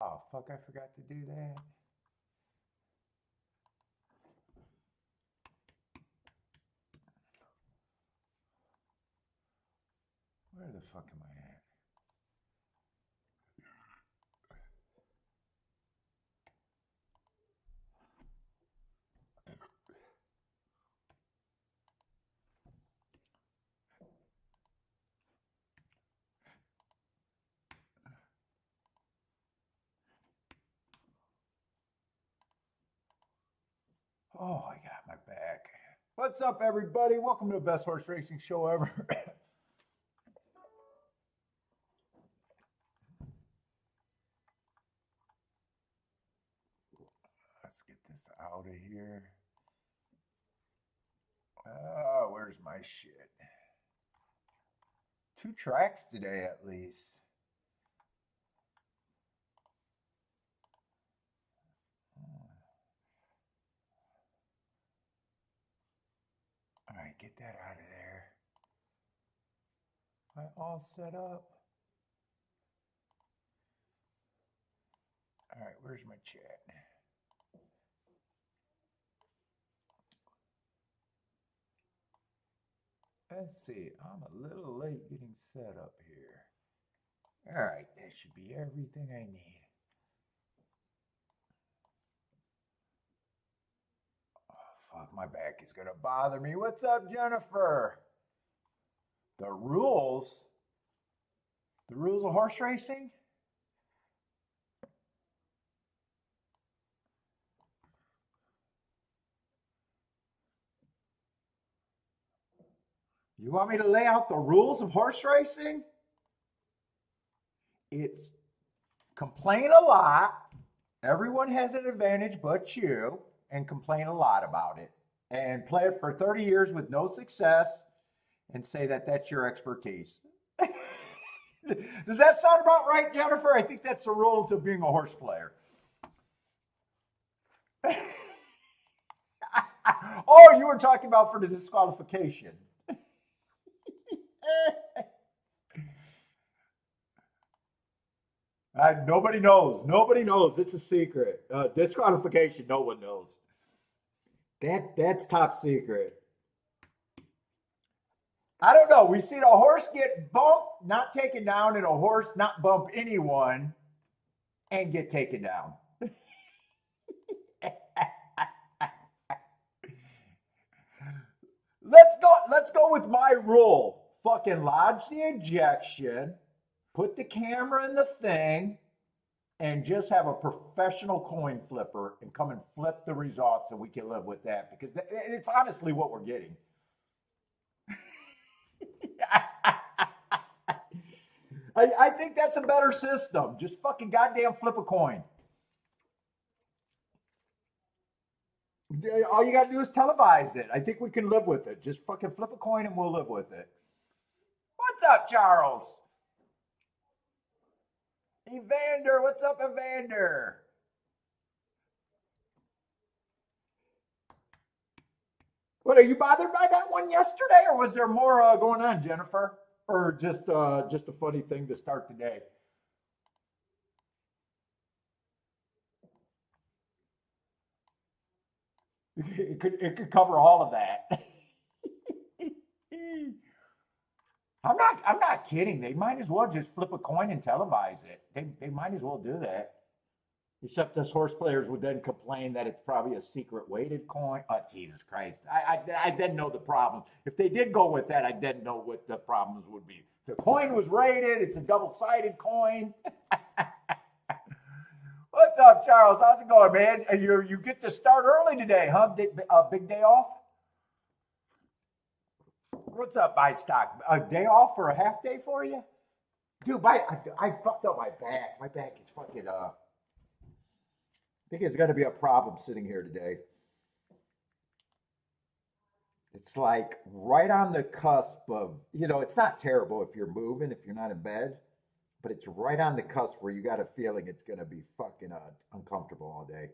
Oh, fuck, I forgot to do that. Where the fuck am I at? Oh, I got my back. What's up, everybody? Welcome to the best horse racing show ever. Let's get this out of here. Oh, where's my shit? 2 tracks today, at least. All right, get that out of there. Am I all set up? All right, where's my chat? Let's see, I'm a little late getting set up here. All right, that should be everything I need. Oh, fuck, my back is gonna bother me. What's up, Jennifer? The rules? The rules of horse racing? You want me to lay out the rules of horse racing? It's complain a lot. Everyone has an advantage but you, and complain a lot about it. And play it for 30 years with no success and say that that's your expertise. Does that sound about right, Jennifer? I think that's the rule to being a horse player. Oh, you were talking about for the disqualification. Nobody knows. Nobody knows. It's a secret. Disqualification, no one knows. That's top secret. I don't know. We've seen a horse get bumped, not taken down, and a horse not bump anyone and get taken down. Let's go with my rule. Fucking lodge the ejection, put the camera in the thing, and just have a professional coin flipper and come and flip the results, and we can live with that because it's honestly what we're getting. I think that's a better system. Just fucking goddamn flip a coin. All you got to do is televise it. I think we can live with it. Just fucking flip a coin and we'll live with it. What's up, Charles? Evander, what's up, Evander? What, are you bothered by that one yesterday, or was there more going on, Jennifer? Or just a funny thing to start the day? It could cover all of that. I'm not kidding. They might as well just flip a coin and televise it. They might as well do that. Except us horse players would then complain that it's probably a secret weighted coin. Oh, Jesus Christ. I didn't know the problem. If they did go with that, I didn't know what the problems would be. The coin was rated. It's a double-sided coin. What's up, Charles? How's it going, man? You get to start early today, huh? Big day off? What's up, stock? A day off for a half day for you? Dude, I fucked up my back. My back is fucking, I think it's going to be a problem sitting here today. It's like right on the cusp of, it's not terrible if you're moving, if you're not in bed, but it's right on the cusp where you got a feeling it's going to be fucking uncomfortable all day.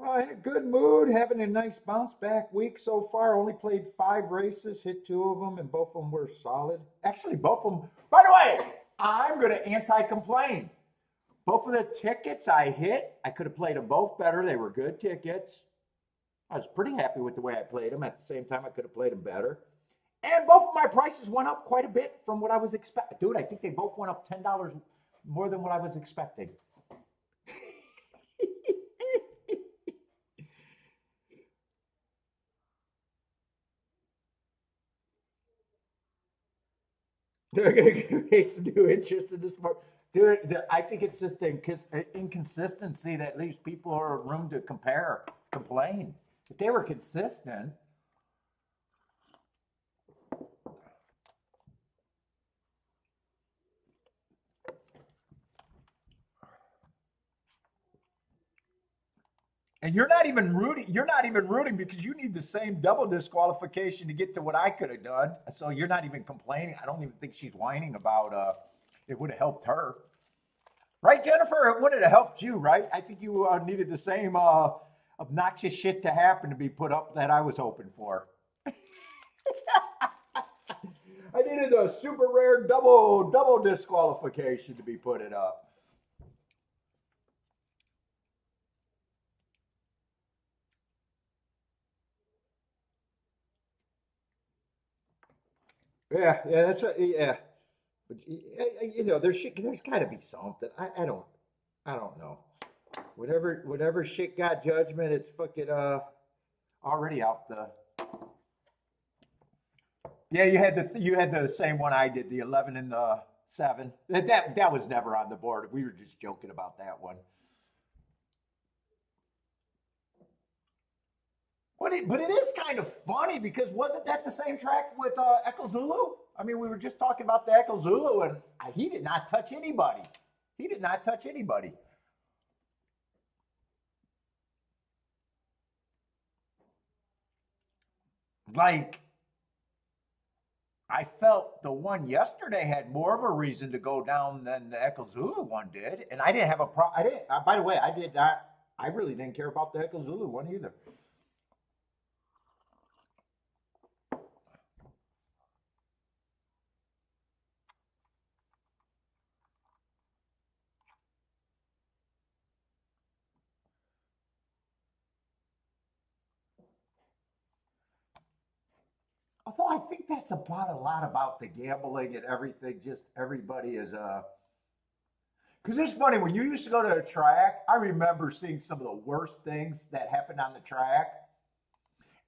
Oh, in a good mood, having a nice bounce back week so far. Only played 5 races, hit 2 of them, and both of them were solid. Actually, both of them. By the way, I'm going to anti-complain. Both of the tickets I hit, I could have played them both better. They were good tickets. I was pretty happy with the way I played them. At the same time, I could have played them better. And both of my prices went up quite a bit from what I was expecting. Dude, I think they both went up $10 more than what I was expecting. They're going to create some new interest in this sport. Dude, I think it's just an inconsistency that leaves people room to complain. If they were consistent, and you're not even rooting. You're not even rooting because you need the same double disqualification to get to what I could have done. So you're not even complaining. I don't even think she's whining about it would have helped her. Right, Jennifer? It wouldn't have helped you, right? I think you needed the same obnoxious shit to happen to be put up that I was hoping for. I needed a super rare double disqualification to be put it up. Yeah, that's right. Yeah, but there's got to be something. I don't know. Whatever shit got judgment, it's fucking already out the. Yeah, you had the same one I did, the 11 and the 7. That was never on the board. We were just joking about that one. But it is kind of funny because wasn't that the same track with Echo Zulu? I mean, we were just talking about the Echo Zulu, and he did not touch anybody. He did not touch anybody. Like, I felt the one yesterday had more of a reason to go down than the Echo Zulu one did, and I didn't have a problem. I didn't. By the way, I did not. I really didn't care about the Echo Zulu one either. Although I think that's about a lot about the gambling and everything. Just everybody is because it's funny when you used to go to a track. I remember seeing some of the worst things that happened on the track,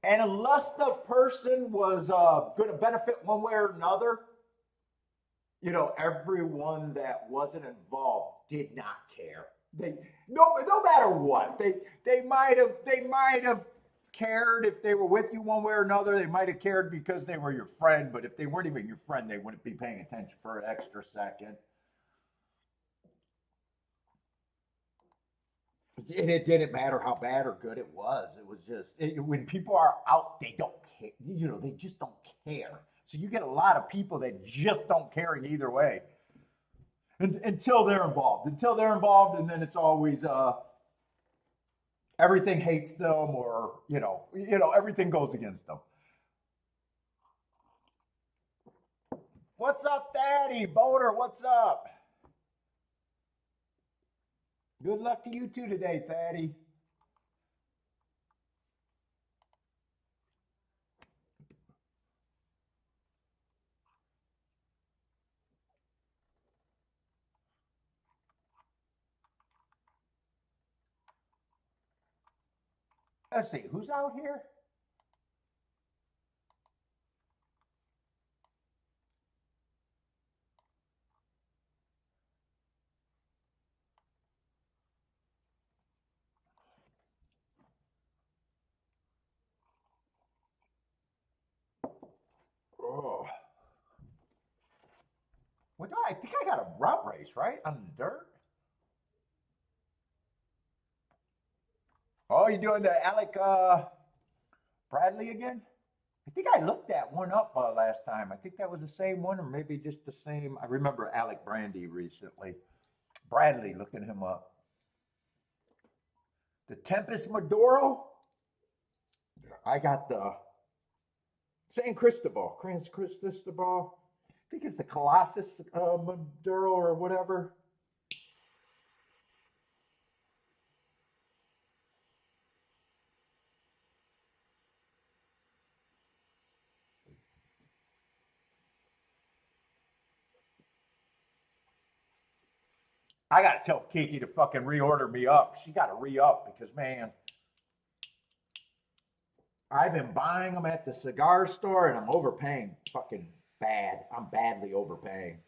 and unless the person was going to benefit one way or another, everyone that wasn't involved did not care. They no matter what they might have cared if they were with you one way or another. They might have cared because they were your friend, but if they weren't even your friend, they wouldn't be paying attention for an extra second. And it didn't matter how bad or good it was. It was just when people are out, they don't care. They just don't care. So you get a lot of people that just don't care in either way until they're involved. Until they're involved, and then it's always everything hates them, or everything goes against them. What's up, Daddy Boater? What's up? Good luck to you too today, Thaddy. Let's see, who's out here? Oh, what do I think? I got a route race right on the dirt. Oh, you doing the Alec Bradley again? I think I looked that one up last time. I think that was the same one, or maybe just the same. I remember Alec Brandy recently. Bradley, looking him up. The Tempest Maduro. I got the San Cristobal. Cristobal. I think it's the Colossus Maduro or whatever. I gotta tell Kiki to fucking reorder me up. She gotta re-up because, man, I've been buying them at the cigar store and I'm overpaying fucking bad. I'm badly overpaying.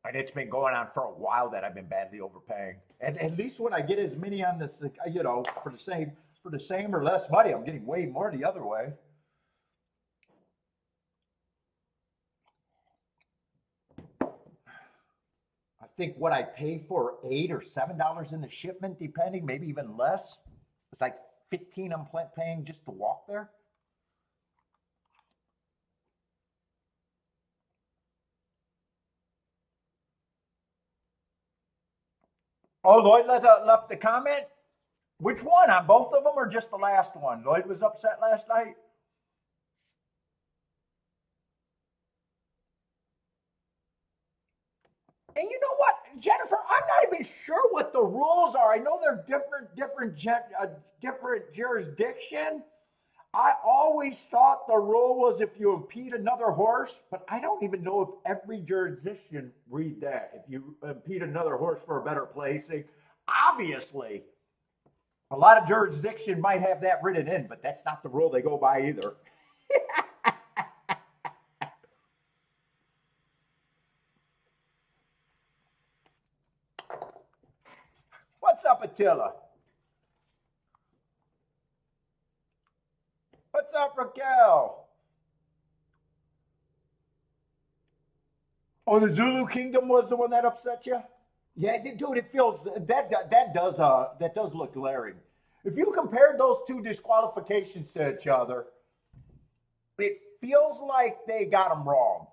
And it's been going on for a while that I've been badly overpaying. And at least when I get as many on this, you know, for the same or less money, I'm getting way more the other way. I think what I pay for $8 or $7 in the shipment, depending, maybe even less. It's like 15 I'm paying just to walk there. Oh, Lloyd left the comment. Which one? On both of them or just the last one? Lloyd was upset last night. And you know what, Jennifer? I'm not even sure what the rules are. I know they're different jurisdiction. I always thought the rule was if you impede another horse, but I don't even know if every jurisdiction read that. If you impede another horse for a better placing, obviously, a lot of jurisdiction might have that written in, but that's not the rule they go by either. What's up, Attila? What's up, Raquel? Oh, the Zulu Kingdom was the one that upset you? Yeah, dude, it feels that does look glaring. If you compared those two disqualifications to each other, it feels like they got them wrong.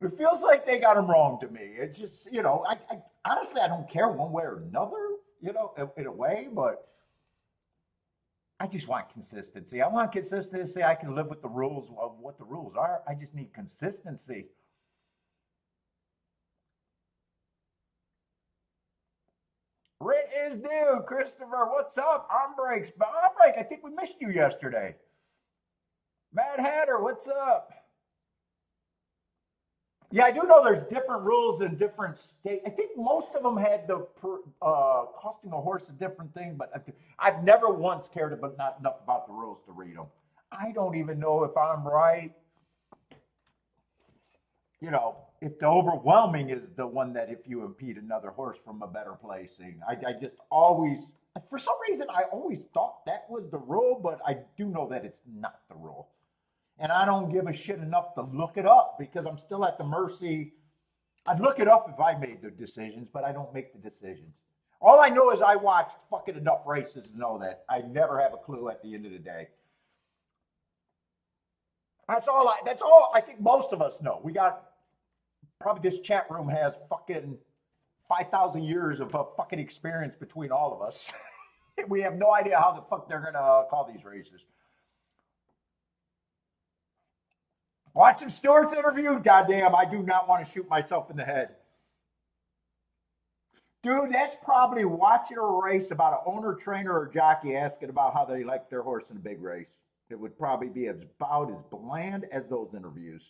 It feels like they got them wrong to me. It just, you know, I honestly I don't care one way or another, you know, in a way, but I just want consistency. I want consistency. I can live with the rules of what the rules are. I just need consistency. Rent is due. Christopher, what's up? Armbreaks. Armbreak, I think we missed you yesterday. Mad Hatter, what's up? Yeah, I do know there's different rules in different states. I think most of them had the costing a horse a different thing, but I've never once cared about not enough about the rules to read them. I don't even know if I'm right. You know, if the overwhelming is the one that if you impede another horse from a better placing. I just always, for some reason, I always thought that was the rule, but I do know that it's not the rule. And I don't give a shit enough to look it up because I'm still at the mercy. I'd look it up if I made the decisions, but I don't make the decisions. All I know is I watched fucking enough races to know that I never have a clue at the end of the day. That's all I think most of us know. We got probably this chat room has fucking 5,000 years of fucking experience between all of us. We have no idea how the fuck they're gonna call these races. Watch some Stewart's interview. Goddamn, I do not want to shoot myself in the head. Dude, that's probably watching a race about an owner, trainer, or jockey asking about how they like their horse in a big race. It would probably be about as bland as those interviews.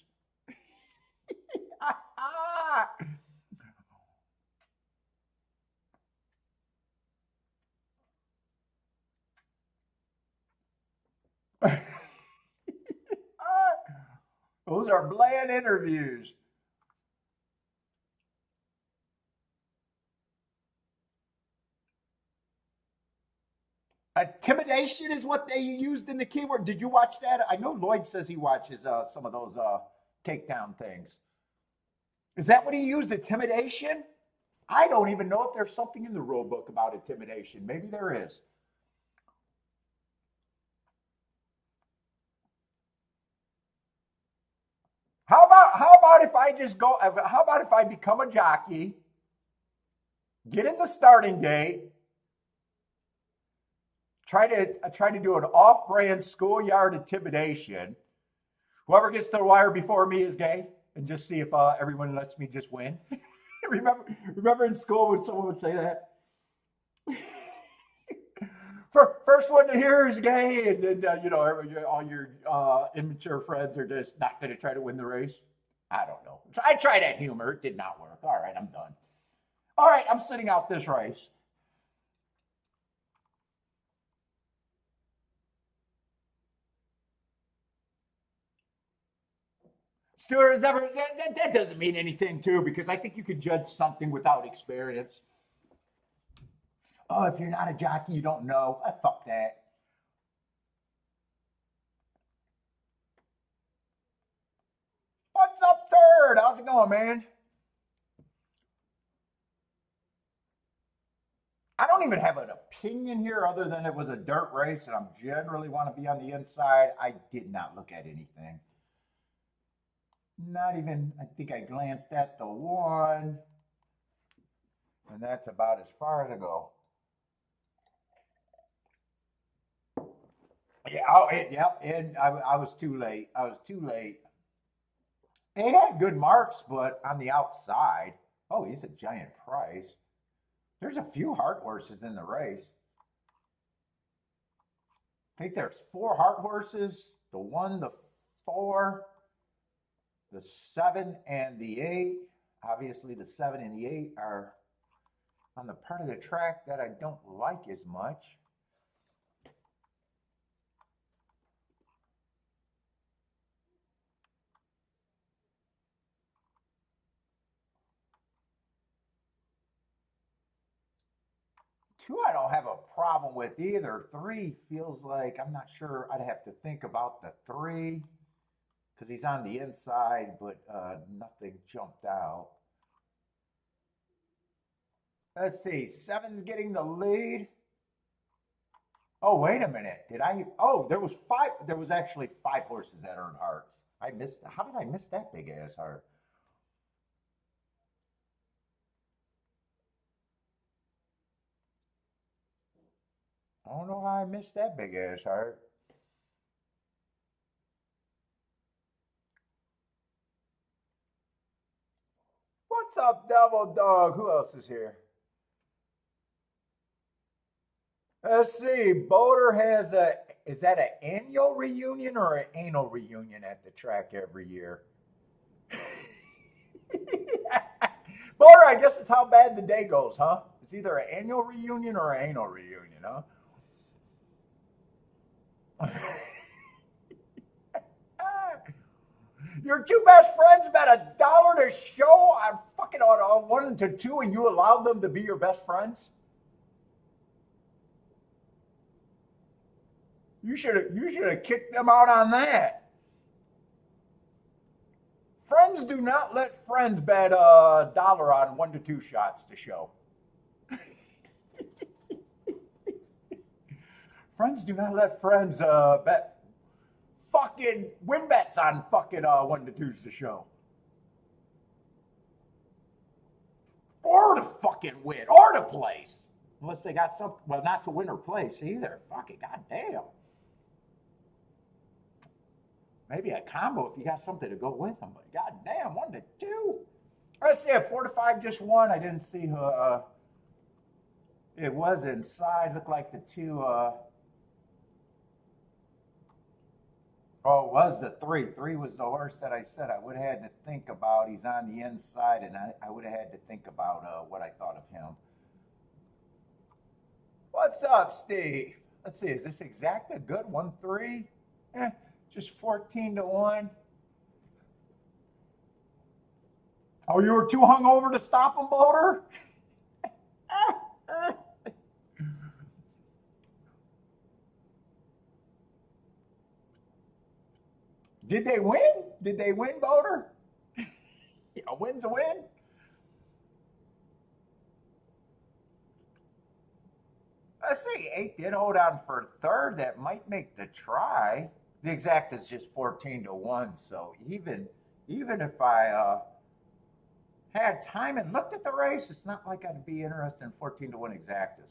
Those are bland interviews. Intimidation is what they used in the keyword. Did you watch that? I know Lloyd says he watches some of those takedown things. Is that what he used? Intimidation? I don't even know if there's something in the rule book about intimidation. Maybe there is. How about if I just go? How about if I become a jockey, get in the starting gate, try to do an off-brand schoolyard intimidation. Whoever gets to the wire before me is gay, and just see if everyone lets me just win. remember in school when someone would say that. First one to hear is gay, and then all your immature friends are just not going to try to win the race. I don't know. I tried that humor. It did not work. All right, I'm done. All right, I'm sitting out this race. Stewart has never. That doesn't mean anything too, because I think you could judge something without experience. Oh, if you're not a jockey, you don't know. Fuck that. What's up, third? How's it going, man? I don't even have an opinion here other than it was a dirt race and I generally want to be on the inside. I did not look at anything. Not even, I think I glanced at the one, and that's about as far as I go. Yeah, and I was too late. I was too late. It had good marks, but on the outside, oh, he's a giant price. There's a few heart horses in the race. I think there's 4 heart horses, the 1, the 4, the 7, and the 8. Obviously, the 7 and the 8 are on the part of the track that I don't like as much. Two, I don't have a problem with either. 3 feels like I'm not sure. I'd have to think about the 3 because he's on the inside, but nothing jumped out. Let's see. 7's getting the lead. Oh, wait a minute. Did I? Oh, there was 5. There was actually 5 horses that earned hearts. I missed. How did I miss that big ass heart? I don't know how I missed that big ass heart. What's up, Double Dog? Who else is here? Let's see. Boulder has a. Is that an annual reunion or an anal reunion at the track every year? Boulder, I guess it's how bad the day goes, huh? It's either an annual reunion or an anal reunion, huh? Your 2 best friends bet $1 to show on fucking on 1 to 2, and you allowed them to be your best friends. You should have kicked them out on that. Friends do not let friends bet $1 on 1 to 2 shots to show. Friends do not let friends bet fucking win bets on fucking 1 to 2s to show. Or to fucking win, or to place. Unless they got something, well, not to win or place either. Fucking goddamn. Maybe a combo if you got something to go with them. But goddamn, 1 to 2. Let's see, a 4 to 5 just won. I didn't see who. It was inside. Looked like the 2. Oh, it was the 3. 3 was the horse that I said I would have had to think about. He's on the inside, and I would have had to think about what I thought of him. What's up, Steve? Let's see, is this exact a good 1-3? Just 14 to 1. Oh, you were too hungover to stop him, Boulder? Did they win? Did they win, Boulder? A win's a win. Let's see, 8 did hold on for 3rd. That might make the try. The exact is just 14 to 1, so even if I had time and looked at the race, it's not like I'd be interested in 14-1 exactas.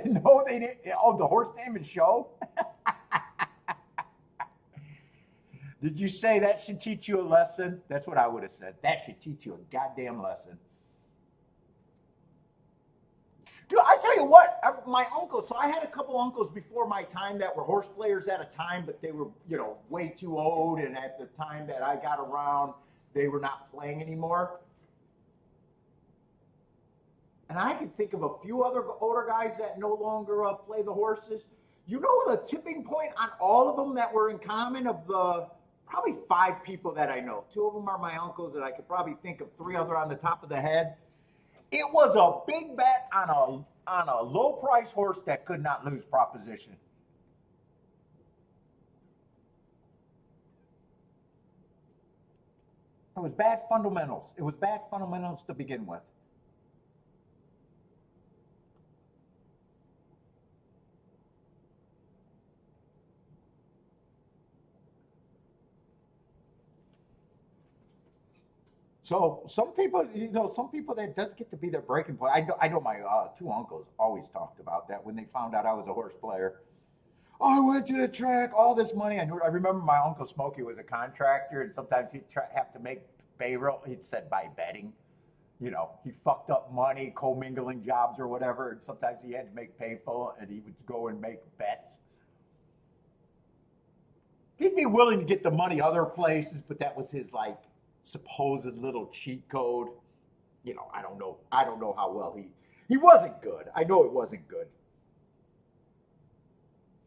No, they didn't. Oh, the horse name and show? Did you say that should teach you a lesson? That's what I would have said. That should teach you a goddamn lesson. Dude, I tell you what, my uncle, so I had a couple uncles before my time that were horse players at a time, but they were, way too old. And at the time that I got around, they were not playing anymore. And I can think of a few other older guys that no longer play the horses. You know the tipping point on all of them that were in common of the probably 5 people that I know. 2 of them are my uncles, and I could probably think of 3 other on the top of the head. It was a big bet on a low price horse that could not lose proposition. It was bad fundamentals. It was bad fundamentals to begin with. So some people that does get to be their breaking point. I know my 2 uncles always talked about that when they found out I was a horse player. Oh, I went to the track, all this money. I remember my uncle Smokey was a contractor, and sometimes he'd have to make payroll. He'd said by betting, he fucked up money, commingling jobs or whatever, and sometimes he had to make payroll, and he would go and make bets. He'd be willing to get the money other places, but that was his like supposed little cheat code. I don't know. I don't know how well he wasn't good. I know it wasn't good.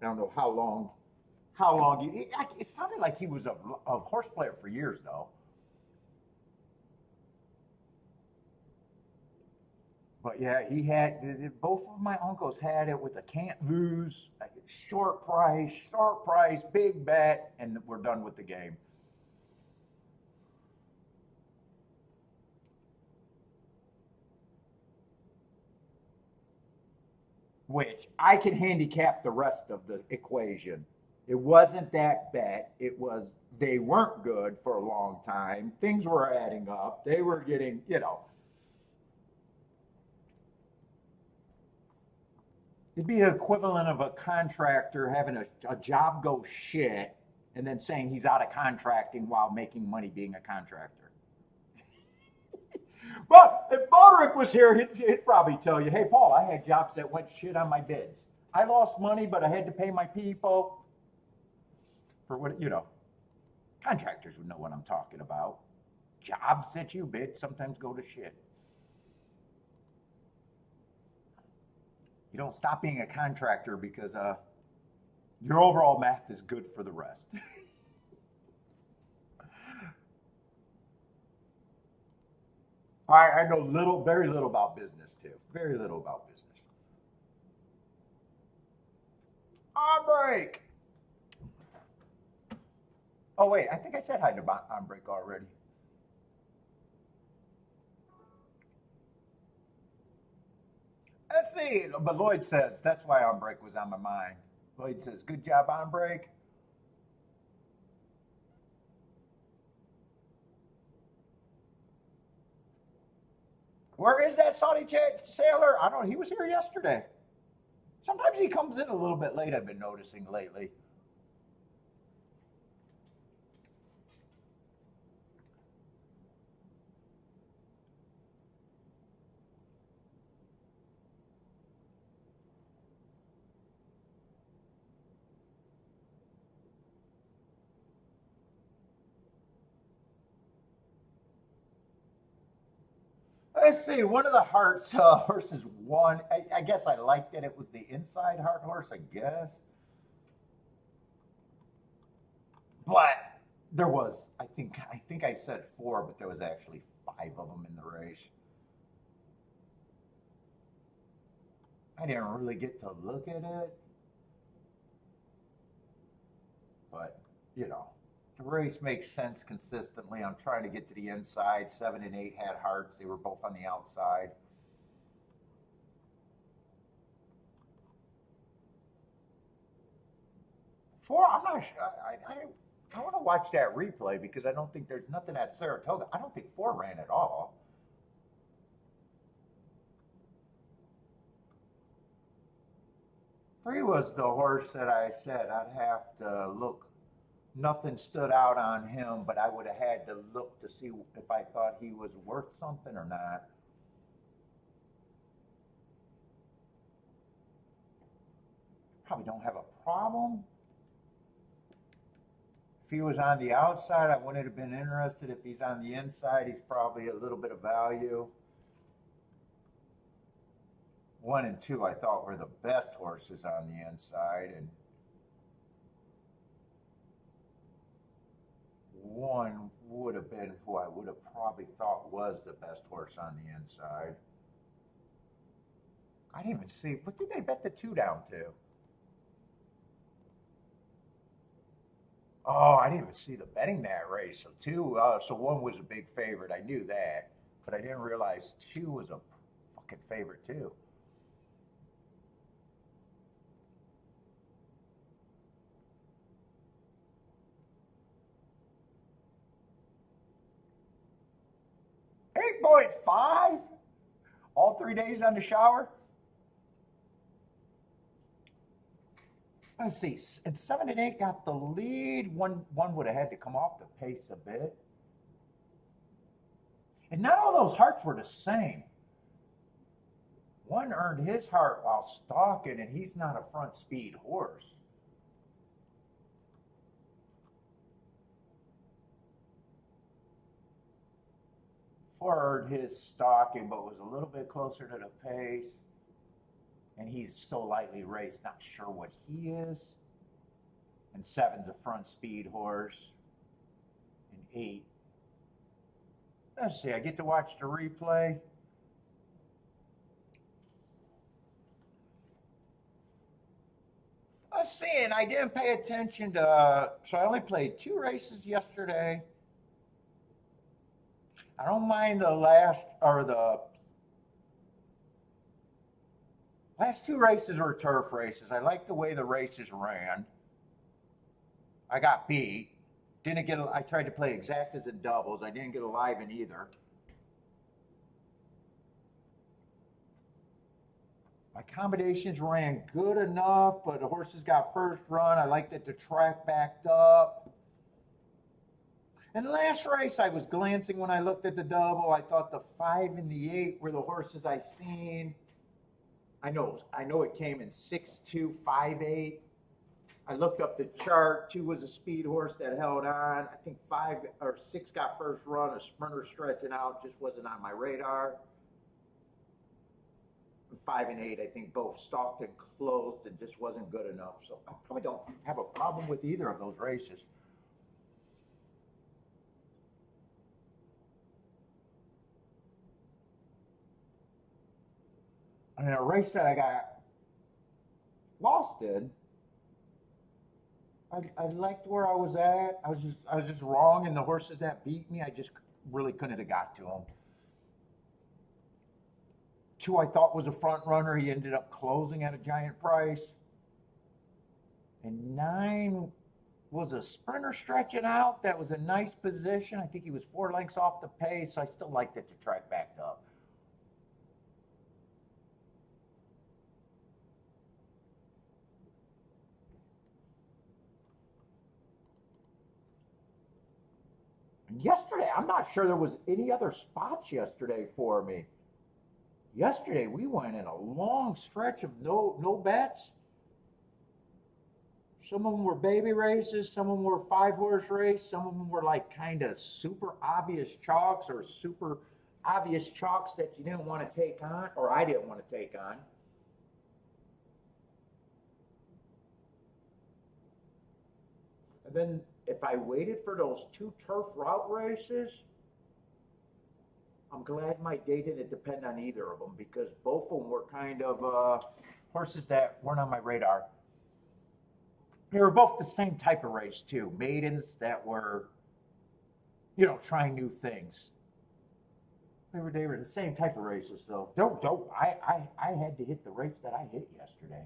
I don't know how long. It sounded like he was a horse player for years, though. But yeah, he had both of my uncles had it with a can't lose, like short price, big bet, and we're done with the game. Which I can handicap the rest of the equation. It wasn't that bet. It was they weren't good for a long time. Things were adding up. They were getting, it'd be the equivalent of a contractor having a job go shit and then saying he's out of contracting while making money being a contractor. But if Baldrick was here, he'd probably tell you, hey, Paul, I had jobs that went shit on my bids. I lost money, but I had to pay my people for what. Contractors would know what I'm talking about. Jobs that you bid sometimes go to shit. You don't stop being a contractor because your overall math is good for the rest. I know very little about business too. Very little about business. On break. Oh wait, I think I said hi to on break already. Let's see. But Lloyd says that's why on break was on my mind. Lloyd says, "Good job on break." Where is that Saudi sailor? I don't know. He was here yesterday. Sometimes he comes in a little bit late. I've been noticing lately. Let's see. One of the Hearts horses won. I guess I liked it. It was the inside Heart horse, I guess. But there was, I think I said 4, but there was actually 5 of them in the race. I didn't really get to look at it, but you know, The race makes sense consistently. I'm trying to get to the inside. 7 and 8 had hearts. They were both on the outside. Four, I'm not sure. I want to watch that replay because I don't think there's nothing at Saratoga. I don't think 4 ran at all. Three was the horse that I said I'd have to look. Nothing stood out on him, but I would have had to look to see if I thought he was worth something or not. Probably don't have a problem. If he was on the outside, I wouldn't have been interested. If he's on the inside, he's probably a little bit of value. 1 and 2 I thought were the best horses on the inside, and 1 would have been who I would have probably thought was the best horse on the inside. I didn't even see, what did they bet the 2 down to? Oh, I didn't even see the betting that race. So 2, so 1 was a big favorite. I knew that, but I didn't realize 2 was a fucking favorite too. .5, all 3 days on the shower. Let's see, and 7 and 8 got the lead. One would have had to come off the pace a bit. And not all those hearts were the same. 1 earned his heart while stalking, and he's not a front speed horse. Earned his stalking, but was a little bit closer to the pace. And he's so lightly raced, not sure what he is. And 7's a front speed horse. And 8. Let's see, I get to watch the replay. Let's see, and I didn't pay attention to, so I only played 2 races yesterday. I don't mind the last 2 races were turf races. I like the way the races ran. I got beat. I tried to play exactas and doubles. I didn't get a live in either. My combinations ran good enough, but the horses got first run. I liked that the track backed up. And the last race, I was glancing when I looked at the double. I thought the 5 and the 8 were the horses I seen. I know it came in 6-2, 5-8. I looked up the chart. 2 was a speed horse that held on. I think 5 or 6 got first run. A sprinter stretching out just wasn't on my radar. 5 and 8, I think both stalked and closed and just wasn't good enough. So I probably don't have a problem with either of those races. And a race that I got lost in, I liked where I was at. I was just wrong, and the horses that beat me, I just really couldn't have got to them. 2 I thought was a front runner. He ended up closing at a giant price. And 9 was a sprinter stretching out. That was a nice position. I think he was 4 lengths off the pace. I still liked that the track backed up. Yesterday, I'm not sure there was any other spots yesterday for me. Yesterday, we went in a long stretch of no bets. Some of them were baby races. Some of them were 5-horse race. Some of them were like kind of super obvious chalks or super obvious chalks that you didn't want to take on, or I didn't want to take on. And then if I waited for those 2 turf route races, I'm glad my day didn't depend on either of them, because both of them were kind of horses that weren't on my radar. They were both the same type of race too. Maidens that were, trying new things. They were the same type of races. So don't. I had to hit the race that I hit yesterday.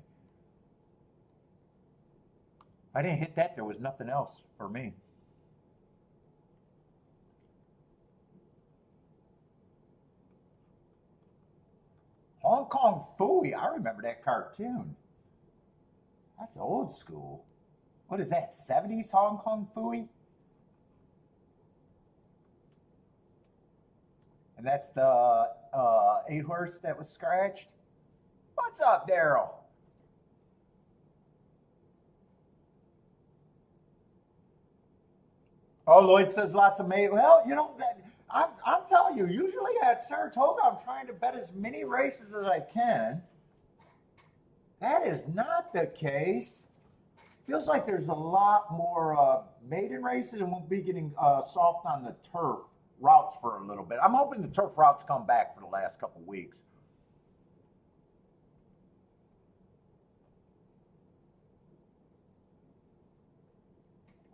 If I didn't hit that, there was nothing else for me. Hong Kong Phooey. I remember that cartoon. That's old school. What is that? 70s Hong Kong Phooey? And that's the 8 horse that was scratched. What's up, Daryl? Oh, Lloyd says lots of mate. Well, I'm telling you, usually at Saratoga, I'm trying to bet as many races as I can. That is not the case. Feels like there's a lot more maiden races, and we'll be getting soft on the turf routes for a little bit. I'm hoping the turf routes come back for the last couple weeks.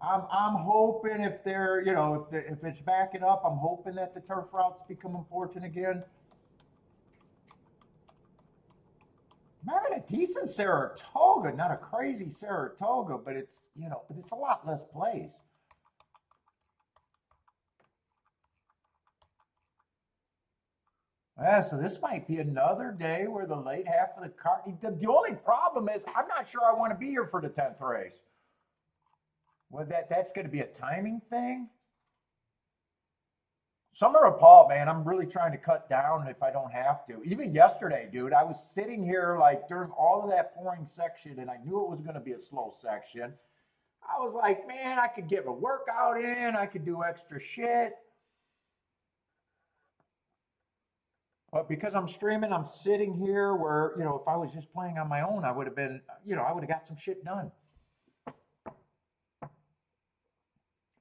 I'm hoping if they're, if it's backing up, I'm hoping that the turf routes become important again. I'm having a decent Saratoga, not a crazy Saratoga, but it's a lot less plays. Yeah, so this might be another day where the late half of the card. The only problem is I'm not sure I want to be here for the 10th race. Well, that's going to be a timing thing. Summer of Paul, man, I'm really trying to cut down if I don't have to. Even yesterday, dude, I was sitting here like during all of that pouring section, and I knew it was going to be a slow section. I was like, man, I could get a workout in, I could do extra shit. But because I'm streaming, I'm sitting here where, if I was just playing on my own, I would have been, I would have got some shit done.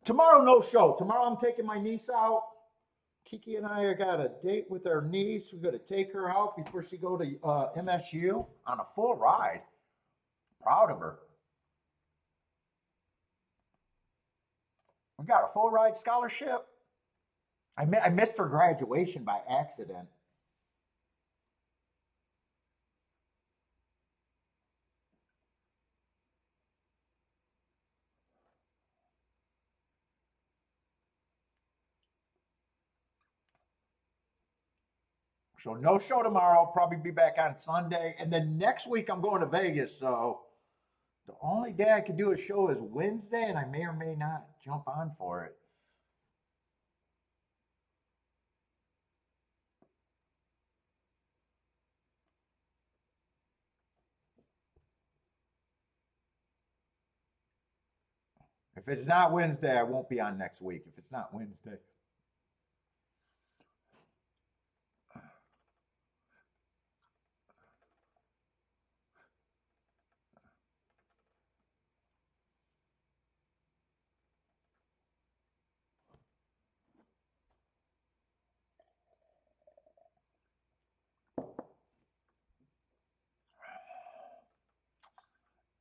Tomorrow, no show. Tomorrow, I'm taking my niece out. Kiki and I got a date with our niece. We're going to take her out before she go to MSU on a full ride. Proud of her. We got a full ride scholarship. I missed her graduation by accident. So no show tomorrow. Probably be back on Sunday, and then next week I'm going to Vegas. So the only day I could do a show is Wednesday, and I may or may not jump on for it. If it's not Wednesday, I won't be on next week. If it's not Wednesday.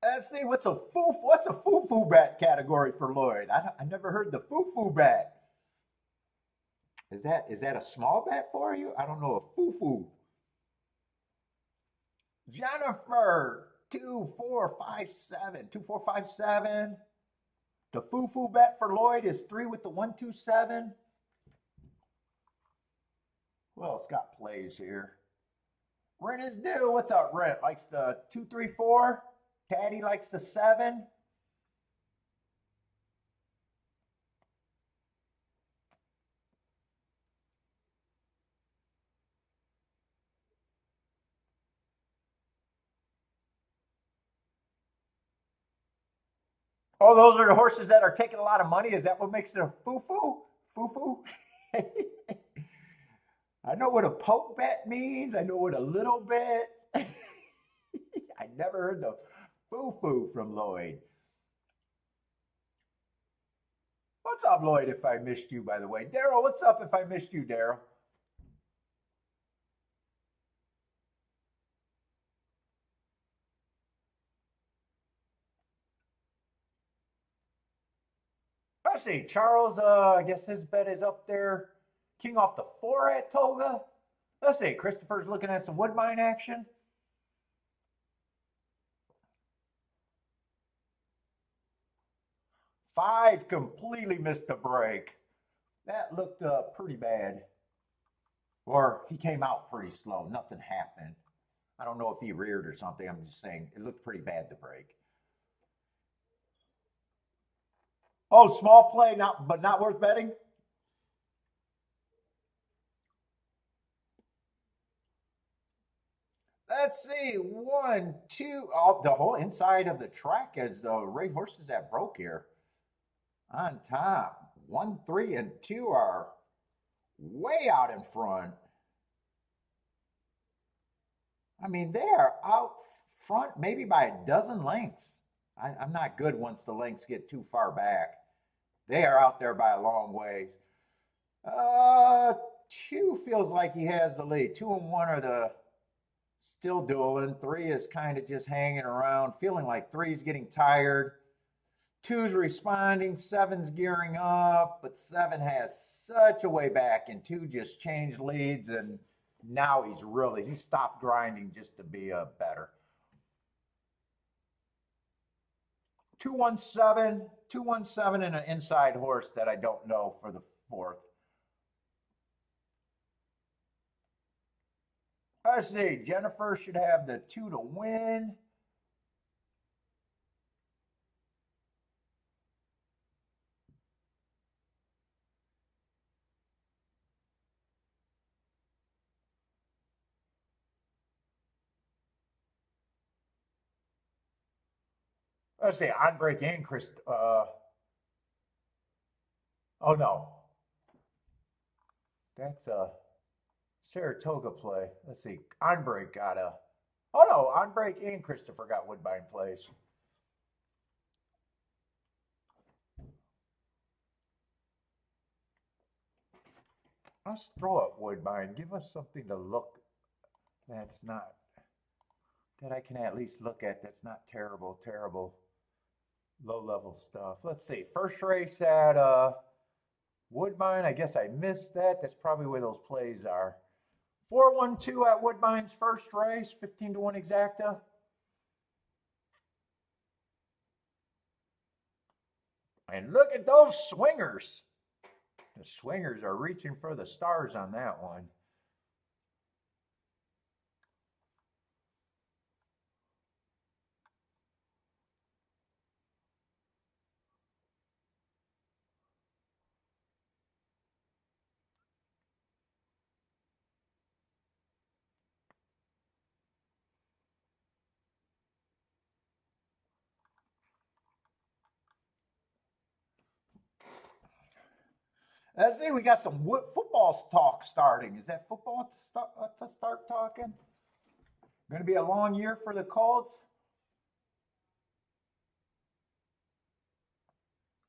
Let's see what's a foo foo bat category for Lloyd. I never heard the foo foo bat. Is that a small bat for you? I don't know a foo foo. Jennifer 2457 2457. The foo foo bet for Lloyd is 3 with the 127. Who else got plays here? Rent is due. What's up, Rent? Likes the 234. Caddy likes the 7. Oh, those are the horses that are taking a lot of money. Is that what makes it a foo-foo? Foo-foo? I know what a poke bet means. I know what a little bit. I never heard the foo-foo from Lloyd. What's up, Lloyd, if I missed you, by the way? Daryl, what's up if I missed you, Daryl? I see. Charles, I guess his bet is up there. King off the 4 at Toga. Let's see. Christopher's looking at some Woodbine action. Five completely missed the break. That looked pretty bad. Or he came out pretty slow. Nothing happened. I don't know if he reared or something. I'm just saying it looked pretty bad, the break. Oh, small play, but not worth betting? Let's see. 1, 2. Oh, the whole inside of the track as the right horses that broke here. On top. 1, 3, and 2 are way out in front. I mean, they are out front maybe by a dozen lengths. I'm not good once the lengths get too far back. They are out there by a long ways. 2 feels like he has the lead. 2 and 1 are the still dueling. 3 is kind of just hanging around, feeling like 3 is getting tired. 2's responding, 7's gearing up, but 7 has such a way back, and 2 just changed leads, and now he stopped grinding just to be a better. 217 and an inside horse that I don't know for the 4th. Let's see, Jennifer should have the 2 to win. Let's see, on break in, Chris. Oh no, that's a Saratoga play. Let's see, on break got a. Oh no, on break in, Christopher got Woodbine plays. Let's throw up Woodbine. Give us something to look. That's not that I can at least look at. That's not terrible, low level stuff. Let's see. First race at Woodbine. I guess I missed that. That's probably where those plays are. 4-1-2 at Woodbine's first race. 15 to 1 exacta. And look at those swingers. The swingers are reaching for the stars on that one. Let's see, we got some football talk starting. Is that football to start talking? Going to be a long year for the Colts?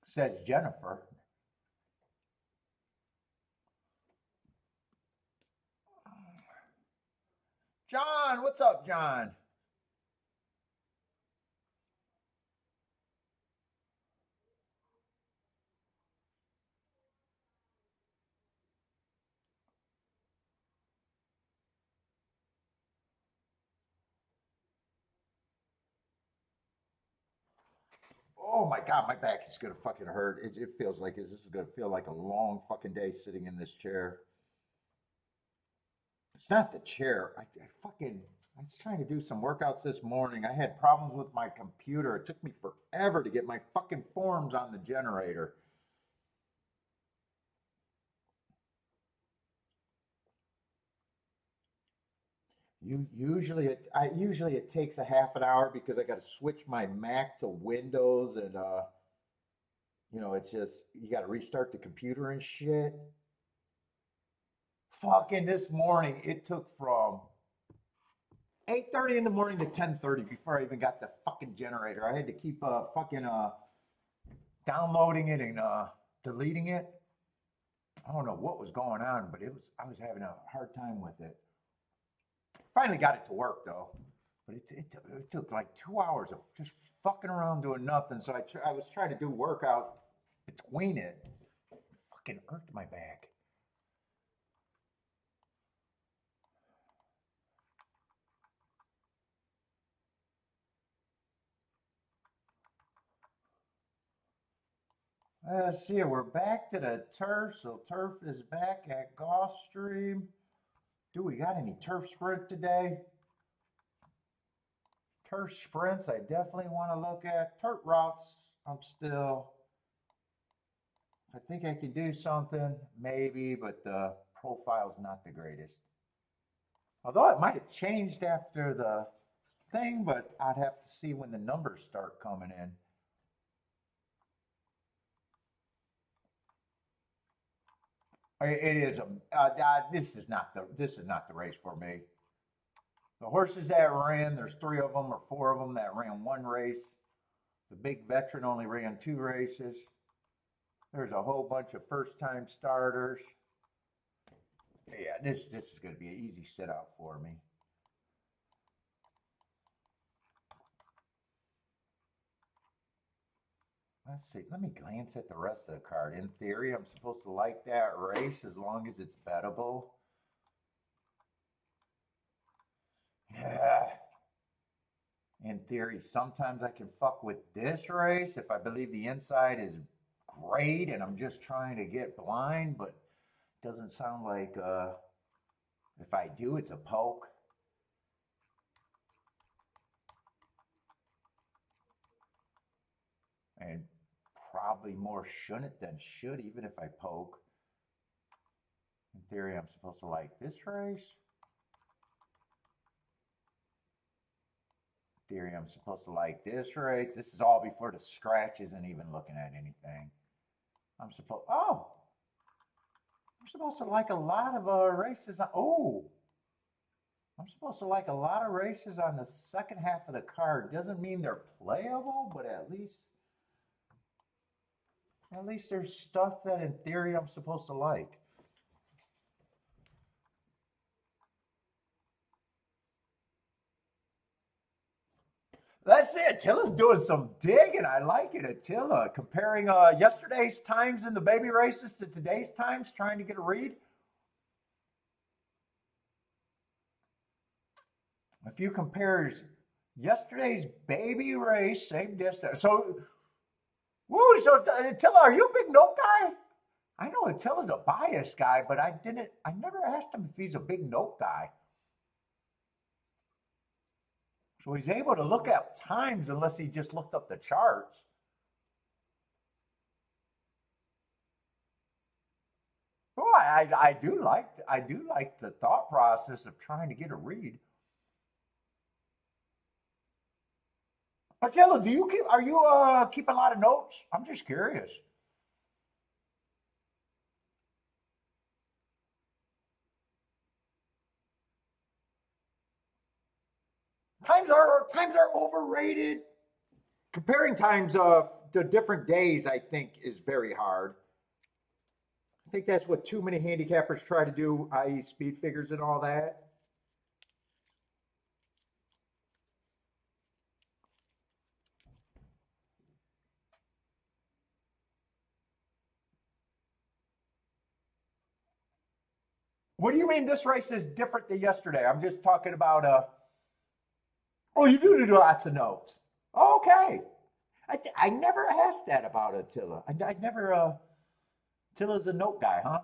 Says Jennifer. John, what's up, John? Oh my God, my back is gonna fucking hurt. It feels like this is gonna feel like a long fucking day sitting in this chair. It's not the chair. I was trying to do some workouts this morning. I had problems with my computer. It took me forever to get my fucking forms on the generator. Usually it takes a half an hour because I got to switch my Mac to Windows and it's just you got to restart the computer and shit. Fucking this morning it took from 8:30 in the morning to 10:30 before I even got the fucking generator. I had to keep fucking downloading it and deleting it. I don't know what was going on, but I was having a hard time with it. Finally got it to work though, but it took like 2 hours of just fucking around doing nothing. So I was trying to do workout between it. It fucking irked my back. Let's see, we're back to the turf. So turf is back at Gulfstream. Do we got any turf sprint today? Turf sprints, I definitely want to look at. Turf routes, I think I can do something, maybe, but the profile's not the greatest. Although it might have changed after the thing, but I'd have to see when the numbers start coming in. It is this is not the race for me. The horses that ran, there's 3 of them or 4 of them that ran 1 race. The big veteran only ran 2 races. There's a whole bunch of first-time starters. Yeah, this is going to be an easy sit-out for me. Let's see. Let me glance at the rest of the card. In theory, I'm supposed to like that race as long as it's bettable. Yeah. In theory, sometimes I can fuck with this race if I believe the inside is great and I'm just trying to get blind, but it doesn't sound like if I do, it's a poke. And probably more shouldn't than should, even if I poke. In theory, I'm supposed to like this race. In theory, I'm supposed to like this race. This is all before the scratch isn't even looking at anything. I'm supposed to like a lot of races. I'm supposed to like a lot of races on the second half of the card. Doesn't mean they're playable, but at least there's stuff that in theory I'm supposed to like. That's it. Attila's doing some digging. I like it. Attila comparing yesterday's times in the baby races to today's times, trying to get a read. If you compare yesterday's baby race, same distance. So, Attila, are you a big note guy? I know Attila's a bias guy, but I never asked him if he's a big note guy. So he's able to look at times unless he just looked up the charts. Oh, I do like the thought process of trying to get a read. Attila, are you keep a lot of notes? I'm just curious. Times are overrated. Comparing times to different days, I think, is very hard. I think that's what too many handicappers try to do, i.e., speed figures and all that. What do you mean this race is different than yesterday? I'm just talking about. Oh, you do lots of notes. Okay. I never asked that about Attila. I never. Attila's a note guy, huh?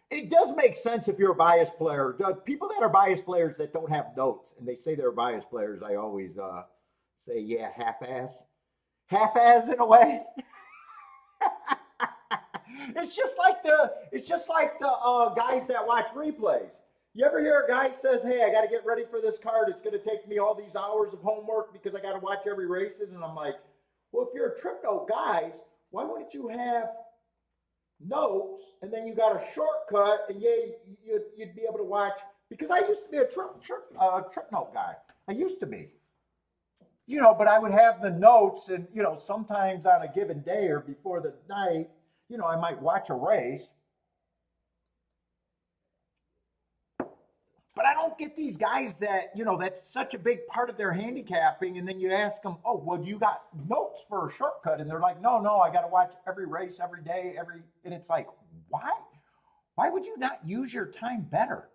It does make sense if you're a bias player. People that are bias players that don't have notes and they say they're bias players, I always say, yeah, half-ass in a way. It's just like the guys that watch replays. You ever hear a guy says, "Hey, I got to get ready for this card. It's going to take me all these hours of homework because I got to watch every races." And I'm like, "Well, if you're a trip note guys, why wouldn't you have notes and then you got a shortcut and you'd be able to watch?" Because I used to be a trip note guy. I used to be. But I would have the notes and, sometimes on a given day or before the night, I might watch a race. But I don't get these guys that, that's such a big part of their handicapping. And then you ask them, oh, well, you got notes for a shortcut. And they're like, no, I got to watch every race, every day, and it's like, why? Why would you not use your time better?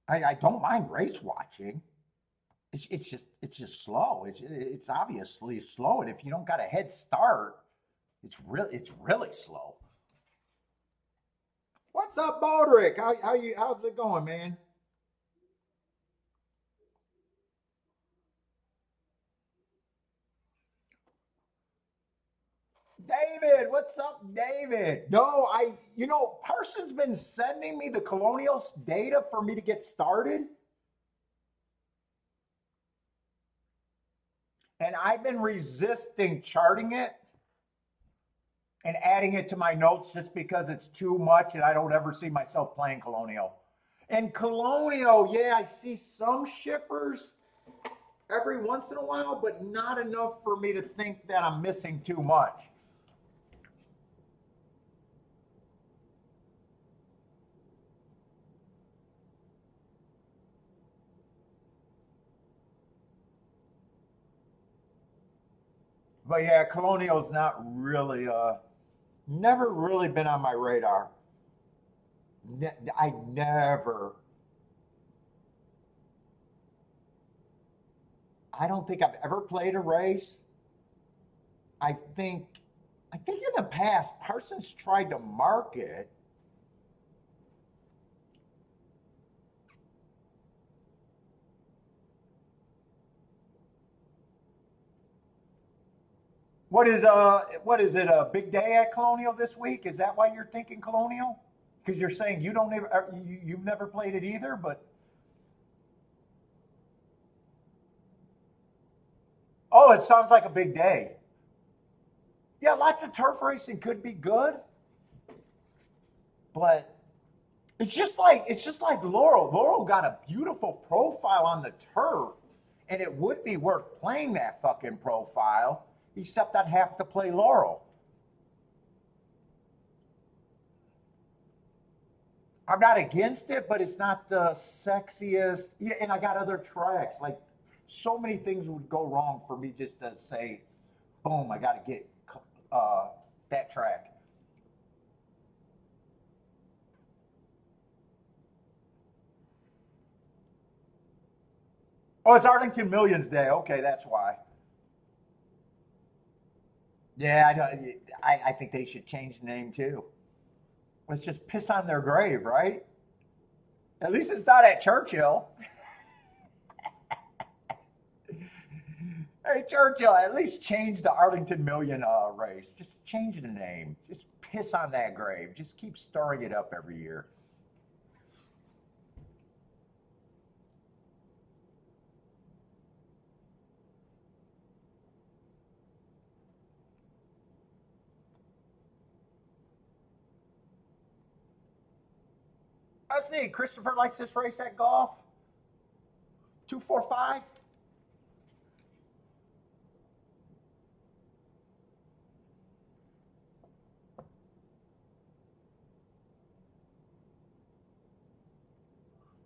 I don't mind race watching. It's just slow. It's obviously slow. And if you don't got a head start, it's really slow. What's up, Bodrick? How's it going, man? David, what's up, David? No, Parsons been sending me the Colonials data for me to get started, and I've been resisting charting it and adding it to my notes just because it's too much and I don't ever see myself playing Colonial. And Colonial, yeah, I see some shippers every once in a while, but not enough for me to think that I'm missing too much. But yeah, Colonial's not really, never really been on my radar. I never, I don't think I've ever played a race. I think, I think in the past, Parsons tried to market. What is it, a big day at Colonial this week? Is that why you're thinking Colonial? Because you're saying you don't ever, you've never played it either, but oh, it sounds like a big day. Yeah, lots of turf racing could be good, but it's just like Laurel. Laurel got a beautiful profile on the turf, and it would be worth playing that fucking profile, except I'd have to play Laurel. I'm not against it, but it's not the sexiest. Yeah, and I got other tracks. Like so many things would go wrong for me just to say, boom, I got to get uh, that track. Oh, it's Arlington Millions Day. Okay, that's why. Yeah, I know. I think they should change the name too. Let's just piss on their grave, right? At least it's not at Churchill. Hey, Churchill, at least change the Arlington Million race. Just change the name. Just piss on that grave. Just keep stirring it up every year. Let's see. Christopher likes this race at golf. 245.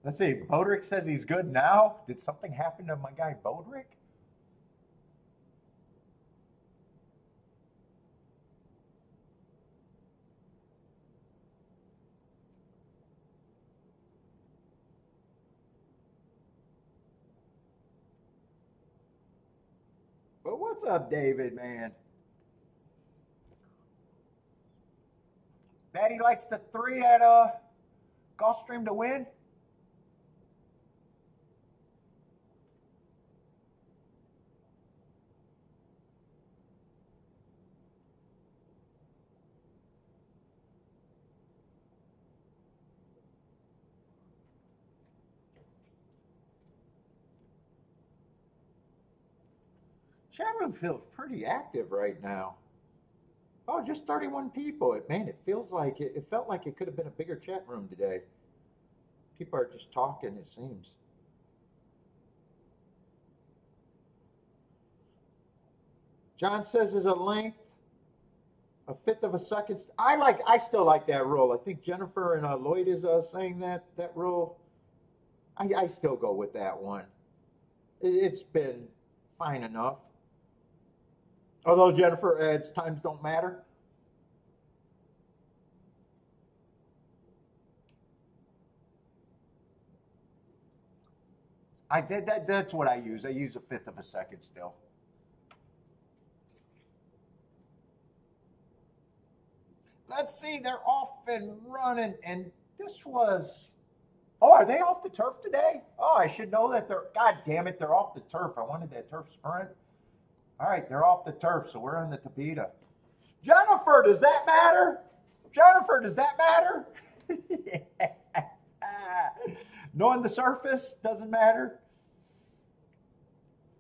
Let's see. Bodrick says he's good now. Did something happen to my guy Bodrick? But what's up, David, man? Daddy likes the three at Gulfstream to win. Chat room feels pretty active right now. Oh, just 31 people. Man, it felt like it could have been a bigger chat room today. People are just talking, it seems. John says there's a length A fifth of a second. I still like that rule. I think Jennifer and Lloyd is saying that rule. I still go with that one. It's been fine enough. Although Jennifer adds times don't matter. I did that. That's what I use. I use a fifth of a second still. Let's see. They're off and running, and this was. Oh, are they off the turf today? Oh, I should know that they're. God damn it, they're off the turf. I wanted that turf sprint. All right, they're off the turf, so we're on the Tapeta. Jennifer, does that matter? Jennifer, does that matter? Knowing the surface doesn't matter.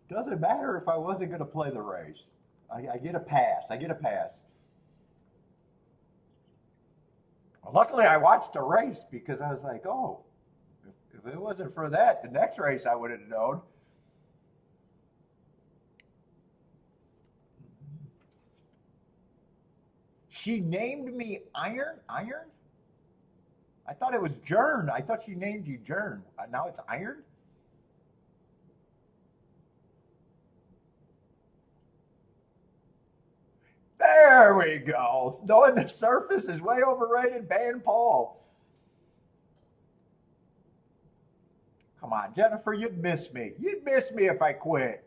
Doesn't matter if I wasn't going to play the race. I get a pass. I get a pass. Well, luckily, I watched the race because I was like, oh, if it wasn't for that, the next race I would have known. She named me Iron? Iron? I thought it was Jern. I thought she named you Jern. Now it's Iron? There we go. Knowing the surface is way overrated. Ban Paul. Come on, Jennifer, you'd miss me. You'd miss me if I quit.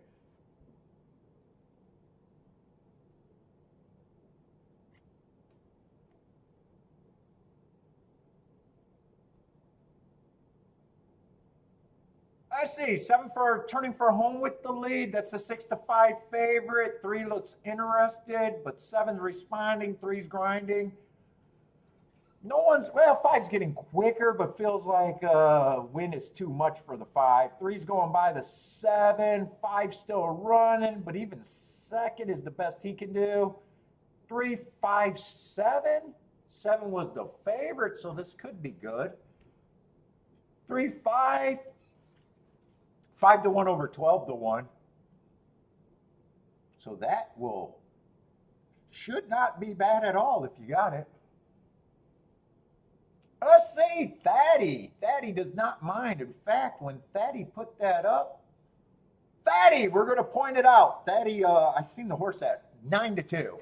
I see. 7 for turning for home with the lead. That's a 6-5 favorite. 3 looks interested, but 7's responding. 3's grinding. No one's, well, 5's getting quicker, but feels like win is too much for the 5. 3's going by the 7. 5's still running, but even second is the best he can do. 3, 5, 7. 7 was the favorite, so this could be good. 3, 5. 5-1 over 12-1. So that should not be bad at all if you got it. Let's see, Thaddy. Thaddy does not mind. In fact, when Thaddy put that up, Thaddy, we're going to point it out. Thaddy, I seen the horse at 9-2.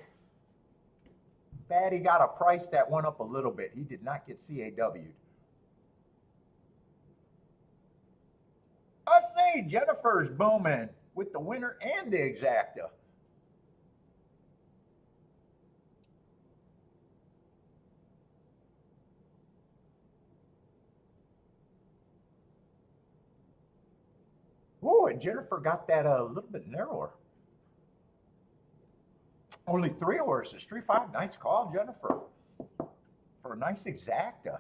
Thaddy got a price that went up a little bit. He did not get CAW'd. Let's see, Jennifer's booming with the winner and the exacta. Oh, and Jennifer got that a little bit narrower. Only 3 horses, 3-5. Nice call, Jennifer, for a nice exacta.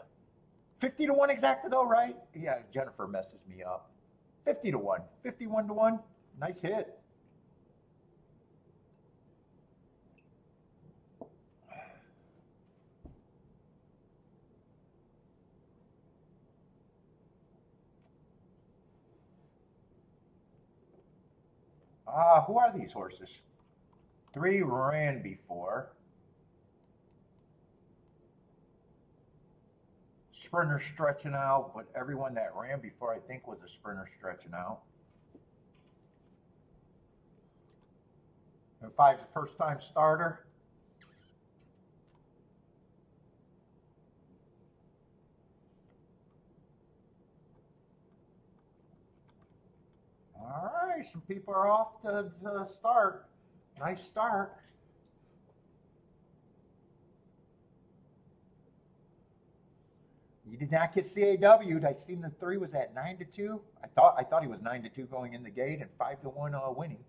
50-1 exacta though, right? Yeah, Jennifer messes me up. 50-1, 51-1. Nice hit. Who are these horses? 3 ran before. Sprinter stretching out, but everyone that ran before I think was a sprinter stretching out. And 5's a first time starter. All right, some people are off to start. Nice start. He did not get CAW'd. I seen the 3 was at 9-2. I thought he was 9-2 going in the gate and 5-1 winning.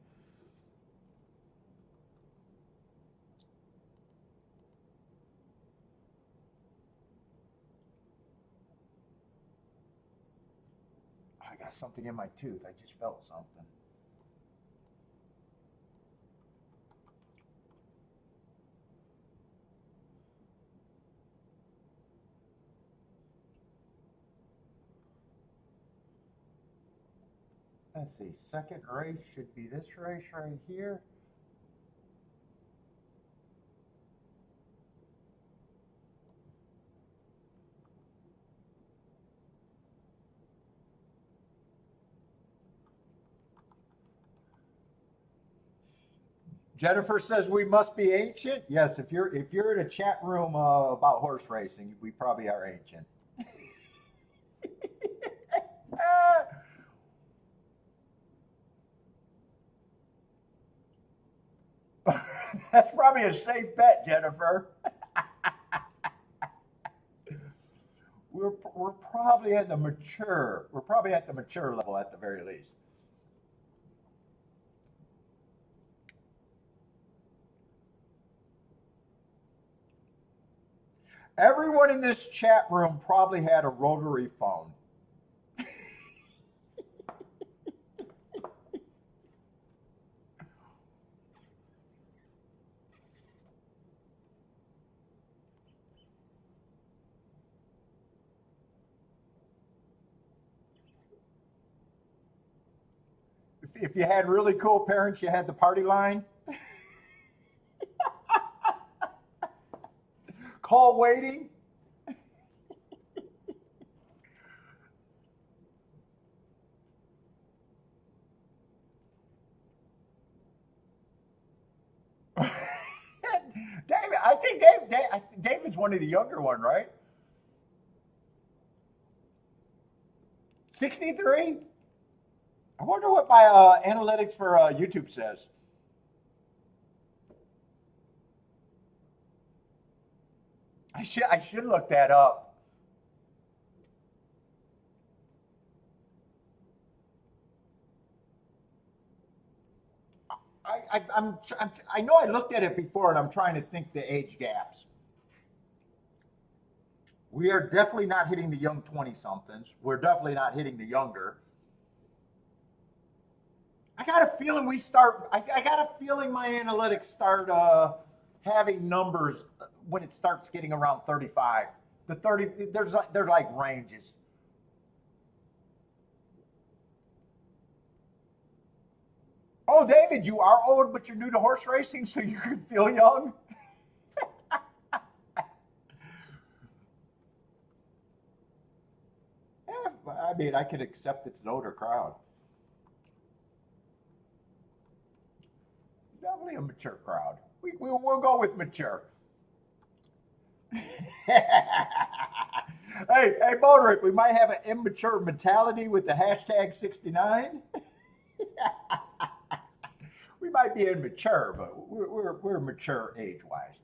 I got something in my tooth. I just felt something. Let's see, second race should be this race right here. Jennifer says we must be ancient. Yes, if you're in a chat room about horse racing, we probably are ancient. That's probably a safe bet, Jennifer. We're probably at the mature. We're probably at the mature level at the very least. Everyone in this chat room probably had a rotary phone. If you had really cool parents, you had the party line. Call waiting. David, I think David's one of the younger one, right? 63? I wonder what my analytics for YouTube says. I should look that up. I know I looked at it before, and I'm trying to think the age gaps. We are definitely not hitting the young 20 somethings. We're definitely not hitting the younger. I got a feeling we start. I got a feeling my analytics start having numbers when it starts getting around 35. The 30, they're like ranges. Oh, David, you are old, but you're new to horse racing, so you can feel young. Yeah, I mean, I can accept it's an older crowd. Definitely a mature crowd. We'll go with mature. Hey, Motoric, we might have an immature mentality with the hashtag 69. We might be immature, but we're mature age-wise.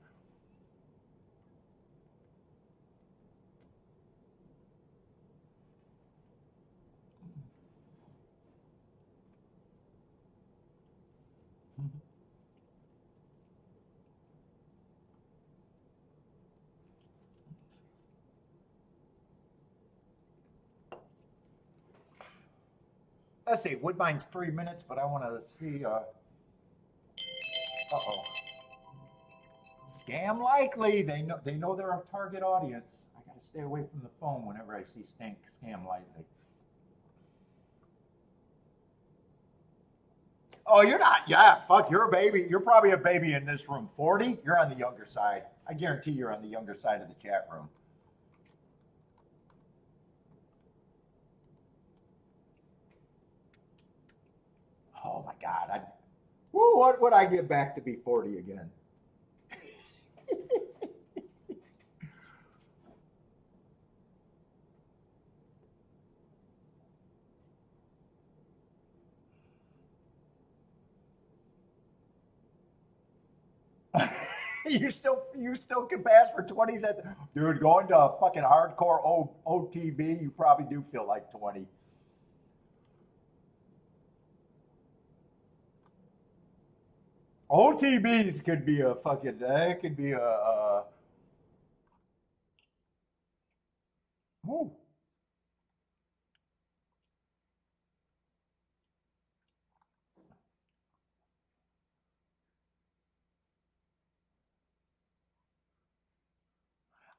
Let's see, Woodbine's 3 minutes, but I want to see. Uh-oh. Scam likely. They know they're our target audience. I got to stay away from the phone whenever I see scam likely. Oh, you're not. Yeah, fuck, you're a baby. You're probably a baby in this room. 40? You're on the younger side. I guarantee you're on the younger side of the chat room. Oh my God. What would I get back to be 40 again? you still can pass for 20s at dude, going to fucking hardcore OTB, you probably do feel like 20. OTBs could be a fucking that could be a woo.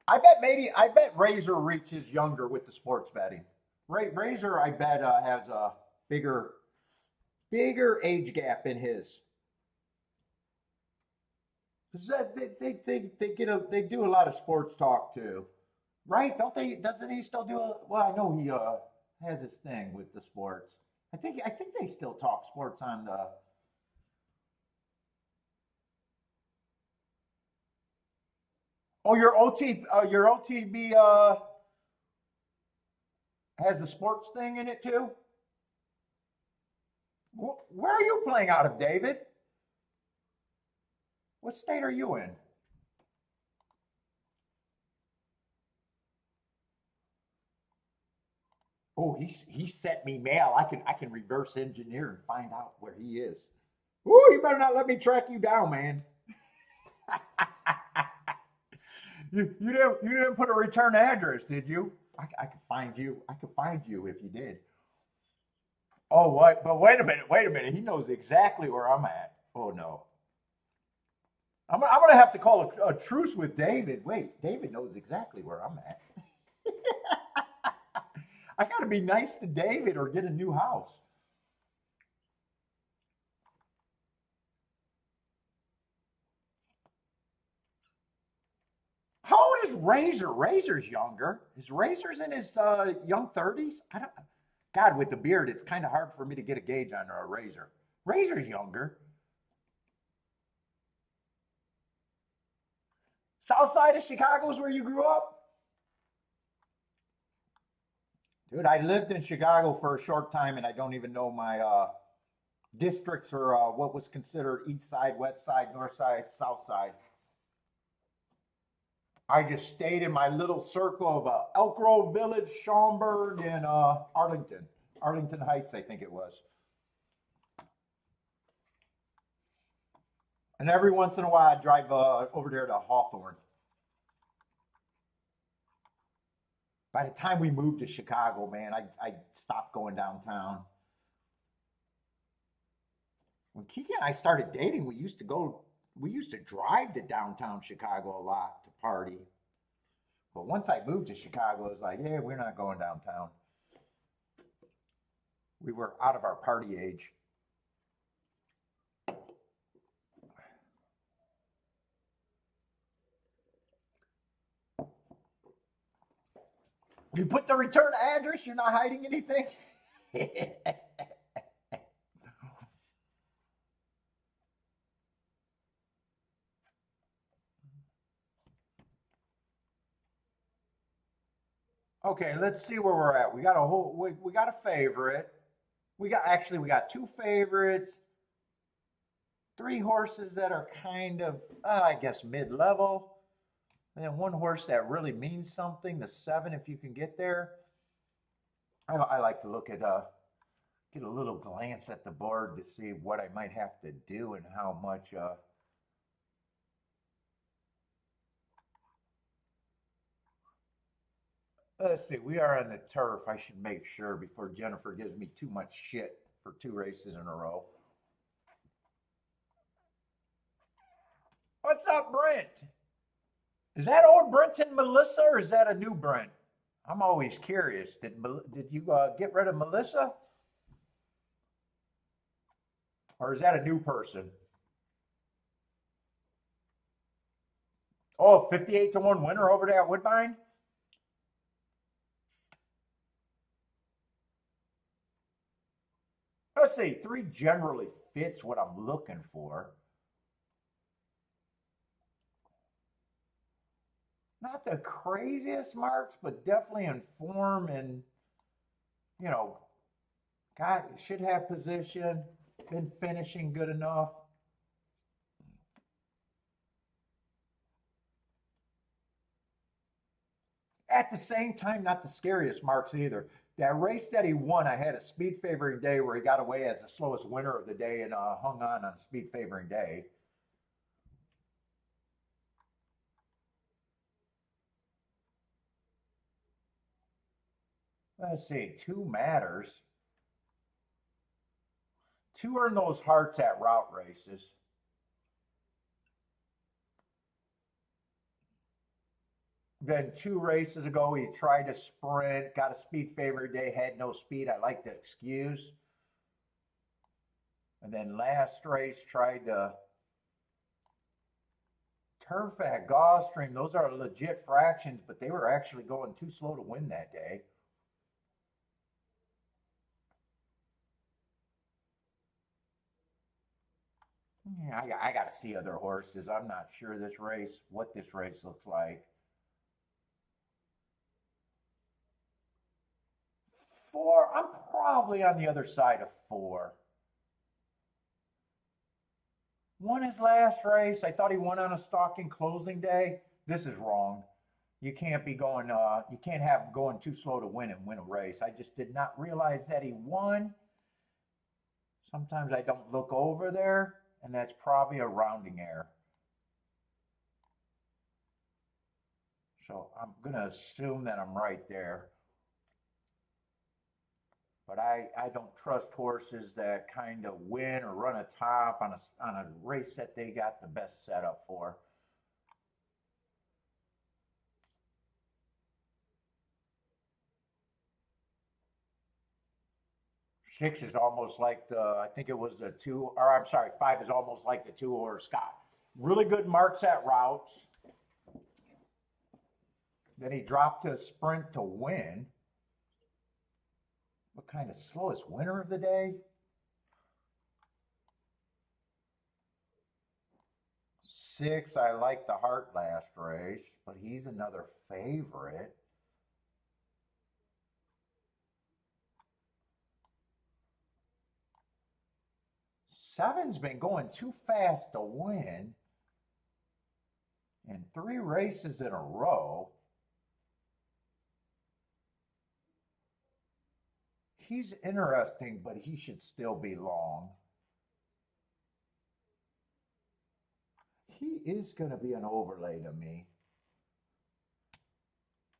I bet Razor reaches younger with the sports betting. Razor, I bet has a bigger age gap in his. 'Cause they do a lot of sports talk too, right? Don't they? Doesn't he still do? Well, I know he has his thing with the sports. I think they still talk sports on the. Oh, your OTB has the sports thing in it too. Where are you playing out of, David? What state are you in? Oh, he sent me mail. I can reverse engineer and find out where he is. Ooh, you better not let me track you down, man. You didn't put a return address, did you? I could find you. I could find you if you did. Oh, what? But wait a minute. Wait a minute. He knows exactly where I'm at. Oh no. I'm gonna have to call a truce with David. Wait, David knows exactly where I'm at. I got to be nice to David or get a new house. How old is Razor? Razor's younger. Is Razor's in his young 30s? I don't. God, with the beard, it's kind of hard for me to get a gauge on a Razor. Razor's younger. South side of Chicago is where you grew up? Dude, I lived in Chicago for a short time and I don't even know my districts or what was considered east side, west side, north side, south side. I just stayed in my little circle of Elk Grove Village, Schaumburg, and Arlington. Arlington Heights, I think it was. And every once in a while, I drive over there to Hawthorne. By the time we moved to Chicago, man, I stopped going downtown. When Kiki and I started dating, we used to drive to downtown Chicago a lot to party. But once I moved to Chicago, it was like, yeah, we're not going downtown. We were out of our party age. You put the return address, you're not hiding anything? Okay, let's see where we're at. We got a favorite. We got two favorites, three horses that are kind of I guess mid-level, and then one horse that really means something, the 7 if you can get there. I like to look at get a little glance at the board to see what I might have to do and how much let's see, we are on the turf. I should make sure before Jennifer gives me too much shit for 2 races in a row. What's up, Brent? Is that old Brent and Melissa, or is that a new Brent? I'm always curious. Did you get rid of Melissa, or is that a new person? Oh, 58 to 1 winner over there at Woodbine? Let's see, 3 generally fits what I'm looking for. Not the craziest marks, but definitely in form and, you know, God should have position, been finishing good enough. At the same time, not the scariest marks either. That race that he won, I had a speed favoring day where he got away as the slowest winner of the day and hung on speed favoring day. Let's see, 2 matters. 2 earn those hearts at route races. Then 2 races ago, he tried to sprint, got a speed favoring day, had no speed. I like to excuse. And then last race, tried to turf at Gulfstream. Those are legit fractions, but they were actually going too slow to win that day. Yeah, I got to see other horses. I'm not sure what this race looks like. 4, I'm probably on the other side of 4. Won his last race. I thought he won on a stalking closing day. This is wrong. You can't be going, you can't have going too slow to win and win a race. I just did not realize that he won. Sometimes I don't look over there, and that's probably a rounding error. So I'm going to assume that I'm right there. But I don't trust horses that kind of win or run a top on a race that they got the best setup for. Six is almost like I think it was the 2, or I'm sorry, 5 is almost like the 2-horse Scott. Really good marks at routes. Then he dropped to a sprint to win. What kind of slowest winner of the day? 6, I like the Hart last race, but he's another favorite. 7's been going too fast to win in 3 races in a row. He's interesting, but he should still be long. He is going to be an overlay to me.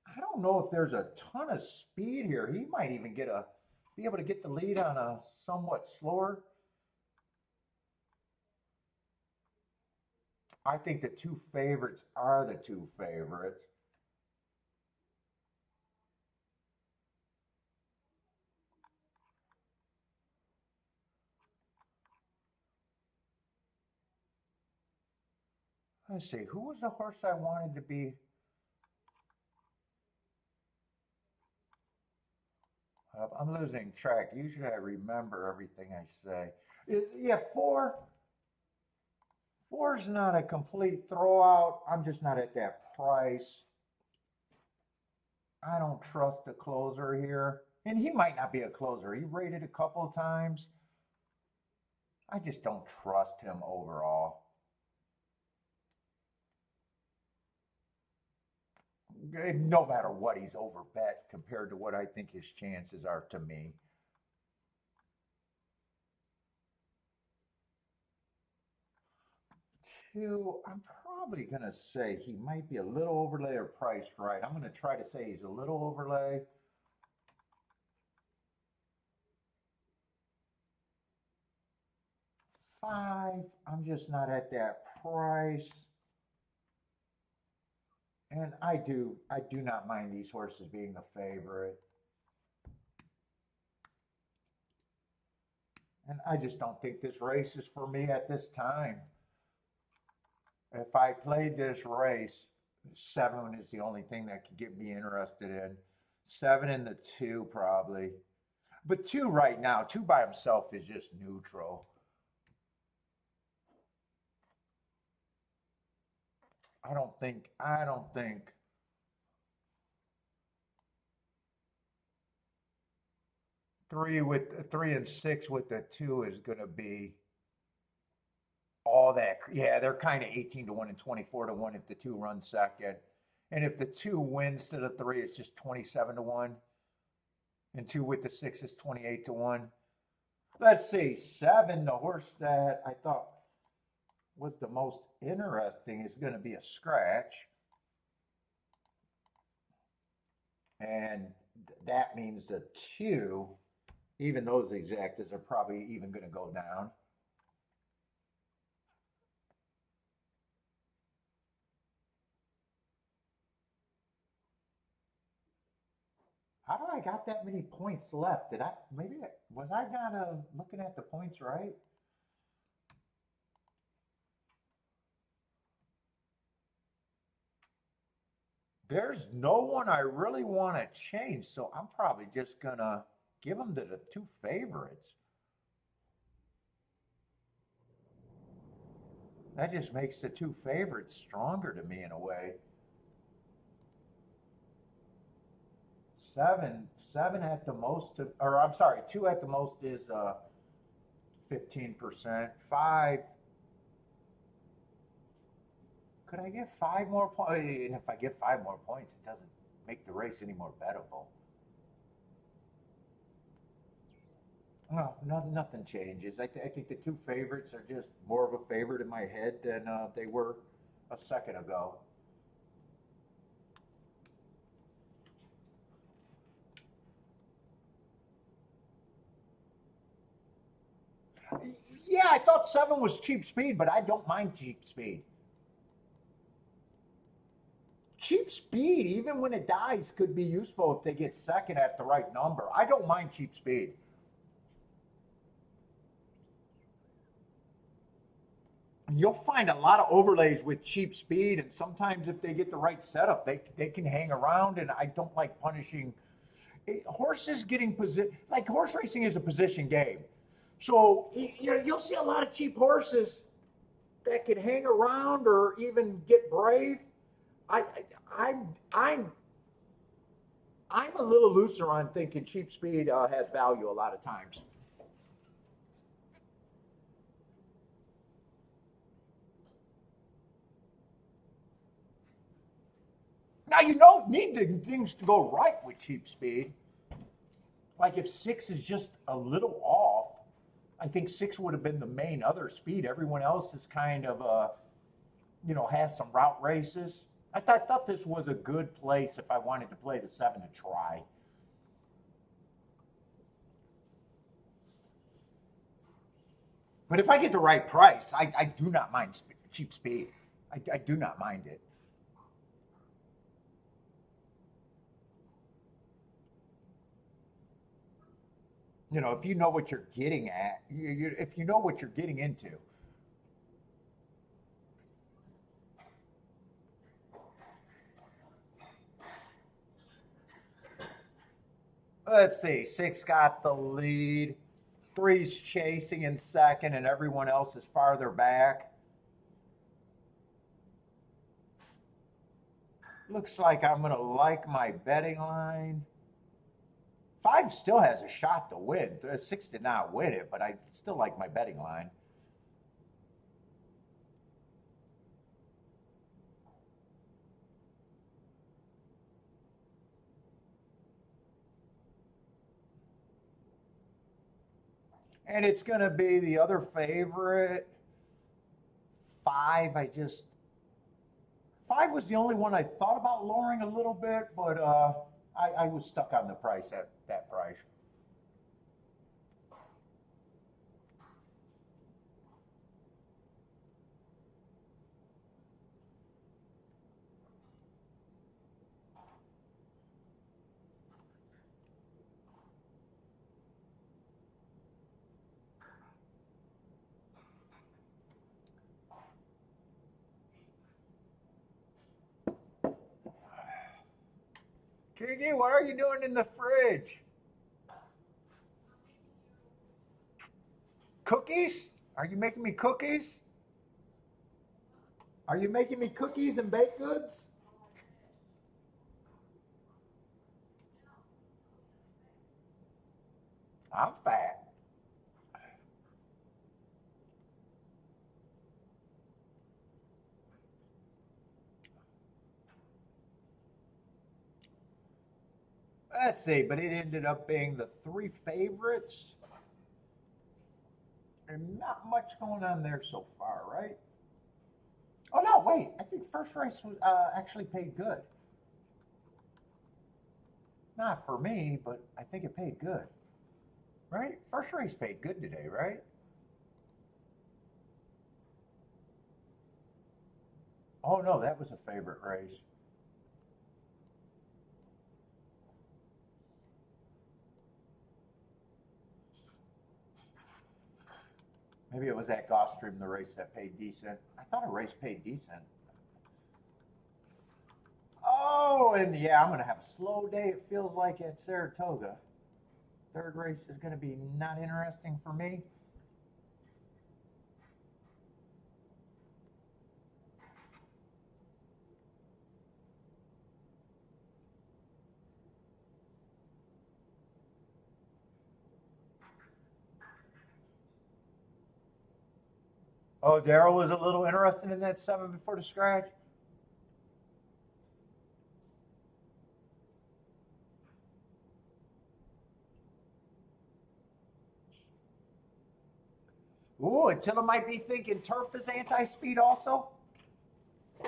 I don't know if there's a ton of speed here. He might even be able to get the lead on a somewhat slower. I think the 2 favorites are the 2 favorites. Let's see, who was the horse I wanted to be? I'm losing track. Usually I remember everything I say. Yeah, 4. 4's not a complete throwout. I'm just not at that price. I don't trust the closer here. And he might not be a closer. He rated a couple of times. I just don't trust him overall. No matter what, he's overbet compared to what I think his chances are to me. Two, I'm probably going to say he might be a little overlay or priced right. I'm going to try to say he's a little overlay. 5, I'm just not at that price. And I do not mind these horses being the favorite. And I just don't think this race is for me at this time. If I played this race, 7 is the only thing that could get me interested in. 7 and the 2 probably. But 2 right now, 2 by himself is just neutral. I don't think 3 and 6 with the 2 is going to be all that. Yeah, they're kind of 18 to 1 and 24 to 1 if the 2 runs second. And if the 2 wins to the 3, it's just 27 to 1. And 2 with the 6 is 28 to 1. Let's see, 7, the horse that I thought was the most interesting, is going to be a scratch. And that means the 2, even those exactas are probably even going to go down. How do I got that many points left? Was I not looking at the points right? There's no one I really want to change, so I'm probably just gonna give them to the 2 favorites. That just makes the two favorites stronger to me in a way. Seven at the most, or I'm sorry, two at the most is 15%. Five, could I get 5 more points? And if I get 5 more points, it doesn't make the race any more bettable. No, nothing changes. I think the two favorites are just more of a favorite in my head than they were a second ago. Yeah, I thought seven was cheap speed, but I don't mind cheap speed. Cheap speed, even when it dies, could be useful if they get second at the right number. I don't mind cheap speed. You'll find a lot of overlays with cheap speed, and sometimes if they get the right setup, they can hang around. And I don't like punishing horses getting position. Like horse racing is a position game, so you'll see a lot of cheap horses that can hang around or even get brave. I, I'm I'm I'm a little looser on thinking cheap speed has value a lot of times. Now you don't need the things to go right with cheap speed. Like if six is just a little off, I think six would have been the main other speed. Everyone else is kind of has some route races. I thought this was a good place if I wanted to play the seven to try. But if I get the right price, I do not mind cheap speed. I do not mind it. If you know what you're getting at, if you know what you're getting into. Let's see, six got the lead, three's chasing in second, and everyone else is farther back. Looks like I'm going to like my betting line. Five still has a shot to win. Six did not win it, but I still like my betting line. And it's going to be the other favorite. Five, five was the only one I thought about lowering a little bit, but I was stuck on the price at that price. Kiki, what are you doing in the fridge? Cookies? Are you making me cookies? Are you making me cookies and baked goods? I'm fat. Let's see, but it ended up being the three favorites. And not much going on there so far, right? Oh no, wait. I think first race was actually paid good. Not for me, but I think it paid good, right? First race paid good today, right? Oh no, that was a favorite race. Maybe it was at Gulfstream, the race that paid decent. I thought a race paid decent. Oh, and yeah, I'm going to have a slow day, it feels like, at Saratoga. Third race is going to be not interesting for me. Oh, Daryl was a little interested in that 7 before the scratch. Ooh, Attila might be thinking turf is anti-speed also.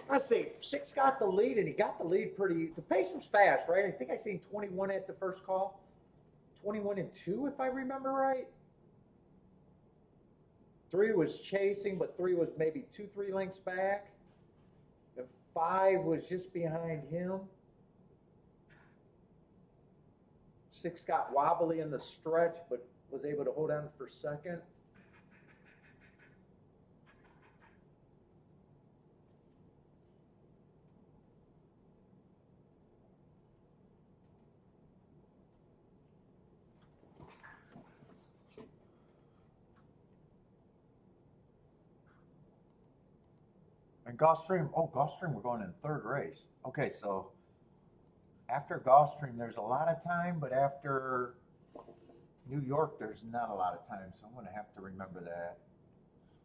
Let's see. Six got the lead, and he got the lead pretty. The pace was fast, right? I think I seen 21 at the first call, 21 and 2, if I remember right. 3 was chasing, but 3 was maybe 2, 3 lengths back. And 5 was just behind him. 6 got wobbly in the stretch, but was able to hold on for second. And Gulfstream, oh, Gulfstream, we're going in third race. Okay, so after Gulfstream, there's a lot of time, but after New York, there's not a lot of time, so I'm going to have to remember that.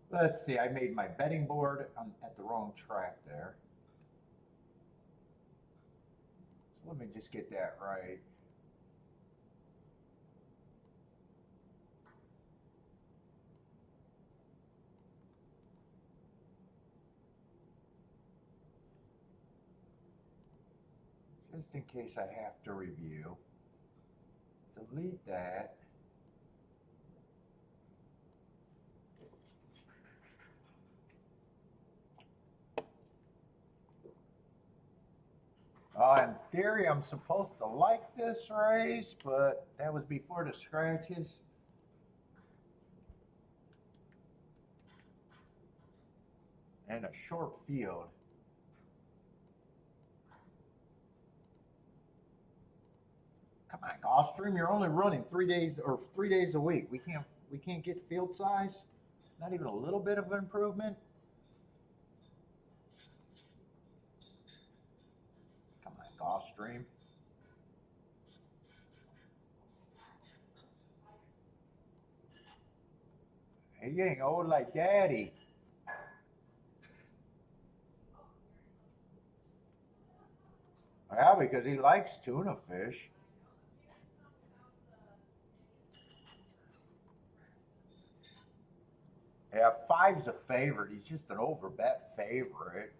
Let's see, I made my betting board at the wrong track there. So let me just get that right. Just in case I have to review. Delete that. In theory, I'm supposed to like this race, but that was before the scratches. And a short field. Come on, Gulfstream, you're only running 3 days or 3 days a week. We can't get field size. Not even a little bit of improvement. Come on, Gulfstream. You're getting old like daddy. Yeah, because he likes tuna fish. Yeah, 5's a favorite. He's just an overbet favorite.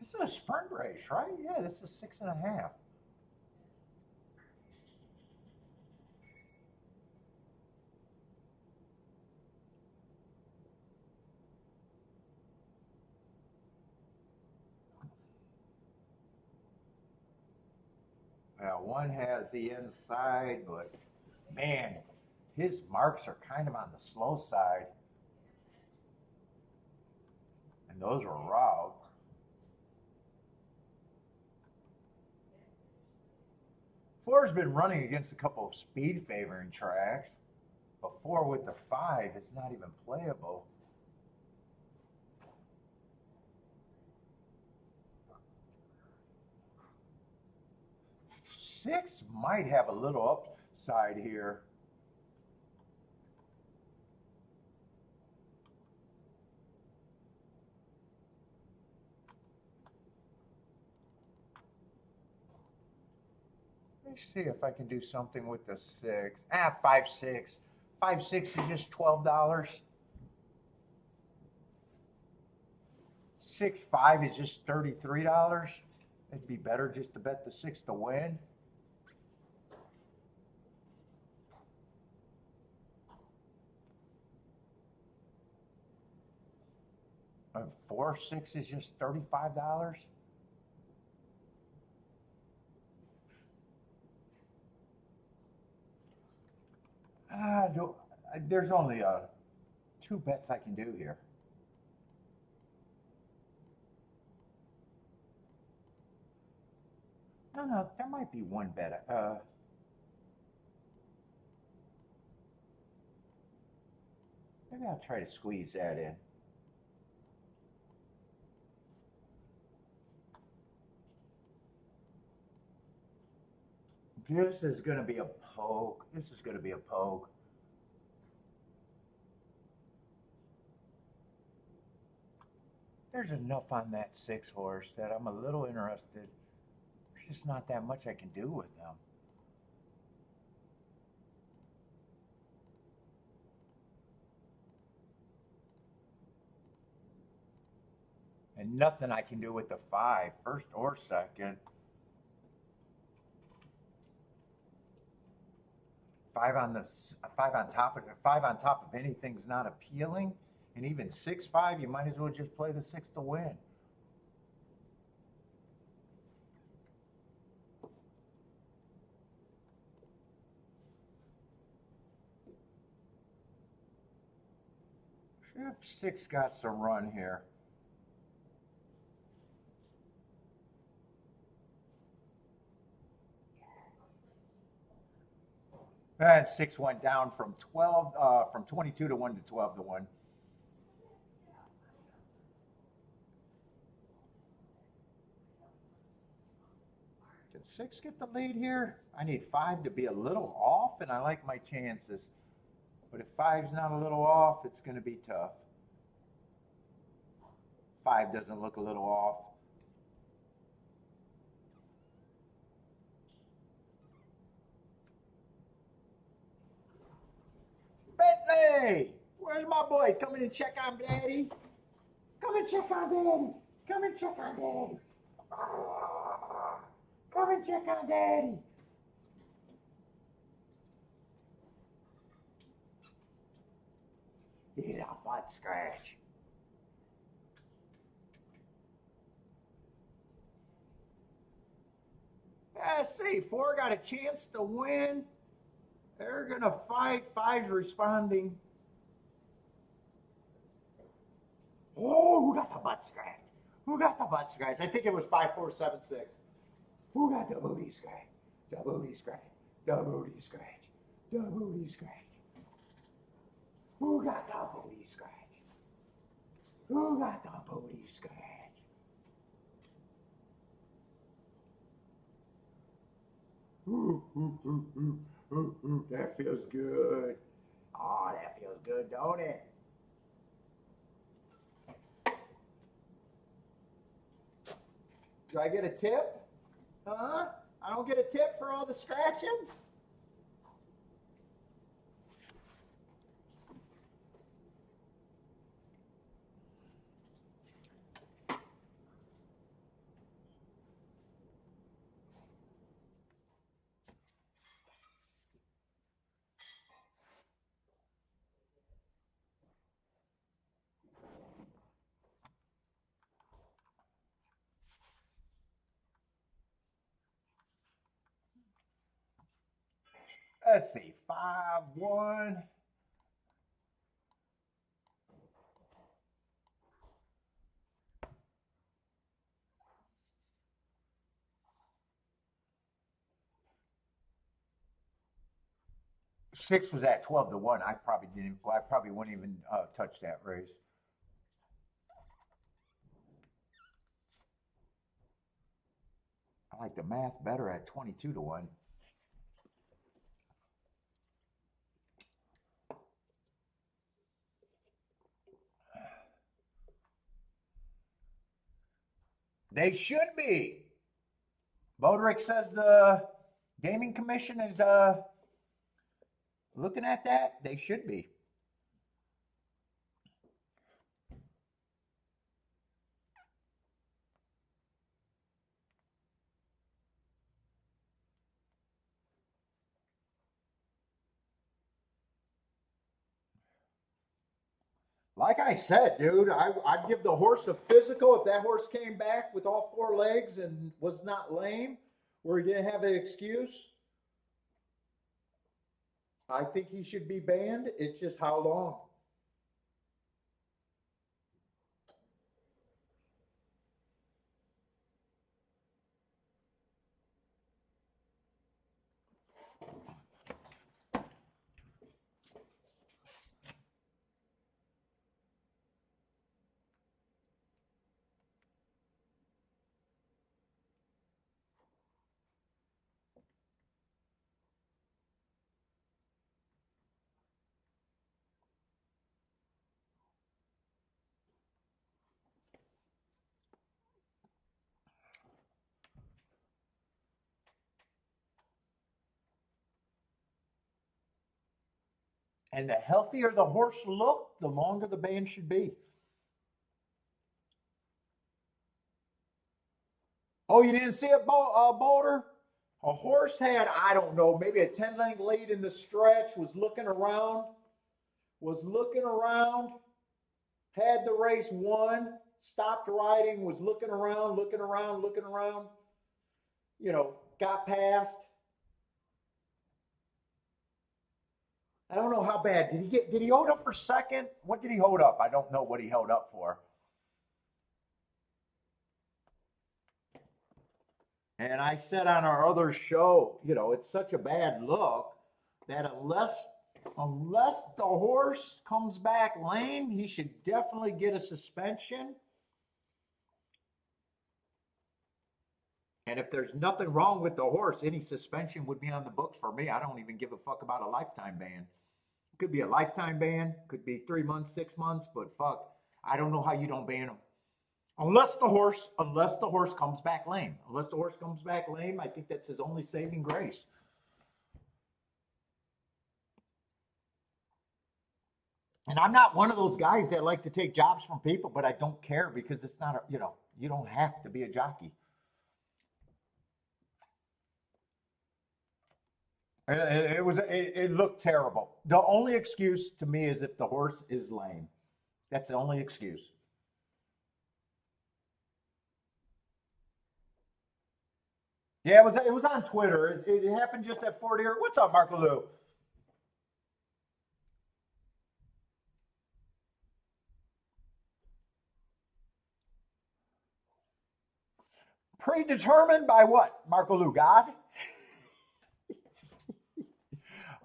This is a sprint race, right? Yeah, this is 6.5. One has the inside, but man, his marks are kind of on the slow side. And those were raw. Four's been running against a couple of speed favoring tracks, but 4 with the 5 is not even playable. 6 might have a little upside here. Let me see if I can do something with the 6. 5-6. 5-6 is just $12. 6-5 is just $33. It'd be better just to bet the 6 to win. 4-6 is just $35. There's only 2 bets I can do here. No, there might be one bet. Maybe I'll try to squeeze that in. This is going to be a poke. This is going to be a poke. There's enough on that 6 horse that I'm a little interested. There's just not that much I can do with them. And nothing I can do with the 5, first or second. 5 on top of anything's not appealing. And even 6-5, you might as well just play the 6 to win. If 6 got some run here. And 6 went down from 22 to 1 to 12 to 1. Can 6 get the lead here? I need 5 to be a little off, and I like my chances. But if 5's not a little off, it's going to be tough. 5 doesn't look a little off. Bentley! Where's my boy? Come in and check on Daddy. Come and check on Daddy. Come and check on Daddy. Come and check on Daddy. Eat a butt scratch. Let's see, 4 got a chance to win. They're gonna fight. 5's responding. Oh, who got the butt scratch? Who got the butt scratch? I think it was 5, 4, 7, 6. Who got the booty scratch? The booty scratch. The booty scratch. The booty scratch. Who got the booty scratch? Who got the booty scratch? Ooh, ooh, ooh, ooh, ooh, ooh. That feels good. Oh, that feels good, don't it? Do I get a tip? Huh? I don't get a tip for all the scratching? Let's see, 5, 1. Six was at 12 to 1. I probably didn't. Well, I probably wouldn't even touch that race. I like the math better at 22 to 1. They should be. Bodrick says the gaming commission is looking at that. They should be. Like I said, dude, I'd give the horse a physical if that horse came back with all 4 legs and was not lame, where he didn't have an excuse. I think he should be banned. It's just how long. And the healthier the horse looked, the longer the band should be. Oh, you didn't see it, Boulder? A horse had, I don't know, maybe a 10-length lead in the stretch, was looking around, had the race won, stopped riding, was looking around, got past. I don't know how bad. Did he hold up for second? What did he hold up? I don't know what he held up for. And I said on our other show, it's such a bad look that unless the horse comes back lame, he should definitely get a suspension. And if there's nothing wrong with the horse, any suspension would be on the books for me. I don't even give a fuck about a lifetime ban. It could be a lifetime ban, could be 3 months, 6 months, but fuck, I don't know how you don't ban him. Unless the horse comes back lame. Unless the horse comes back lame, I think that's his only saving grace. And I'm not one of those guys that like to take jobs from people, but I don't care because it's not, you don't have to be a jockey. It looked terrible. The only excuse to me is if the horse is lame. That's the only excuse. Yeah, it was on Twitter. It happened just at Fort Erie. What's up, Marco Lou? Predetermined by what, Marco Lou? God?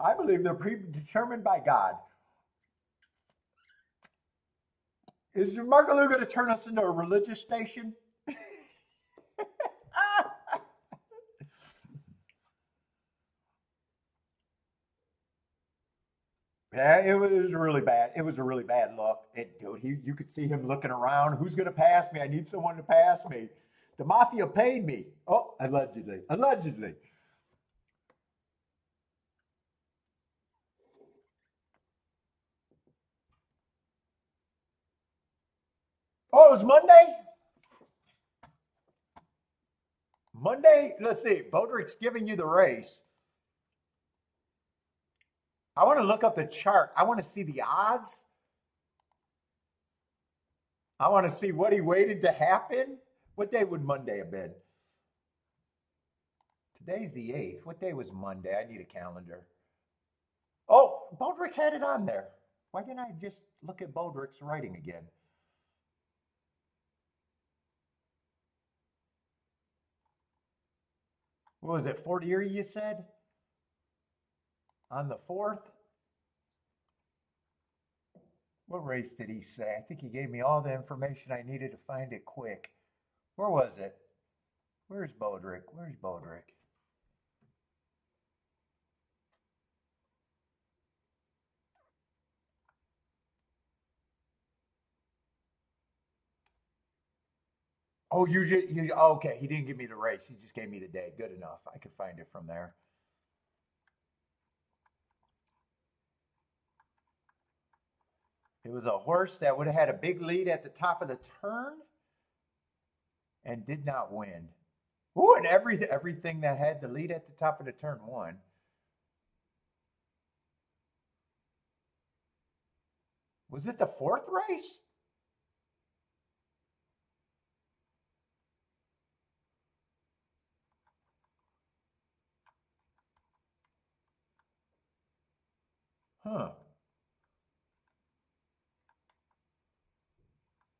I believe they're predetermined by God. Is Marco Lou going to turn us into a religious station? Yeah, it was really bad. It was a really bad look. Dude, you could see him looking around. Who's going to pass me? I need someone to pass me. The mafia paid me. Oh, allegedly. Allegedly. Oh, it was Monday? Monday? Let's see. Bodrick's giving you the race. I want to look up the chart. I want to see the odds. I want to see what he waited to happen. What day would Monday have been? Today's the 8th. What day was Monday? I need a calendar. Oh, Bodrick had it on there. Why didn't I just look at Bodrick's writing again? What was it, Fort Erie, you said? On the 4th? What race did he say? I think he gave me all the information I needed to find it quick. Where was it? Where's Bodrick? Where's Bodrick? Oh, okay. He didn't give me the race. He just gave me the day. Good enough. I could find it from there. It was a horse that would have had a big lead at the top of the turn and did not win. Ooh, and everything that had the lead at the top of the turn won. Was it the 4th race? Huh.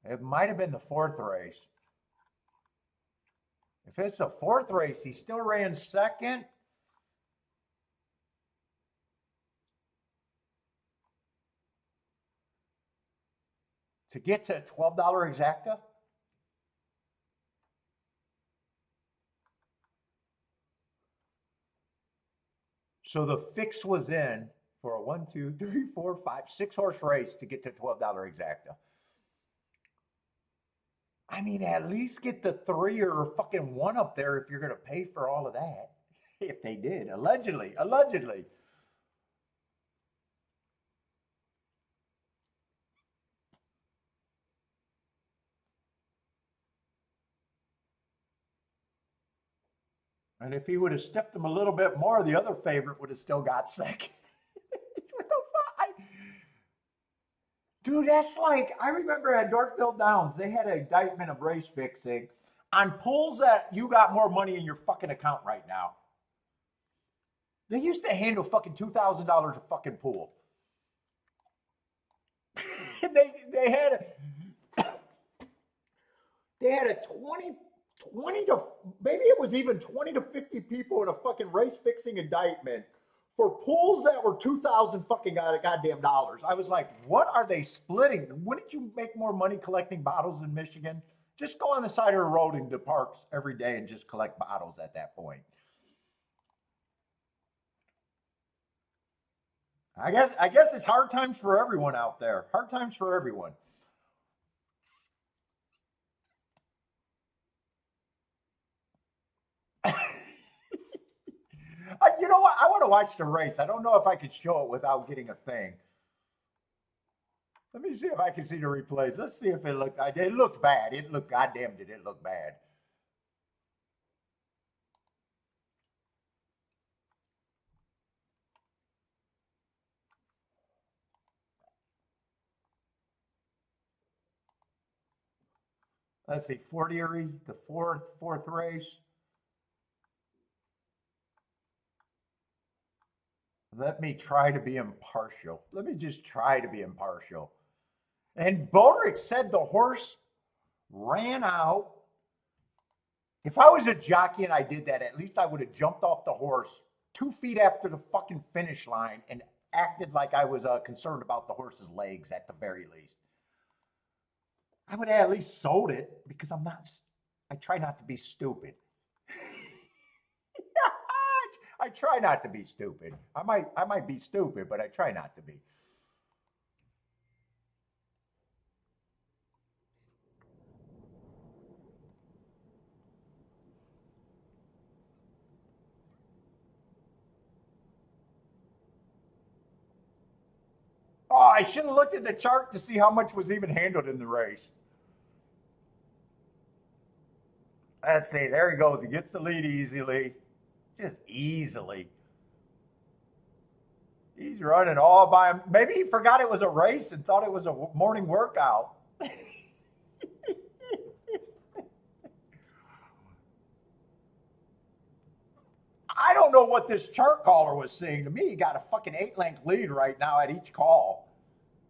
It might have been the 4th race. If it's the 4th race, he still ran second. To get to $12 exacta? So the fix was in for a 1, 2, 3, 4, 5, 6 horse race to get to $12 exacta. I mean, at least get the 3 or fucking 1 up there if you're going to pay for all of that. If they did, allegedly. And if he would have stiffed him a little bit more, the other favorite would have still got second. What the fuck? Dude, that's like, I remember at Dortville Downs, they had an indictment of race fixing on pools that you got more money in your fucking account right now. They used to handle fucking $2,000 a fucking pool. they had a 20 to, maybe it was even 20 to 50 people in a fucking race fixing indictment for pools that were 2,000 fucking goddamn dollars. I was like, what are they splitting? Wouldn't you make more money collecting bottles in Michigan? Just go on the side of the road into parks every day and just collect bottles at that point. I guess it's hard times for everyone out there. Hard times for everyone. You know what? I want to watch the race. I don't know if I could show it without getting a thing. Let me see if I can see the replays. Let's see if it looked. It looked bad. It looked goddamn. Did it look bad? Let's see. Fort Erie, the fourth race. Let me try to be impartial. Let me just try to be impartial. And Bodrick said the horse ran out. If I was a jockey and I did that, at least I would have jumped off the horse 2 feet after the fucking finish line and acted like I was concerned about the horse's legs at the very least. I would have at least sold it because I try not to be stupid. I try not to be stupid. I might be stupid, but I try not to be. Oh, I should have looked at the chart to see how much was even handled in the race. Let's see. There he goes. He gets the lead easily. Just easily. He's running all by him. Maybe he forgot it was a race and thought it was a morning workout. I don't know what this chart caller was saying. To me, he got a fucking 8-length lead right now at each call.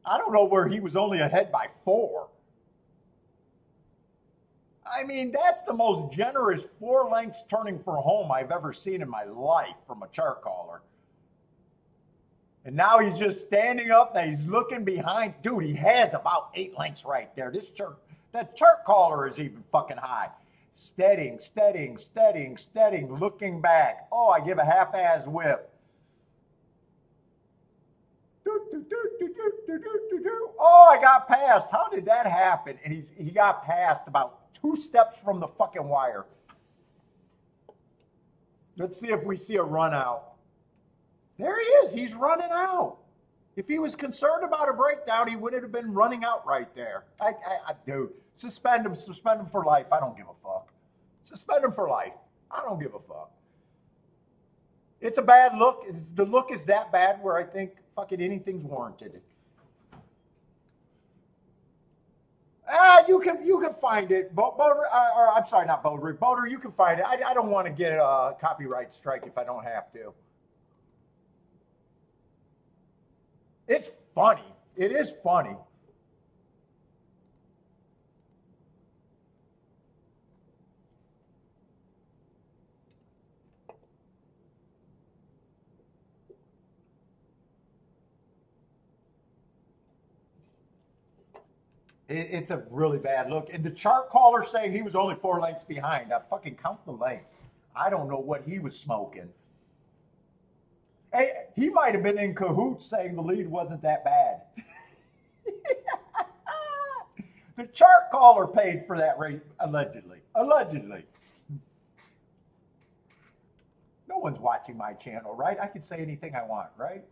I don't know where he was only ahead by 4. I mean, that's the most generous 4 lengths turning for home I've ever seen in my life from a chart caller. And now he's just standing up and he's looking behind. Dude, he has about 8 lengths right there. That chart caller is even fucking high. Steadying, looking back. Oh, I give a half-ass whip. Oh, I got past. How did that happen? And he got past about 2 steps from the fucking wire. Let's see if we see a run out. There he is. He's running out. If he was concerned about a breakdown, he would have been running out right there. Dude, suspend him for life. I don't give a fuck. Suspend him for life. I don't give a fuck. It's a bad look. The look is that bad where I think fucking anything's warranted. You can find it. Boder, I'm sorry, not Boder. Boder, you can find it. I don't want to get a copyright strike if I don't have to. It's funny. It is funny. It's a really bad look. And the chart caller saying he was only 4 lengths behind. I fucking count the lengths. I don't know what he was smoking. Hey, he might have been in cahoots saying the lead wasn't that bad. The chart caller paid for that race, allegedly. Allegedly. No one's watching my channel, right? I can say anything I want, right?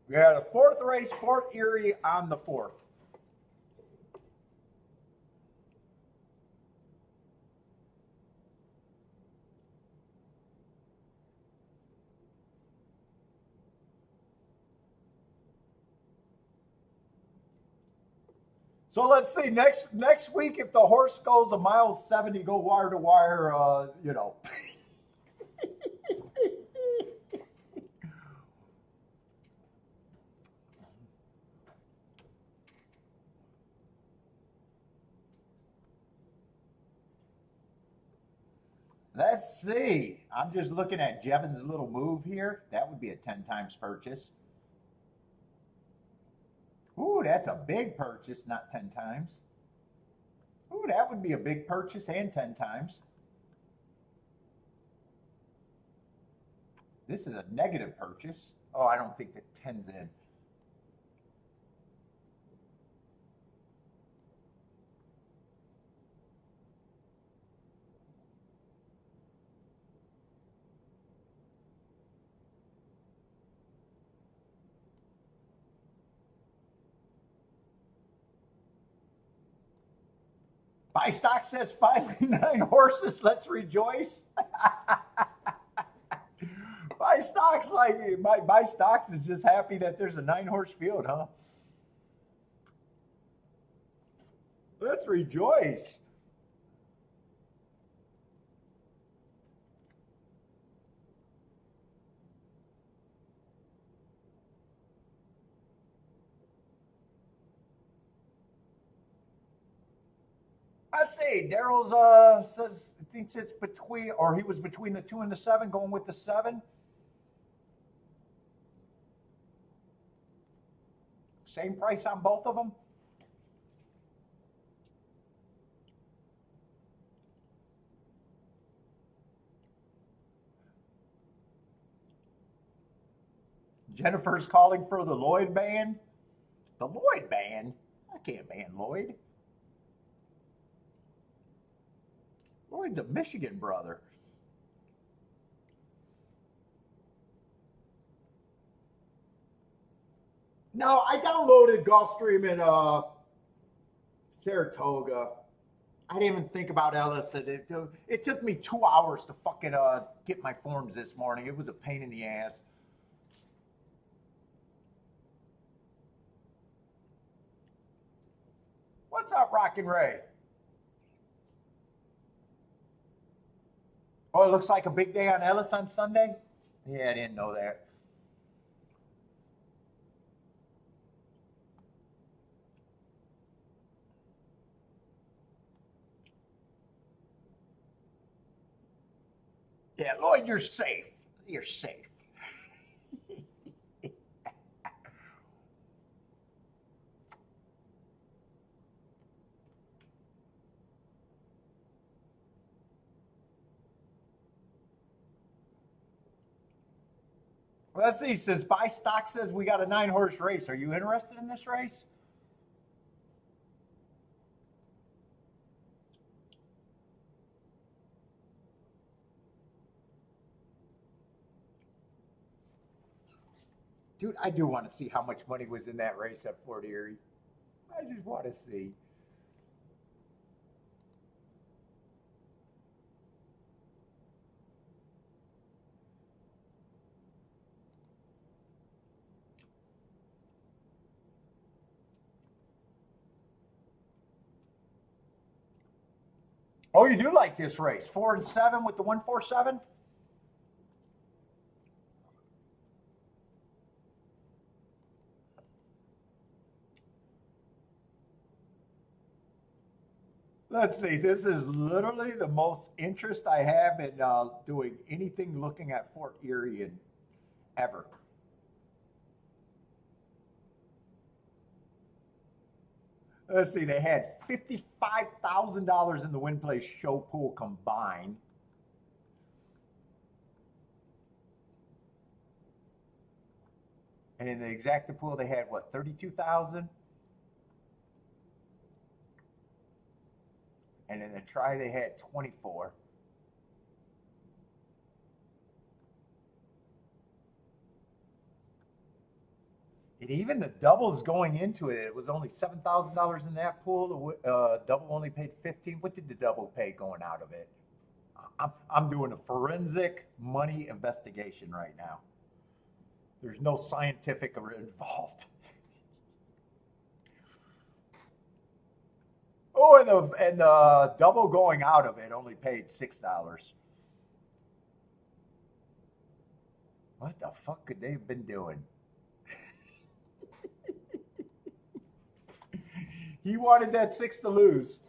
Yeah, the fourth race, Fort Erie on the 4th. So let's see next week if the horse goes a mile 70, go wire to wire. You know. Let's see. I'm just looking at Jevon's little move here. That would be a 10 times purchase. Ooh, that's a big purchase, not 10 times. Ooh, that would be a big purchase and 10 times. This is a negative purchase. Oh, I don't think that 10's in. My stock says finally 9 horses. Let's rejoice. My stock's like my stocks is just happy that there's a 9-horse field, huh? Let's rejoice. Let's see. Daryl's says thinks it's between, or he was between the 2 and the 7, going with the 7. Same price on both of them. Jennifer's calling for the Lloyd band. The Lloyd band? I can't ban Lloyd. Lloyd's a Michigan brother. No, I downloaded Gulfstream and Saratoga. I didn't even think about Ellis. It took me 2 hours to fucking get my forms this morning. It was a pain in the ass. What's up, Rockin' Ray? Oh, it looks like a big day on Ellis on Sunday? Yeah, I didn't know that. Yeah, Lloyd, you're safe. You're safe. Let's see. Says buy stock says we got a 9-horse race. Are you interested in this race? Dude, I do want to see how much money was in that race at Fort Erie. I just want to see. Oh, you do like this race? 4 and 7 with the 147? Let's see. This is literally the most interest I have in doing anything looking at Fort Erie in ever. Let's see. They had $55,000 in the win place show pool combined. And in the exacta pool, they had what, 32,000? And in the try, they had 24. And even the doubles going into it, it was only $7,000 in that pool. The double only paid 15. What did the double pay going out of it? I'm doing a forensic money investigation right now. There's no scientific involved. Oh, and the double going out of it only paid $6. What the fuck could they have been doing? He wanted that 6 to lose.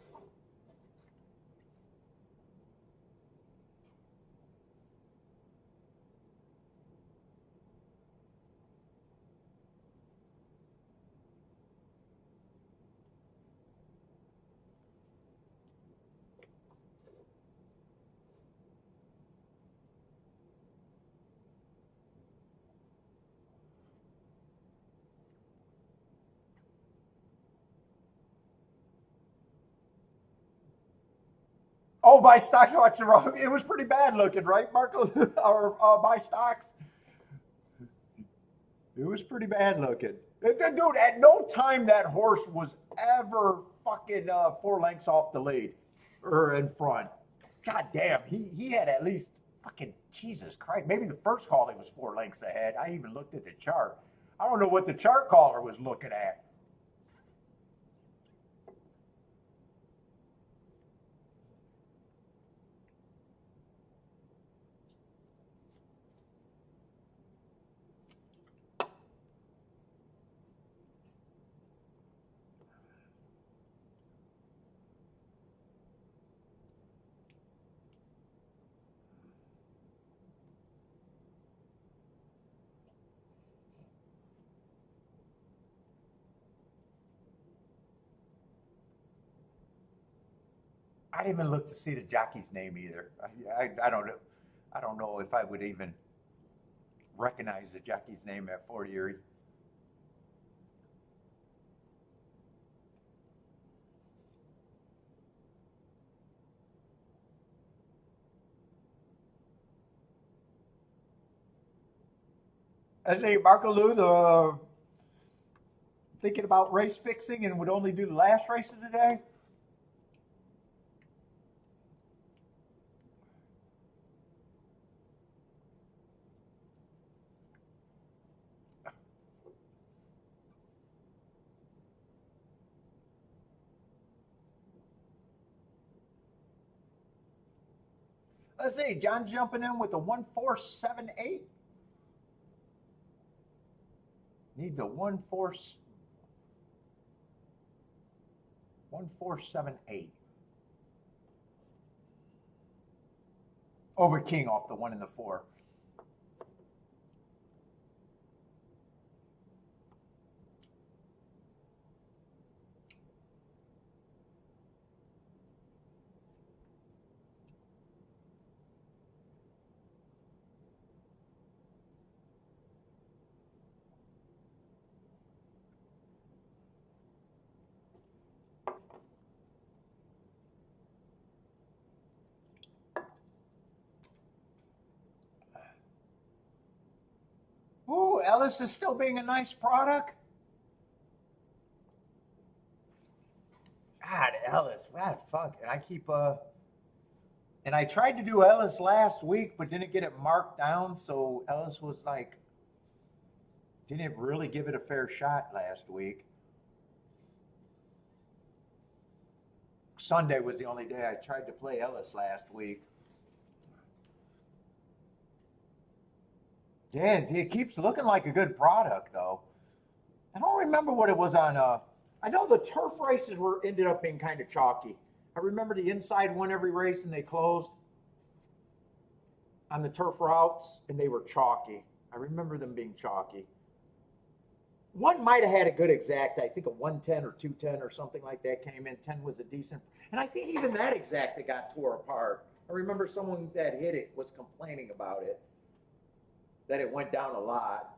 Oh, my stocks watched the wrong. It was pretty bad looking, right, Marco? Or my stocks. It was pretty bad looking. Dude, at no time that horse was ever fucking 4 lengths off the lead or in front. God damn, he had at least fucking Jesus Christ. Maybe the first call he was 4 lengths ahead. I even looked at the chart. I don't know what the chart caller was looking at. I didn't even look to see the jockey's name either. I don't know. I don't know if I would even recognize the jockey's name at Fort Erie. I say Marco Lou, thinking about race fixing and would only do the last race of the day. Let's see, John's jumping in with a 1478. Need the 1478. Over King off the 1 and the 4. Ooh, Ellis is still being a nice product. God, Ellis, God, fuck. And I tried to do Ellis last week, but didn't get it marked down. So Ellis was like, didn't really give it a fair shot last week. Sunday was the only day I tried to play Ellis last week. Yeah, it keeps looking like a good product, though. I don't remember what it was on. I know the turf races ended up being kind of chalky. I remember the inside won every race and they closed on the turf routes and they were chalky. I remember them being chalky. One might have had a good exact. I think a 110 or 210 or something like that came in. 10 was a decent. And I think even that exact got tore apart. I remember someone that hit it was complaining about it, that it went down a lot.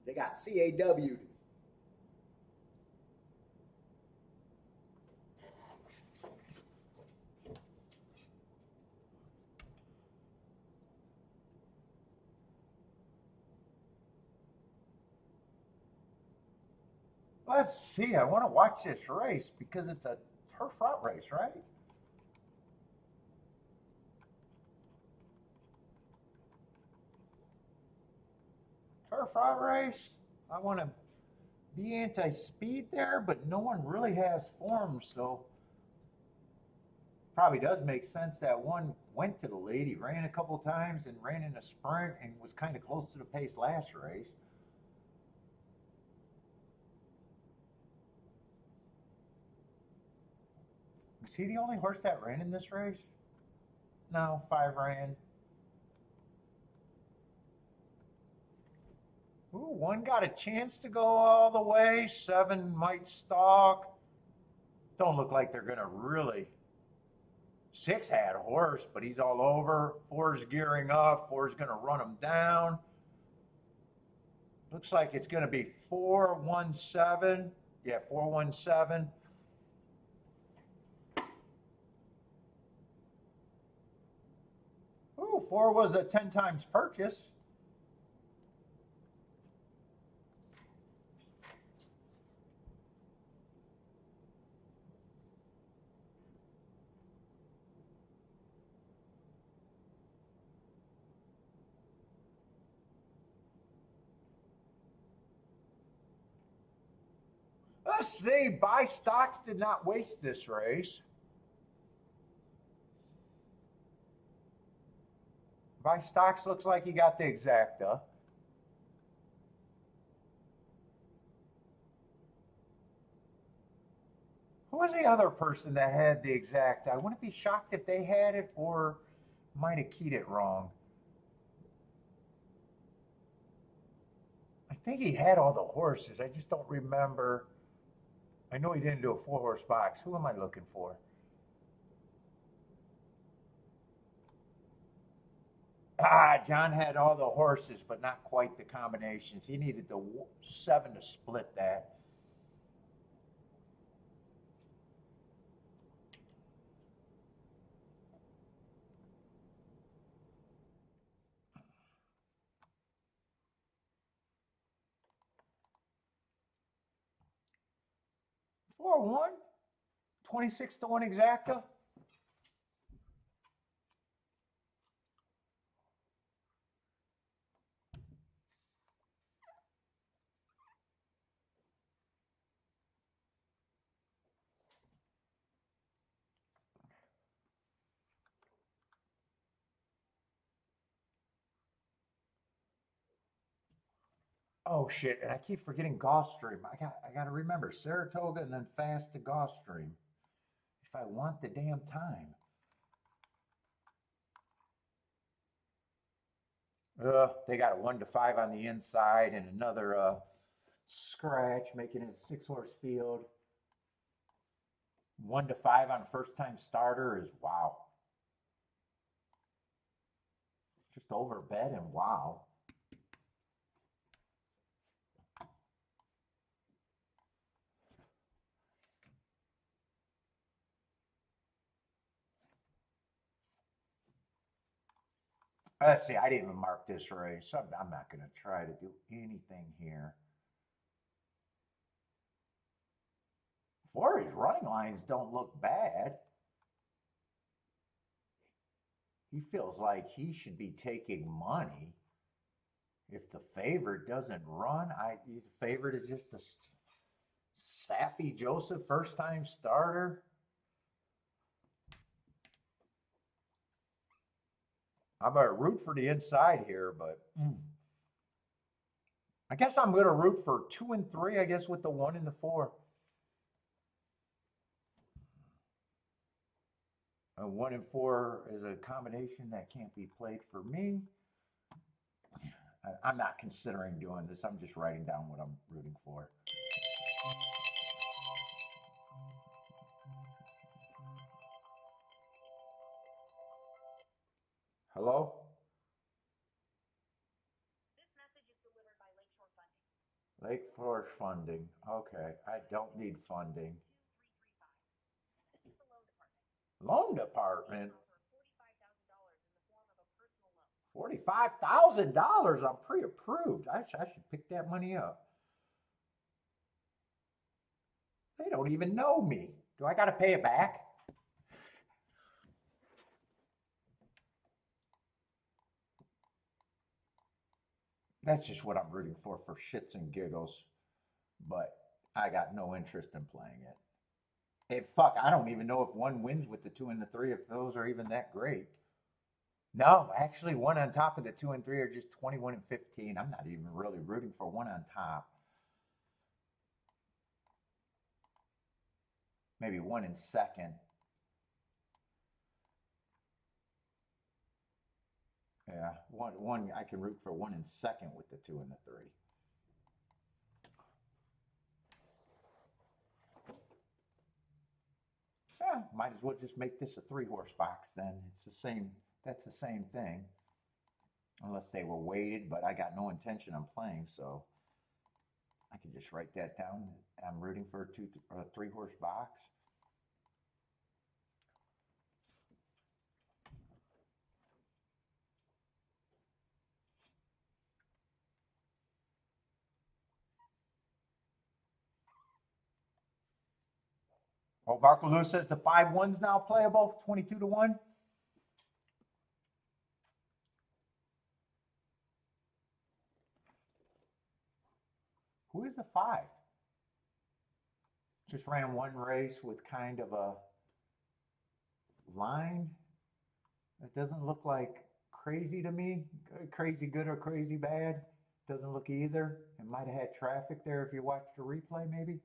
They got CAW'd. Let's see. I want to watch this race because it's a turf route race, right? Turf route race. I want to be anti-speed there, but no one really has form, so probably does make sense that one went to the lead. He ran a couple times and ran in a sprint and was kind of close to the pace last race. Was he the only horse that ran in this race? No, 5 ran. Ooh, 1 got a chance to go all the way. 7 might stalk. Don't look like they're going to really. 6 had a horse, but he's all over. 4's gearing up. 4's going to run him down. Looks like it's going to be 4-1-7. Yeah, 4-1-7. Ooh, 4 was a 10 times purchase. Let's see. Buy stocks did not waste this race. Buy stocks looks like he got the exacta. Who was the other person that had the exacta? I wouldn't be shocked if they had it or might have keyed it wrong. I think he had all the horses. I just don't remember. I know he didn't do a 4-horse box. Who am I looking for? John had all the horses, but not quite the combinations. He needed the 7 to split that. Four one, 26 to 1 exacta. Oh shit! And I keep forgetting Gulfstream. I got to remember Saratoga and then fast to Gulfstream. If I want the damn time. They got a 1 to 5 on the inside and another scratch, making it a 6-horse field. 1 to 5 on first time starter is wow. Just over bet and wow. Let's see, I didn't even mark this race. I'm not going to try to do anything here. 4, his running lines don't look bad. He feels like he should be taking money. If the favorite doesn't run, the favorite is just a Saffy Joseph first time starter. I'm going to root for the inside here, but I guess I'm going to root for 2 and 3, I guess, with the 1 and the 4. 1 and 4 is a combination that can't be played for me. I'm not considering doing this. I'm just writing down what I'm rooting for. Hello? Lakeshore funding. Okay, I don't need funding. Loan department. $45,000. I'm pre-approved. I should pick that money up. They don't even know me. Do I got to pay it back? That's just what I'm rooting for shits and giggles. But I got no interest in playing it. Hey, fuck, I don't even know if one wins with the 2 and the 3, if those are even that great. No, actually, one on top of the 2 and 3 are just 21 and 15. I'm not even really rooting for one on top. Maybe one in second. Yeah, one I can root for one in second with the 2 and the 3. Yeah, might as well just make this a 3-horse box then. It's the same. That's the same thing. Unless they were weighted, but I got no intention of playing, so I can just write that down. I'm rooting for a 3-horse box. Oh, Marco Lewis says the 5-1's now playable, 22 to 1. Who is the 5? Just ran one race with kind of a line. It doesn't look like crazy to me. Crazy good or crazy bad. Doesn't look either. It might have had traffic there if you watched the replay, maybe.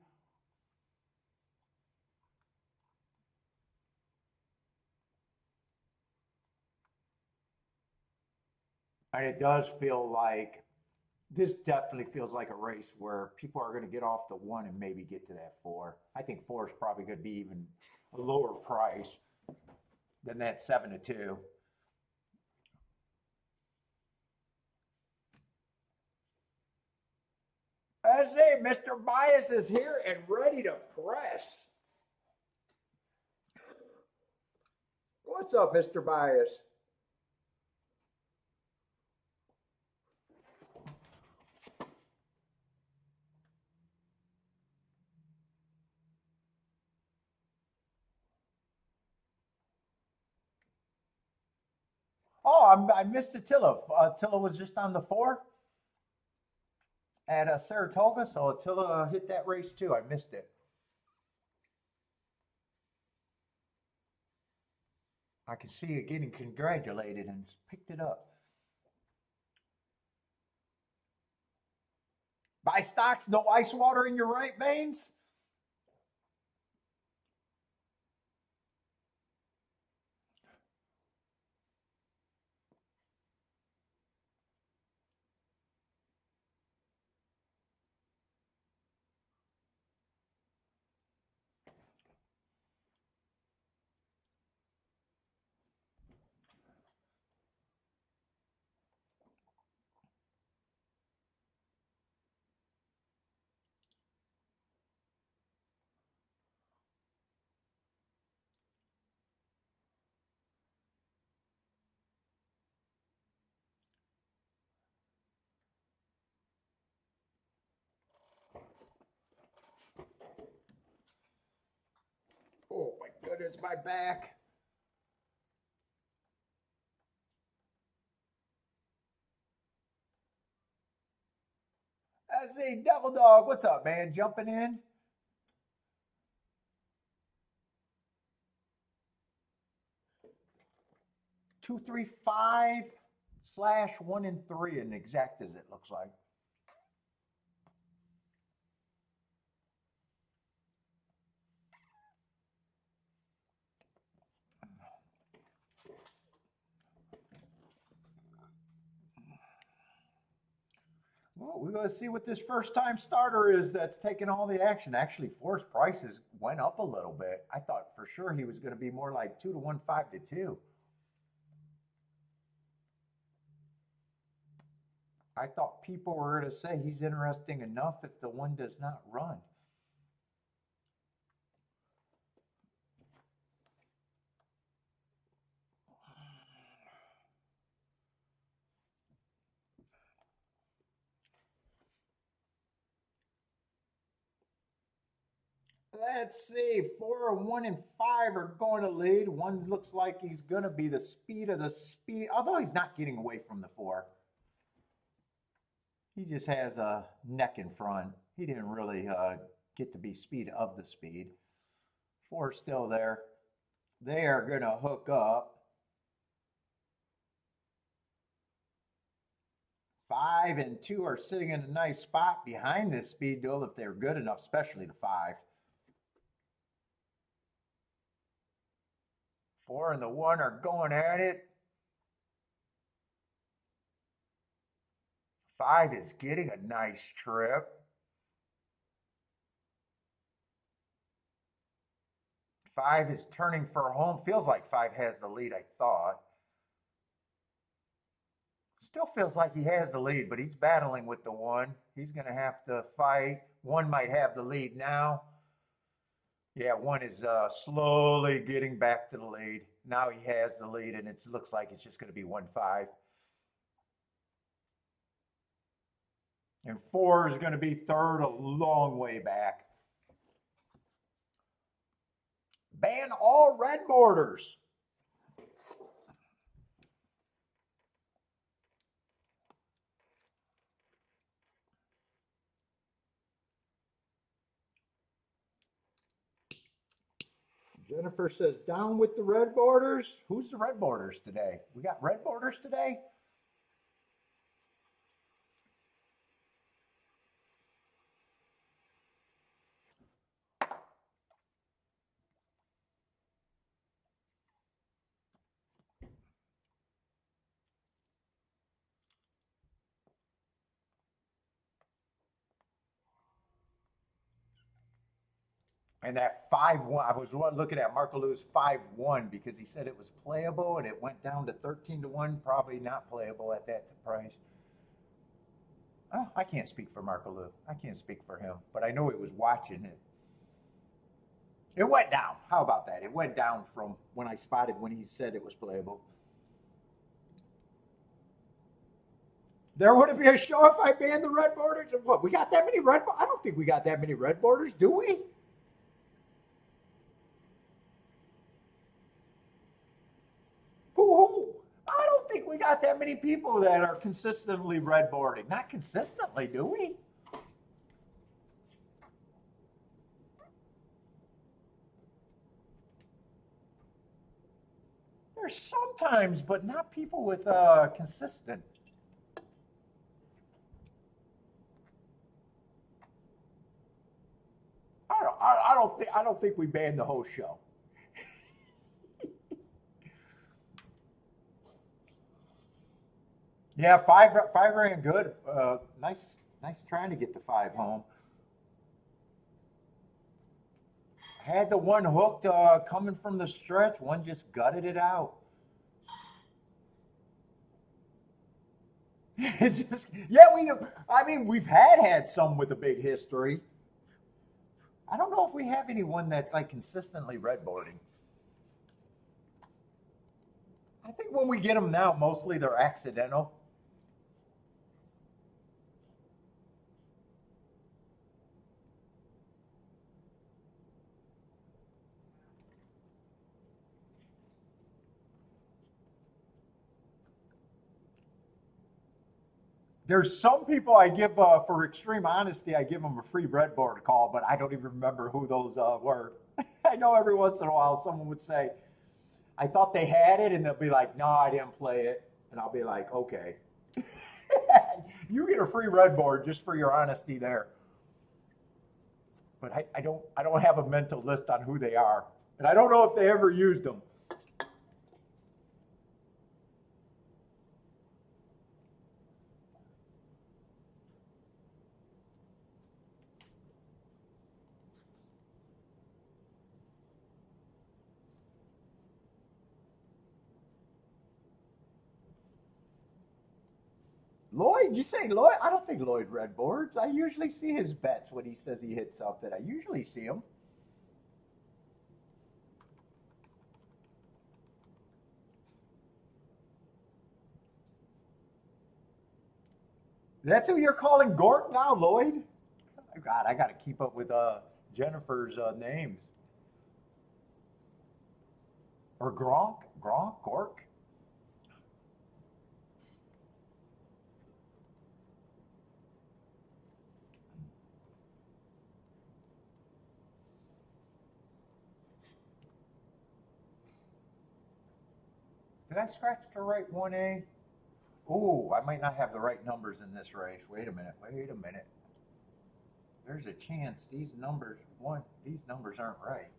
And it does feel like, this definitely feels like a race where people are going to get off the 1 and maybe get to that 4. I think 4 is probably going to be even a lower price than that 7 to 2. I say, Mr. Bias is here and ready to press. What's up, Mr. Bias? Oh, I missed Attila. Attila was just on the 4 at Saratoga, so Attila hit that race too. I missed it. I can see you getting congratulated and picked it up. Buy stocks, no ice water in your right veins? Oh my goodness, my back. I see Devil Dog. What's up, man? Jumping in? 235/1 and 3, and exact as it looks like. Well, we're going to see what this first time starter is that's taking all the action. Actually, Forrest prices went up a little bit. I thought for sure he was going to be more like 2 to 1, 5 to 2. I thought people were going to say he's interesting enough if the 1 does not run. Let's see. 4, 1, and 5 are going to lead. One looks like he's going to be the speed of the speed, although he's not getting away from the 4. He just has a neck in front. He didn't really get to be speed of the speed. 4 still there. They are going to hook up. 5 and 2 are sitting in a nice spot behind this speed duel if they're good enough, especially the 5. 4 and the 1 are going at it. 5 is getting a nice trip. 5 is turning for home. Feels like 5 has the lead, I thought. Still feels like he has the lead, but he's battling with the 1. He's going to have to fight. 1 might have the lead now. Yeah, 1 is slowly getting back to the lead. Now he has the lead, and it looks like it's just going to be 1-5. And 4 is going to be third, a long way back. Ban all red borders. Jennifer says, down with the red borders. Who's the red borders today? We got red borders today? And that 5-1, I was looking at Marco Lou's 5-1 because he said it was playable and it went down to 13-1, probably not playable at that price. Oh, I can't speak for Marco Lou. I can't speak for him, but I know he was watching it. It went down. How about that? It went down from when I spotted when he said it was playable. There wouldn't be a show if I banned the red borders. What? We got that many red borders? I don't think we got that many red borders, do we? Who? I don't think we got that many people that are consistently red boarding. Not consistently, do we? There's sometimes, but not people with consistent. I don't think we banned the whole show. Yeah, five ran good. Nice trying to get the 5 home. Had the 1 hooked coming from the stretch. 1 just gutted it out. It's just, yeah, we've had some with a big history. I don't know if we have anyone that's like consistently red boarding. I think when we get them now, mostly they're accidental. There's some people I give, for extreme honesty, I give them a free breadboard call, but I don't even remember who those were. I know every once in a while someone would say, I thought they had it, and they'll be like, no, I didn't play it. And I'll be like, okay. You get a free breadboard just for your honesty there. But I don't have a mental list on who they are. And I don't know if they ever used them. Lloyd, you say Lloyd? I don't think Lloyd red boards. I usually see his bets when he says he hits something. I usually see him. That's who you're calling Gort now, Lloyd? God, I got to keep up with Jennifer's names. Or Gronk? Gork? Did I scratch the right 1A? Ooh, I might not have the right numbers in this race. Wait a minute. There's a chance these numbers aren't right.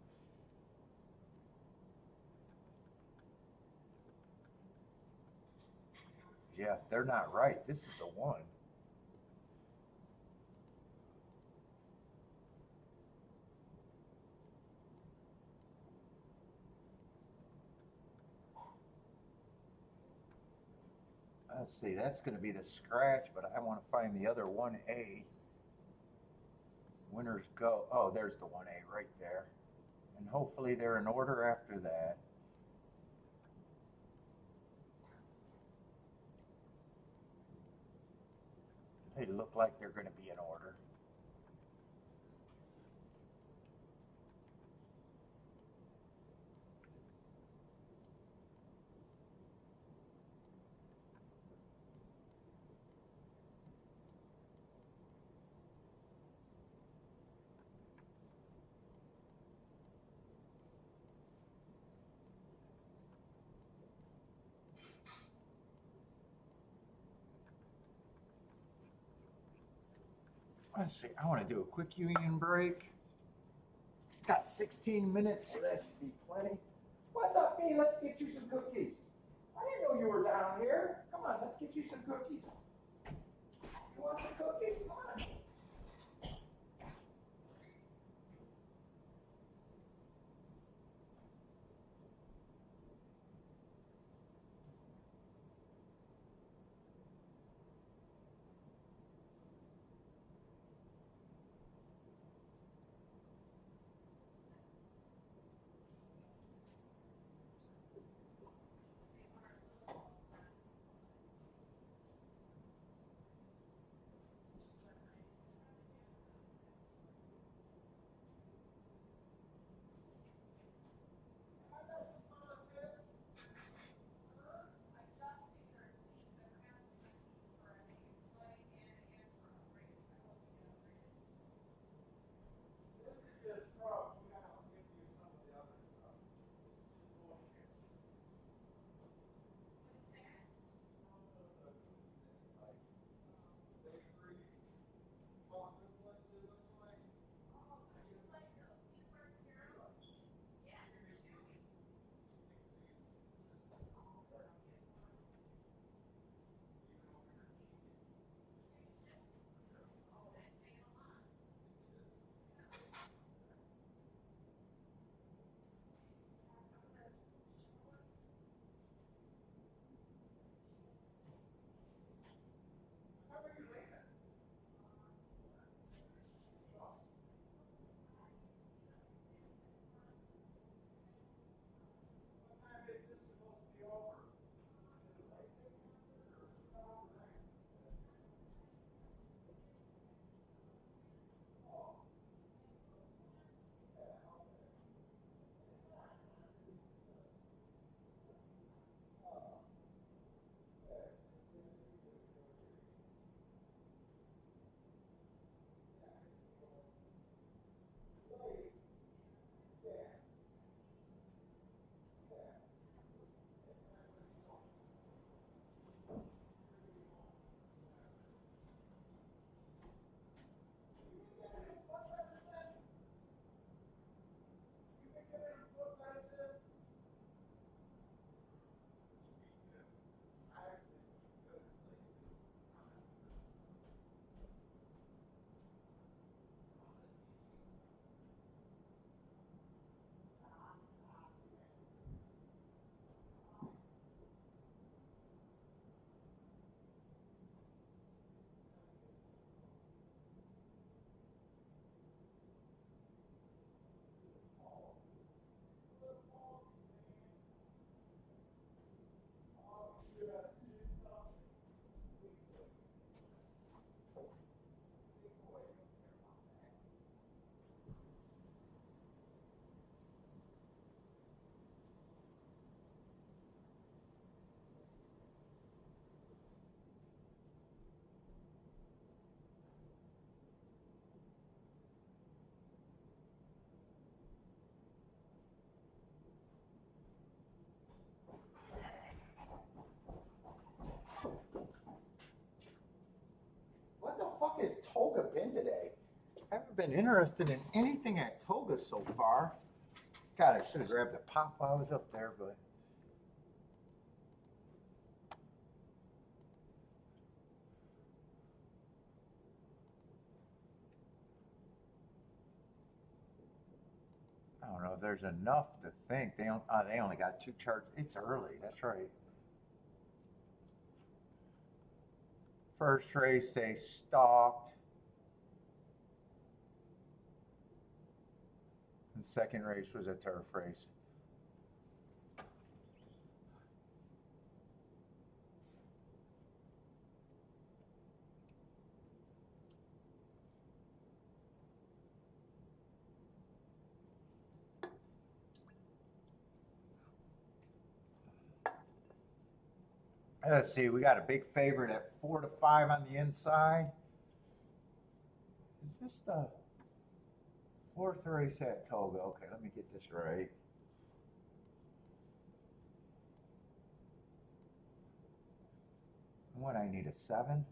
Yeah, they're not right. This is the one. Let's see, that's going to be the scratch, but I want to find the other 1A. Winners go. Oh, there's the 1A right there. And hopefully they're in order after that. They look like they're going to be in order. Let's see, I want to do a quick union break. Got 16 minutes, so that should be plenty. What's up, B? Let's get you some cookies. I didn't know you were down here. Come on, let's get you some cookies. You want some cookies? Come on. been interested in anything at Toga so far. God, I should have grabbed the pop while I was up there, but. I don't know if there's enough to think. They only got 2 charts. It's early. That's right. First race they stalked. And second race was a turf race. Let's see, we got a big favorite at 4 to 5 on the inside. Is this the 4th race at Toga? Okay, let me get this right. What, I need a 7?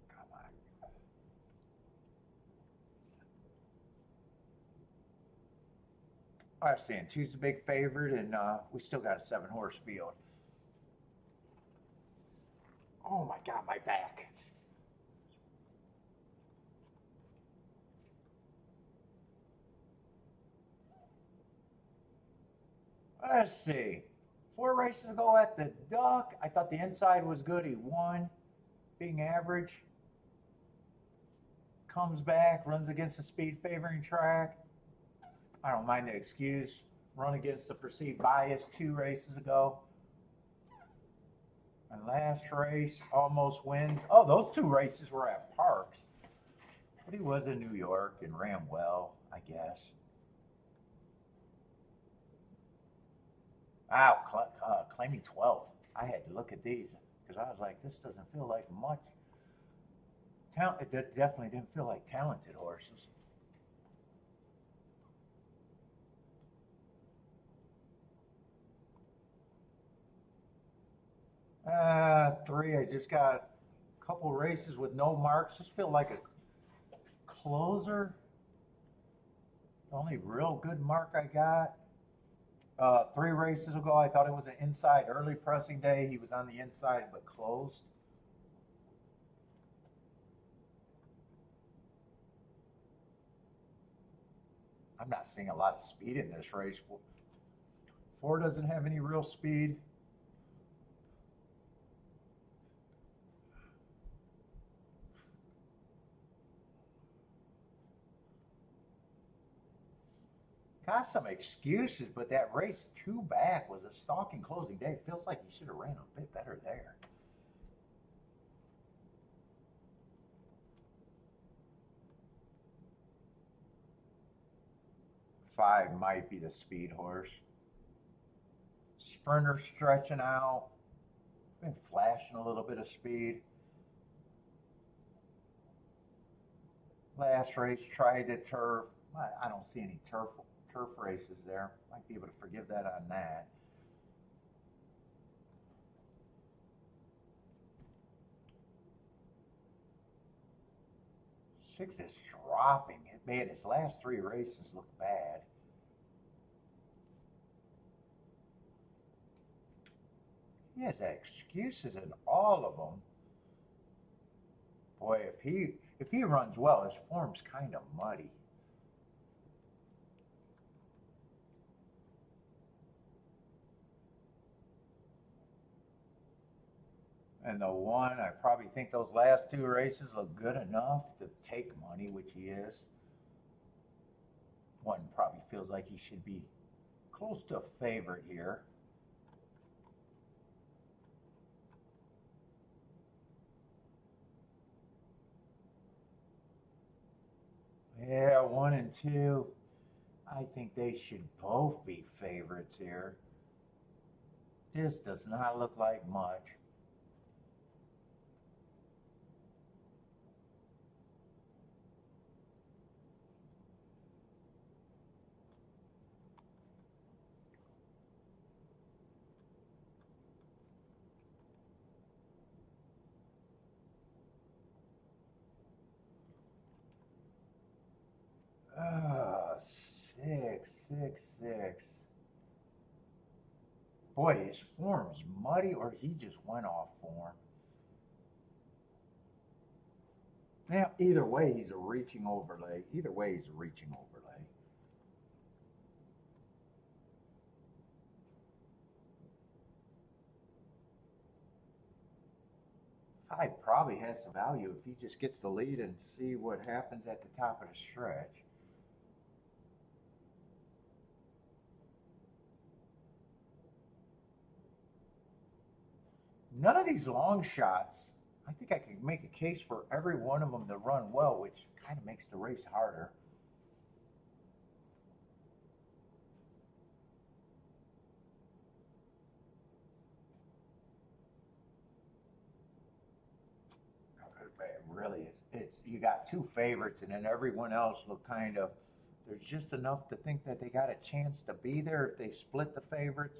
Come on. I understand. 2's the big favorite, and we still got a 7-horse field. Oh my God, my back. Let's see. 4 races ago at the Duck, I thought the inside was good. He won, being average. Comes back, runs against the speed favoring track. I don't mind the excuse. Run against the perceived bias 2 races ago. And last race, almost wins. Oh, those 2 races were at Parks. But he was in New York and ran well, I guess. Wow, claiming 12th. I had to look at these because I was like, this doesn't feel like much. It definitely didn't feel like talented horses. Three, I just got a couple races with no marks. Just feel like a closer. The only real good mark I got. 3 races ago, I thought it was an inside early pressing day. He was on the inside but closed. I'm not seeing a lot of speed in this race. 4 doesn't have any real speed. Got some excuses, but that race 2 back was a stalking closing day. Feels like he should have ran a bit better there. Five might be the speed horse. Sprinter stretching out. Been flashing a little bit of speed. Last race tried the turf. I don't see any turf races there. Might be able to forgive that on that. Six is dropping. It made his last 3 races look bad. He has excuses in all of them. Boy, if he runs well, his form's kind of muddy. And the one, I probably think those last 2 races look good enough to take money, which he is. One probably feels like he should be close to a favorite here. Yeah, 1 and 2. I think they should both be favorites here. This does not look like much. 666. Boy, his form's muddy, or he just went off form. Now, either way, he's a reaching overlay. Either way, he's a reaching overlay. Five probably has some value if he just gets the lead and see what happens at the top of the stretch. None of these long shots, I think I could make a case for every one of them to run well, which kind of makes the race harder. It really is. It's you got two favorites, and then everyone else look kind of. There's just enough to think that they got a chance to be there if they split the favorites.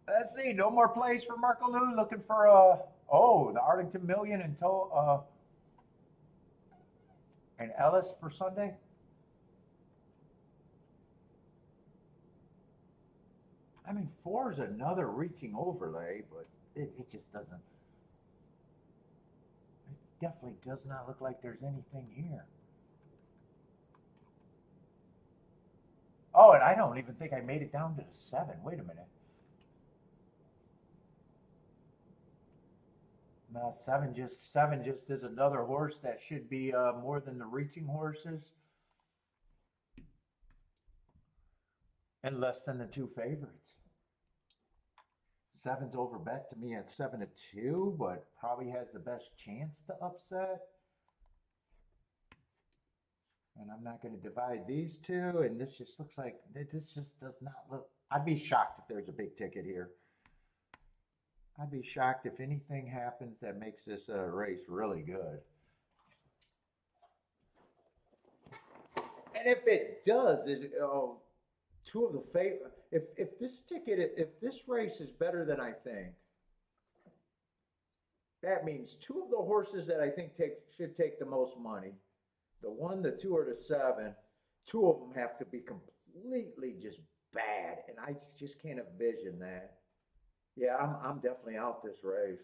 Let's see, no more plays for Marco Lou. Looking for the Arlington Million and Ellis for Sunday. I mean, 4 is another reaching overlay, but it just doesn't. It definitely does not look like there's anything here. Oh, and I don't even think I made it down to the 7. Wait a minute. No, seven just is another horse that should be more than the reaching horses, and less than the two favorites. 7's over bet to me at 7-2, but probably has the best chance to upset. And I'm not going to divide these two, and this just looks like this just does not look. I'd be shocked if there's a big ticket here. I'd be shocked if anything happens that makes this race really good. And if it does, two of the favorite. If this race is better than I think, that means two of the horses that I think should take the most money, the 1, the 2, or the 7, two of them have to be completely just bad, and I just can't envision that. Yeah, I'm definitely out this race.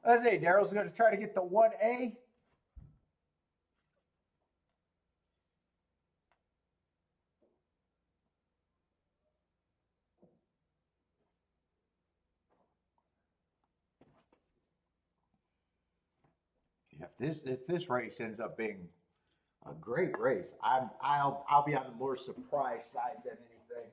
Let's see, Daryl's going to try to get the 1A. If this race ends up being a great race, I'll be on the more surprised side than anything.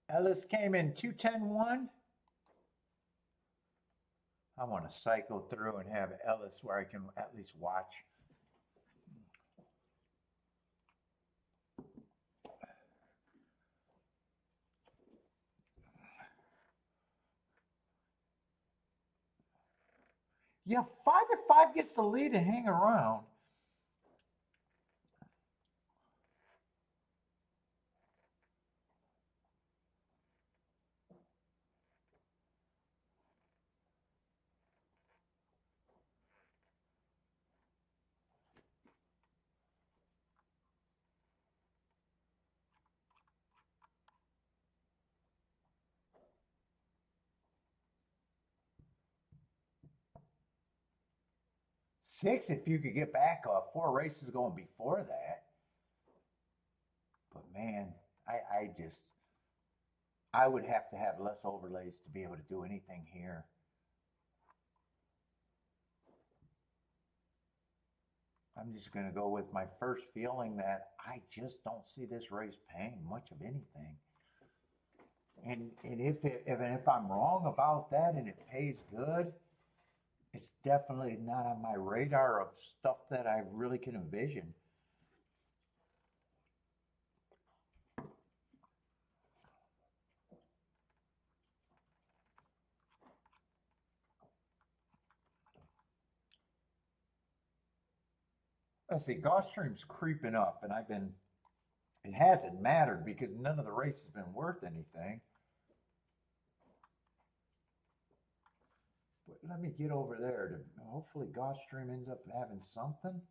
Ellis came in 210-1. I want to cycle through and have Ellis where I can at least watch. Yeah, 5 if 5 gets the lead and hang around. Six if you could get back 4 races going before that. But man, I just I would have to have less overlays to be able to do anything here. I'm just going to go with my first feeling that I just don't see this race paying much of anything. And if I'm wrong about that and it pays good, it's definitely not on my radar of stuff that I really can envision. Let's see, Gulfstream's creeping up, and it hasn't mattered because none of the race has been worth anything. But let me get over there to hopefully Gulfstream ends up having something.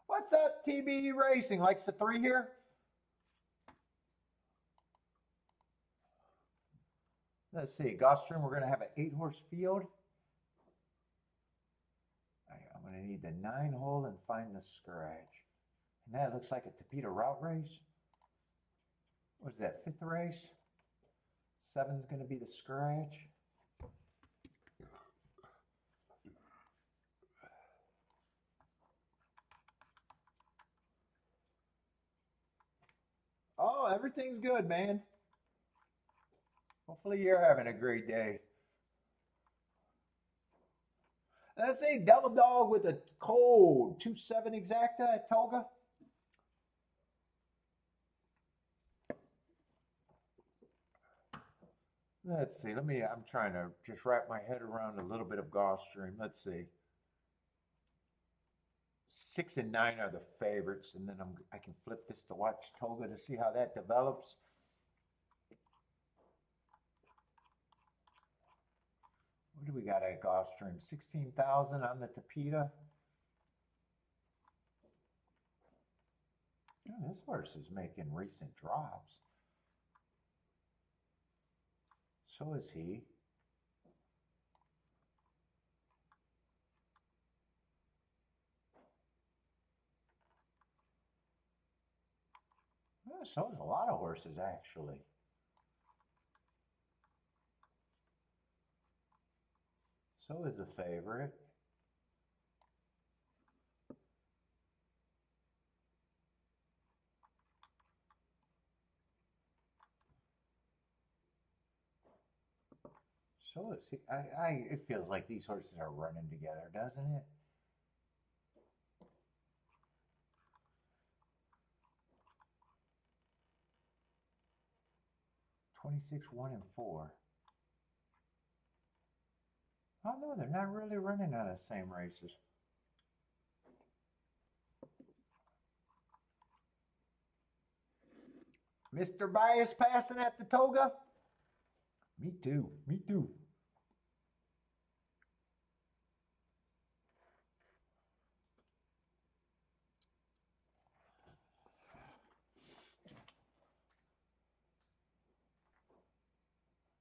What's up, TBE Racing? Likes the 3 here? Let's see, Gulfstream, we're going to have an 8-horse field. I'm going to need the 9-hole and find the scratch. And that looks like a Tapeta route race. What is that, 5th race? 7's going to be the scratch. Oh, everything's good, man. Hopefully you're having a great day. Let's see, double dog with a cold 2-7 exacta at Toga. Let's see, I'm trying to just wrap my head around a little bit of Gulfstream. Let's see. 6 and 9 are the favorites, and then I can flip this to watch Toga to see how that develops. What do we got at Gulfstream? 16,000 on the Tapeta. Oh, this horse is making recent drops. So is he. Well, so is a lot of horses, actually. So is the favorite. So is he. It feels like these horses are running together, doesn't it? '26, 1 and 4. Oh no, they're not really running on the same races. Mr. Bias passing at the Toga? Me too. Me too.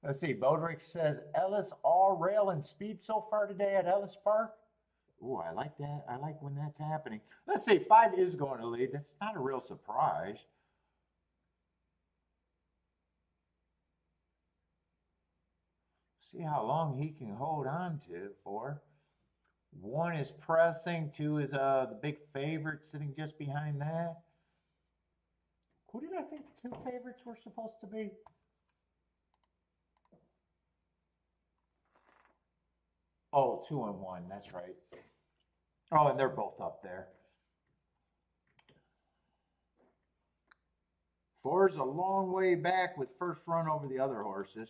Let's see. Bodrick says Ellis all rail and speed so far today at Ellis Park. Oh, I like that. I like when that's happening. Let's see. 5 is going to lead. That's not a real surprise. See how long he can hold on to for. 1 is pressing. 2 is the big favorite sitting just behind that. Who did I think the 2 favorites were supposed to be? Oh, 2 and 1. That's right. Oh, and they're both up there. 4's a long way back with first run over the other horses.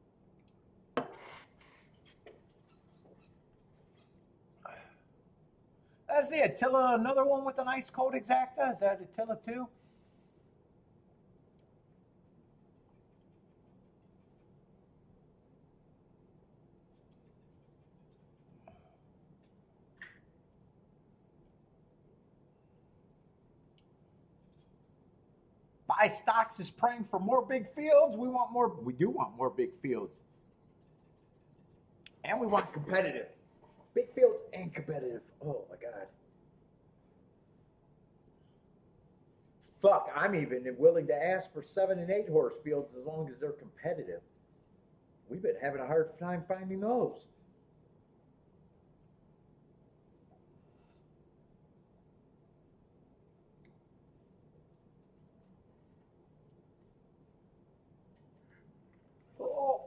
Let's see, Attila, another one with an ice cold exacta. Is that Attila too? Buy stocks is praying for more big fields. We want more. We do want more big fields, and we want competitive. Big fields and competitive. Oh my God. Fuck, I'm even willing to ask for 7 and 8 horse fields as long as they're competitive. We've been having a hard time finding those.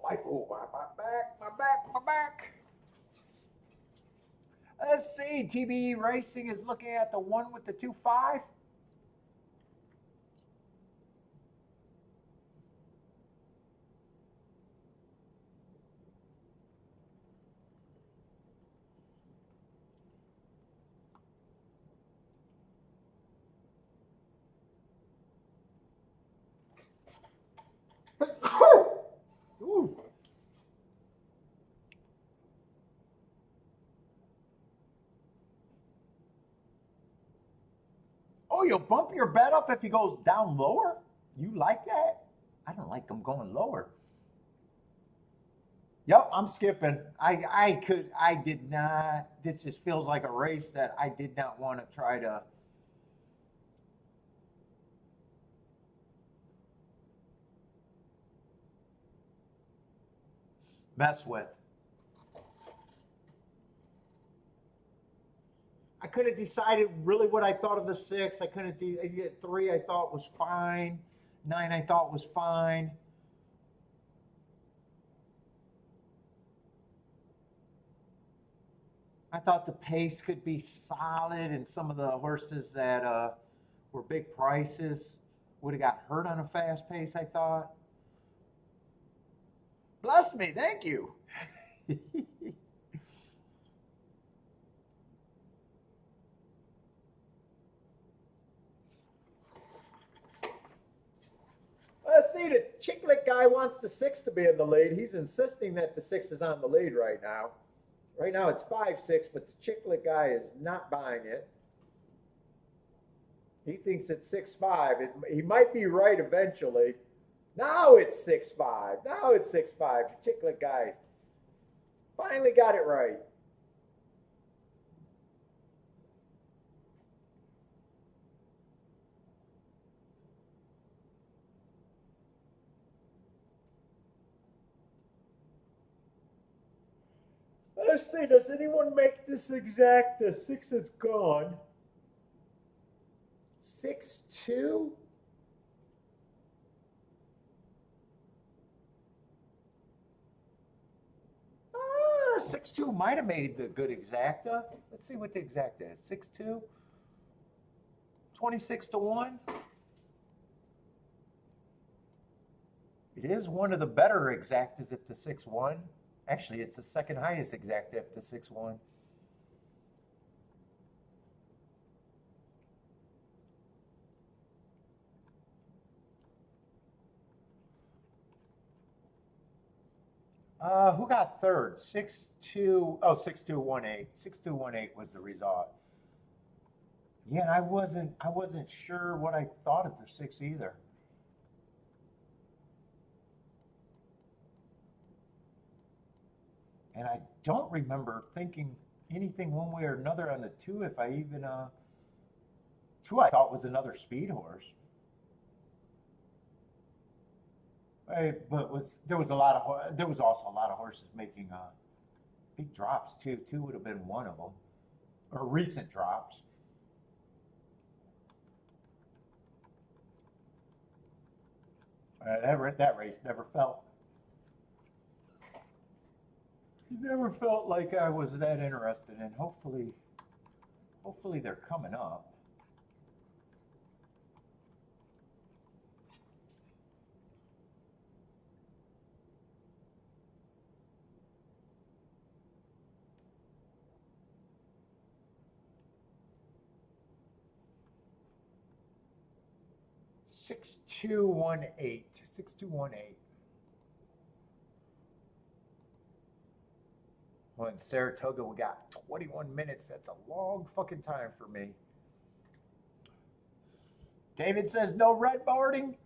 My back. Let's see. TBE Racing is looking at the one with the 2.5. Ooh. Oh, you'll bump your bet up if he goes down lower? You like that? I don't like him going lower. Yep, I'm skipping. I did not. This just feels like a race that I did not want to try to. Mess with. I couldn't decided really what I thought of the 6. I couldn't. 3 I thought was fine. 9 I thought was fine. I thought the pace could be solid, and some of the horses that were big prices would have got hurt on a fast pace, I thought. Bless me, thank you. Let's see, the Chicklet guy wants the 6 to be in the lead. He's insisting that the 6 is on the lead right now. Right now it's 5-6, but the Chicklet guy is not buying it. He thinks it's 6-5. He might be right eventually. Now it's 6-5. Now it's 6-5. The Chicklet guy finally got it right. Let's see, does anyone make this exact? The 6 is gone. 6-2? 6-2 might have made the good exacta. Let's see what the exacta is. 6-2? 26-1? It is one of the better exactas if the 6-1. Actually, it's the second highest exacta if the 6-1. Who got third? 6-2. Oh, 6-2-1-8. 6-2-1-8 was the result. Yeah, and I wasn't sure what I thought of the 6 either. And I don't remember thinking anything one way or another on the 2. If I even 2 I thought was another speed horse. But there was also a lot of horses making big drops too. 2 would have been one of them, or recent drops. That race never felt like I was that interested in. Hopefully they're coming up. 6218. 6218. Well, in Saratoga, we got 21 minutes. That's a long fucking time for me. David says no red boarding.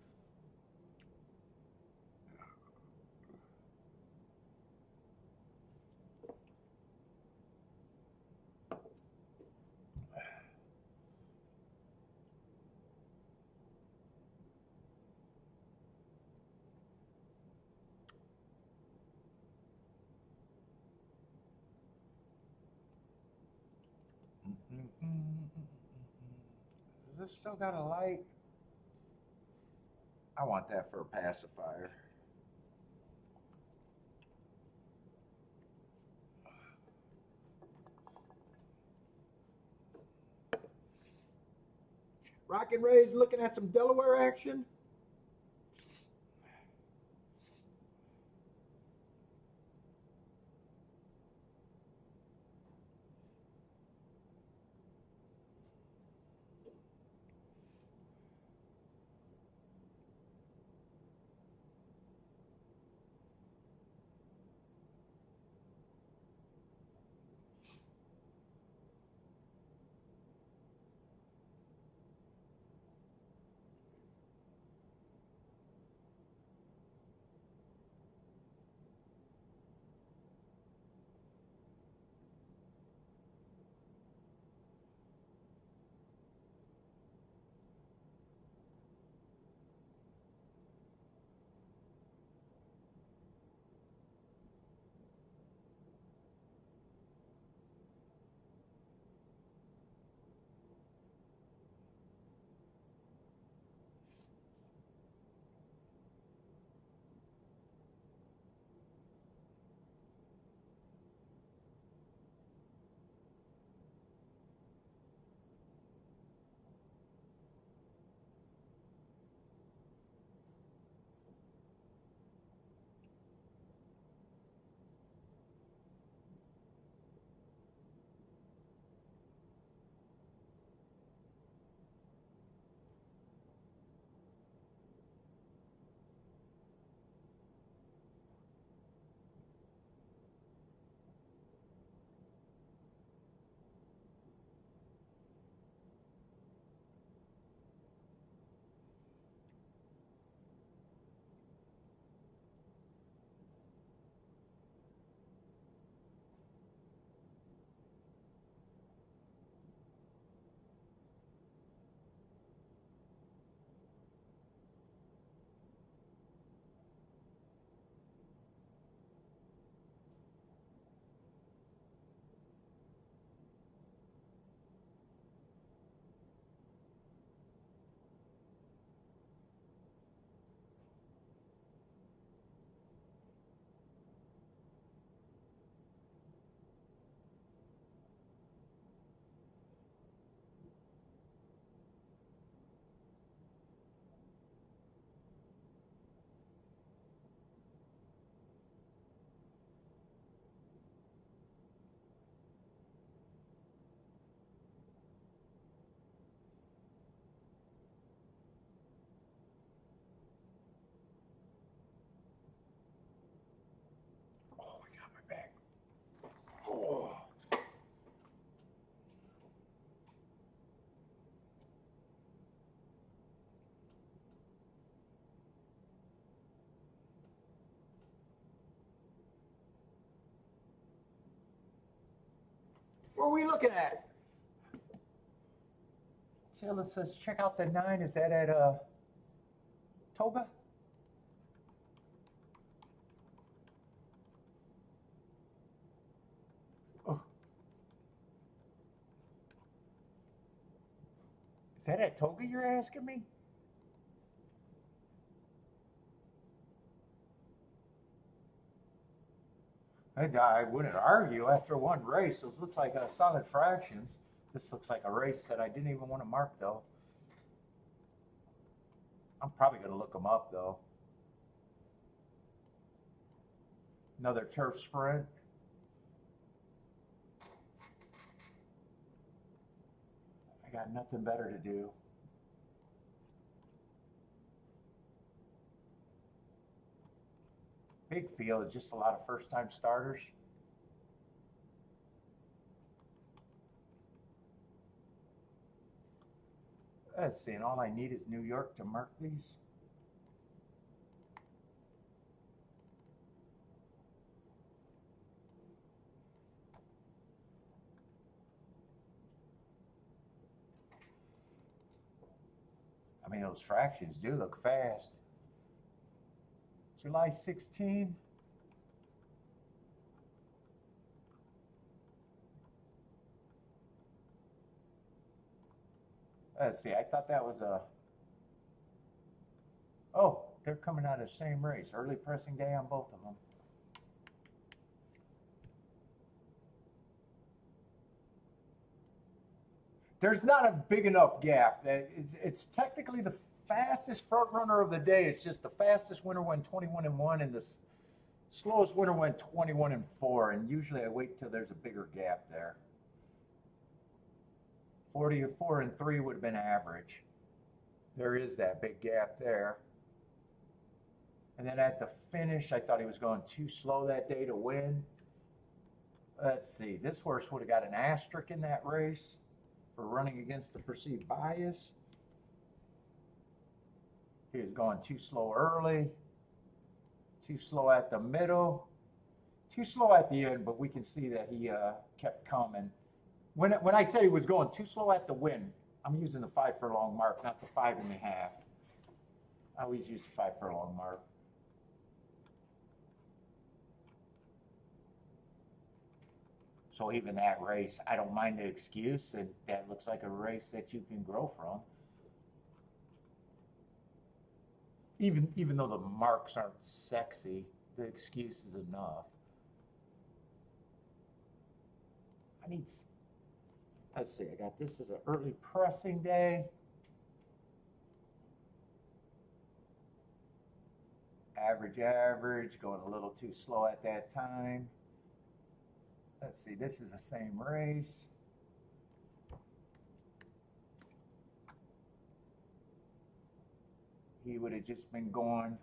Does this still got a light? I want that for a pacifier. Rockin' Ray's looking at some Delaware action. Oh, I got my bag. Oh. What are we looking at? Sheila says, check out the 9. Is that at Toga? Oh. Is that at Toga you're asking me? I wouldn't argue after one race. Those looks like solid fractions. This looks like a race that I didn't even want to mark though. I'm probably going to look them up though. Another turf sprint. I got nothing better to do. big field is just a lot of first-time starters. Let's see, and all I need is New York to mark these. I mean, those fractions do look fast. July 16. Let's see, I thought that was a... Oh, they're coming out of the same race. Early pressing day on both of them. There's not a big enough gap. It's technically the fastest front runner of the day. It's just the fastest winner went 21-1, and the slowest winner went 21-4. And usually I wait till there's a bigger gap there. 44-3 would have been average. There is that big gap there. And then at the finish, I thought he was going too slow that day to win. Let's see, this horse would have got an asterisk in that race for running against the perceived bias. He was going too slow early, too slow at the middle, too slow at the end, but we can see that he kept coming. When I say he was going too slow at the win, I'm using the 5 furlong mark, not the 5.5. I always use the 5 furlong mark. So even that race, I don't mind the excuse, and that looks like a race that you can grow from. Even though the marks aren't sexy, the excuse is enough. I need, let's see, I got this as an early pressing day. Average, going a little too slow at that time. Let's see, this is the same race. He would have just been going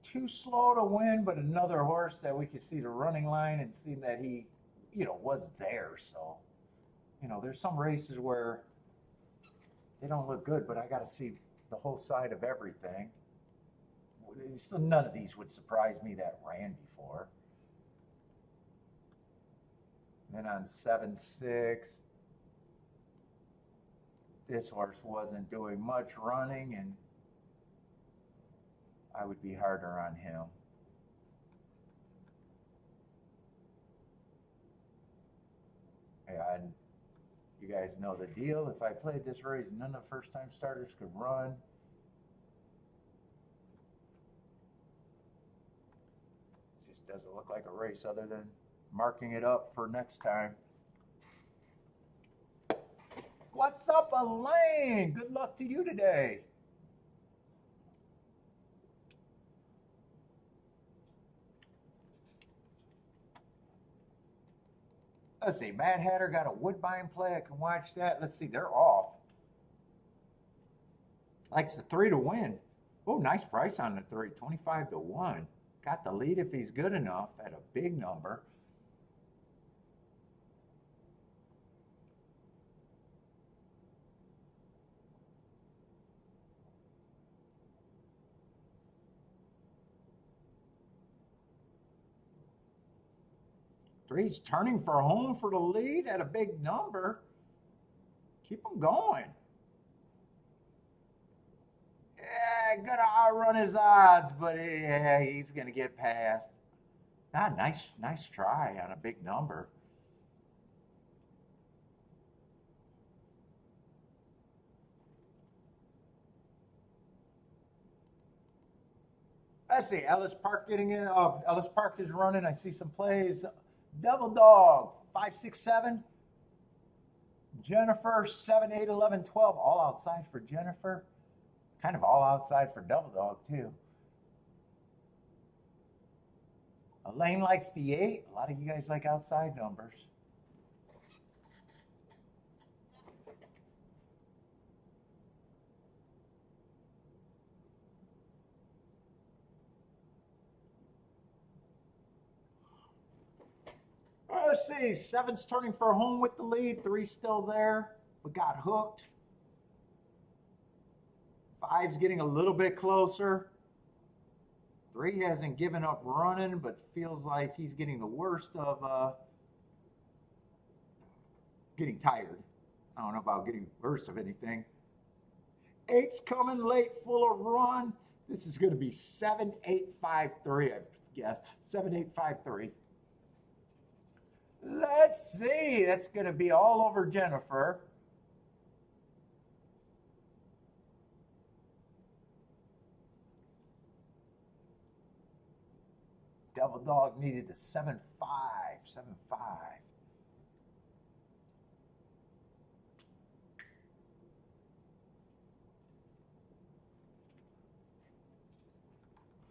too slow to win, but another horse that we could see the running line and see that he, was there. So, there's some races where they don't look good, but I got to see the whole side of everything. So none of these would surprise me that ran before. Then on 7-6, this horse wasn't doing much running, and I would be harder on him. Yeah, and you guys know the deal. If I played this race, none of the first-time starters could run. It just doesn't look like a race other than marking it up for next time. What's up, Elaine? Good luck to you today. Let's see, Mad Hatter got a Woodbine play. I can watch that. Let's see, they're off. Likes the 3 to win. Oh, nice price on the 3, 25-1. Got the lead if he's good enough at a big number. Three's turning for home for the lead at a big number. Keep him going. Yeah, gonna outrun his odds, but yeah, he's gonna get past. Nice try on a big number. Let's see, Ellis Park getting in. Oh, Ellis Park is running. I see some plays. Devil Dog, 5, 6, 7. Jennifer, 7, 8, 11, 12. All outside for Jennifer. Kind of all outside for Devil Dog, too. Elaine likes the 8. A lot of you guys like outside numbers. Let's see. 7's turning for home with the lead. 3's still there. We got hooked. 5's getting a little bit closer. 3 hasn't given up running, but feels like he's getting the worst of getting tired. I don't know about getting the worst of anything. 8's coming late, full of run. This is going to be 7-8-5-3, I guess. 7-8-5-3. Let's see. That's going to be all over Jennifer. Devil Dog needed the 7-5. 7-5.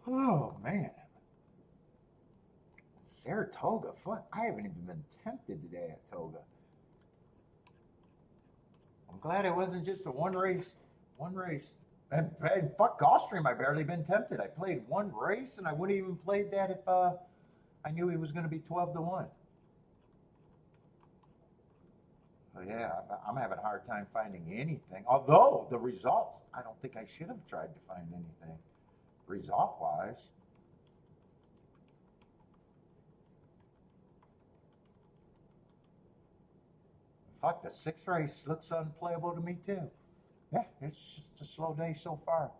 Oh, man. Saratoga. Fuck, I haven't even been tempted today at Toga. I'm glad it wasn't just a one race. And fuck Gulfstream, I barely been tempted. I played one race, and I wouldn't even played that if I knew he was going to be 12-1. Oh yeah, I'm having a hard time finding anything. Although the results, I don't think I should have tried to find anything result-wise. Fuck, the 6th race looks unplayable to me too. Yeah, it's just a slow day so far.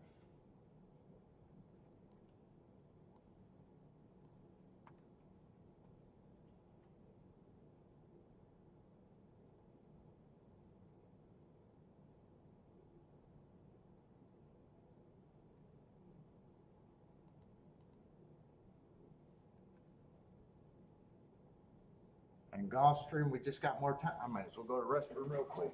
And Gulfstream, we just got more time. I might as well go to the restroom real quick.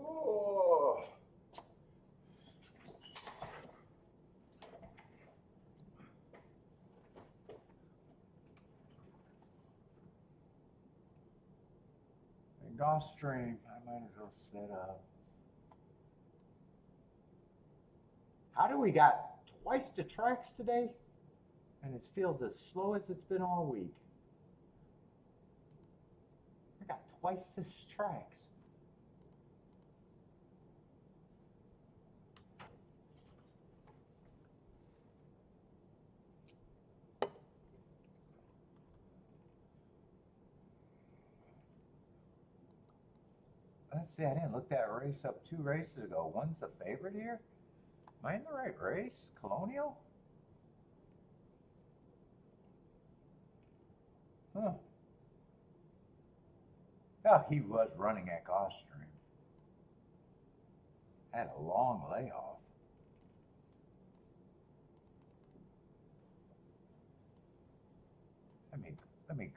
Oh. And Gulfstream, I might as well set up. How do we got twice the tracks today? And it feels as slow as it's been all week. twice the tracks. Let's see, I didn't look that race up 2 races ago. One's the favorite here? Am I in the right race? Colonial? Huh. Oh, he was running at Gulfstream. Had a long layoff. Let me,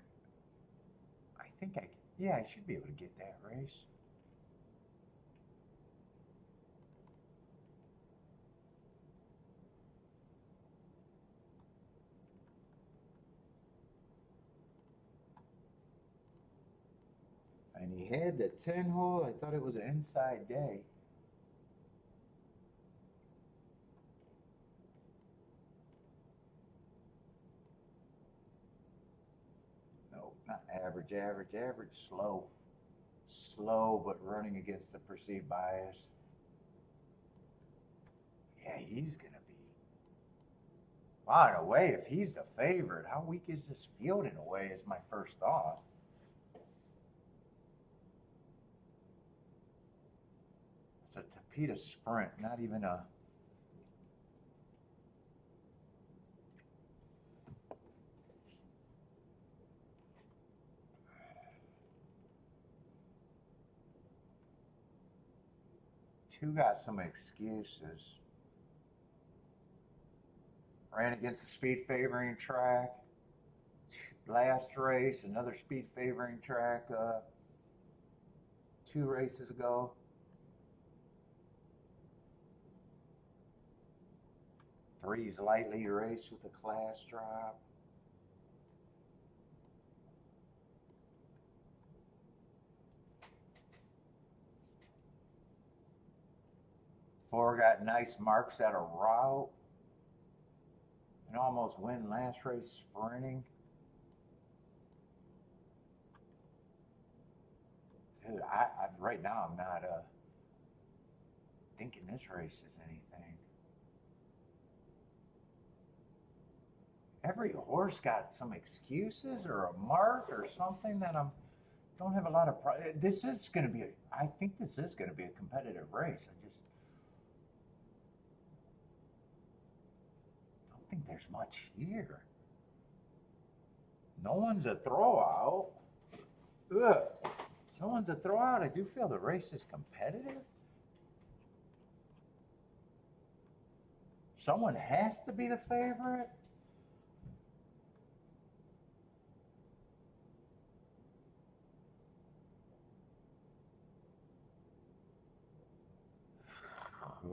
I think yeah, I should be able to get that race. And he had the 10 hole. I thought it was an inside day. No, not average, average, average, slow. Slow, but running against the perceived bias. Yeah, he's going to be. Wow, in a way, if he's the favorite, how weak is this field in a way is my first thought. It's a Tapeta sprint, not even a. Two got some excuses. Ran against the speed favoring track. Last race, another speed favoring track 2 races ago. Three's lightly raced with a class drop. Four got nice marks at a route. And almost win last race sprinting. Dude, right now I'm not thinking this race is anything. Every horse got some excuses or a mark or something that don't have a lot of. This is going to be. I think this is going to be a competitive race. I just don't think there's much here. No one's a throwout. Ugh. No one's a throwout. I do feel the race is competitive. Someone has to be the favorite.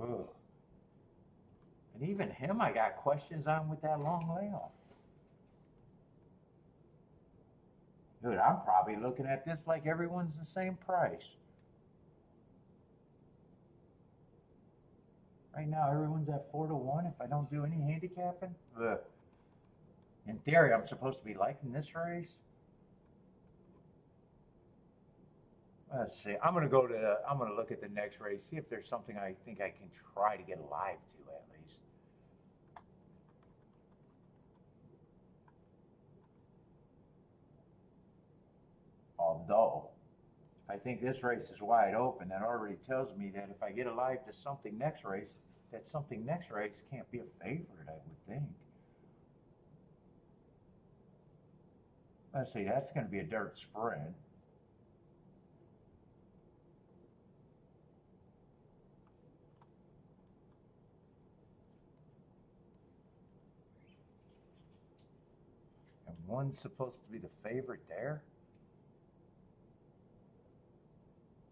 Ugh. And even him, I got questions on with that long layoff. Dude, I'm probably looking at this like everyone's the same price. Right now, everyone's at 4-1 if I don't do any handicapping. Ugh. In theory, I'm supposed to be liking this race. Let's see. I'm gonna look at the next race, see if there's something I think I can try to get alive to at least. Although, if I think this race is wide open, that already tells me that if I get alive to something next race, that something next race can't be a favorite, I would think. Let's see, that's going to be a dirt sprint. And one's supposed to be the favorite there.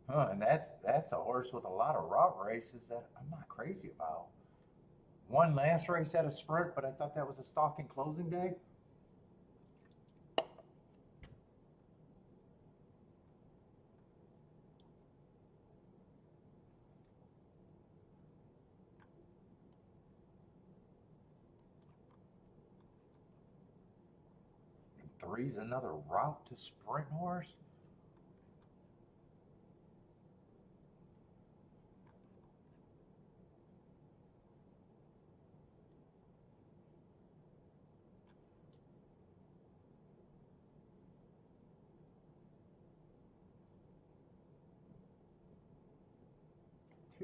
Huh, and that's a horse with a lot of route races that I'm not crazy about. Won last race at a sprint, but I thought that was a stalking closing day. And three's another route to sprint horse.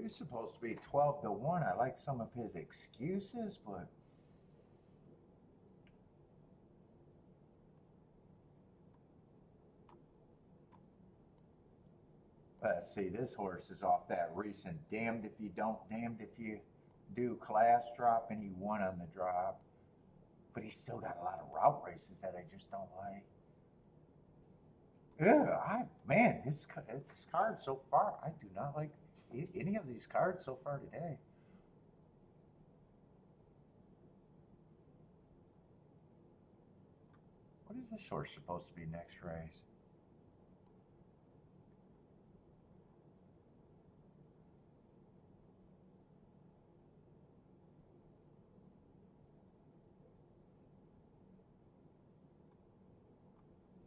He's supposed to be 12-1. I like some of his excuses, but let's see. This horse is off that recent damned if you don't, damned if you do class drop, and he won on the drop. But he's still got a lot of route races that I just don't like. Yeah, man, this card so far, I do not like any of these cards so far today. What is this horse supposed to be next race?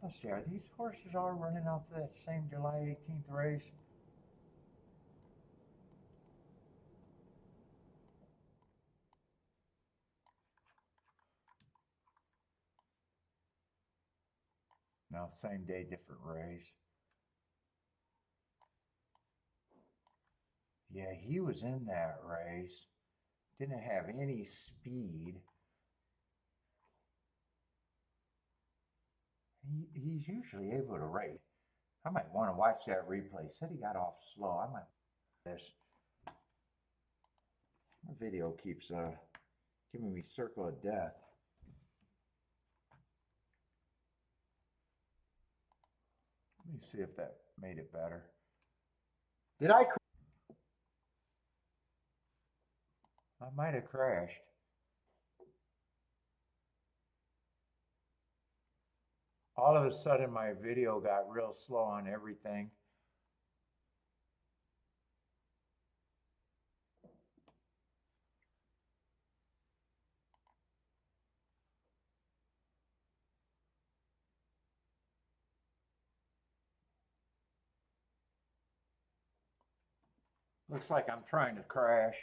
Let's see, are these horses all running off that same July 18th race? No, same day, different race. Yeah, he was in that race. Didn't have any speed. He's usually able to race. I might want to watch that replay. Said he got off slow. I might. This video keeps giving me circle of death. Let me see if that made it better. Did I might have crashed. All of a sudden, my video got real slow on everything. Looks like I'm trying to crash.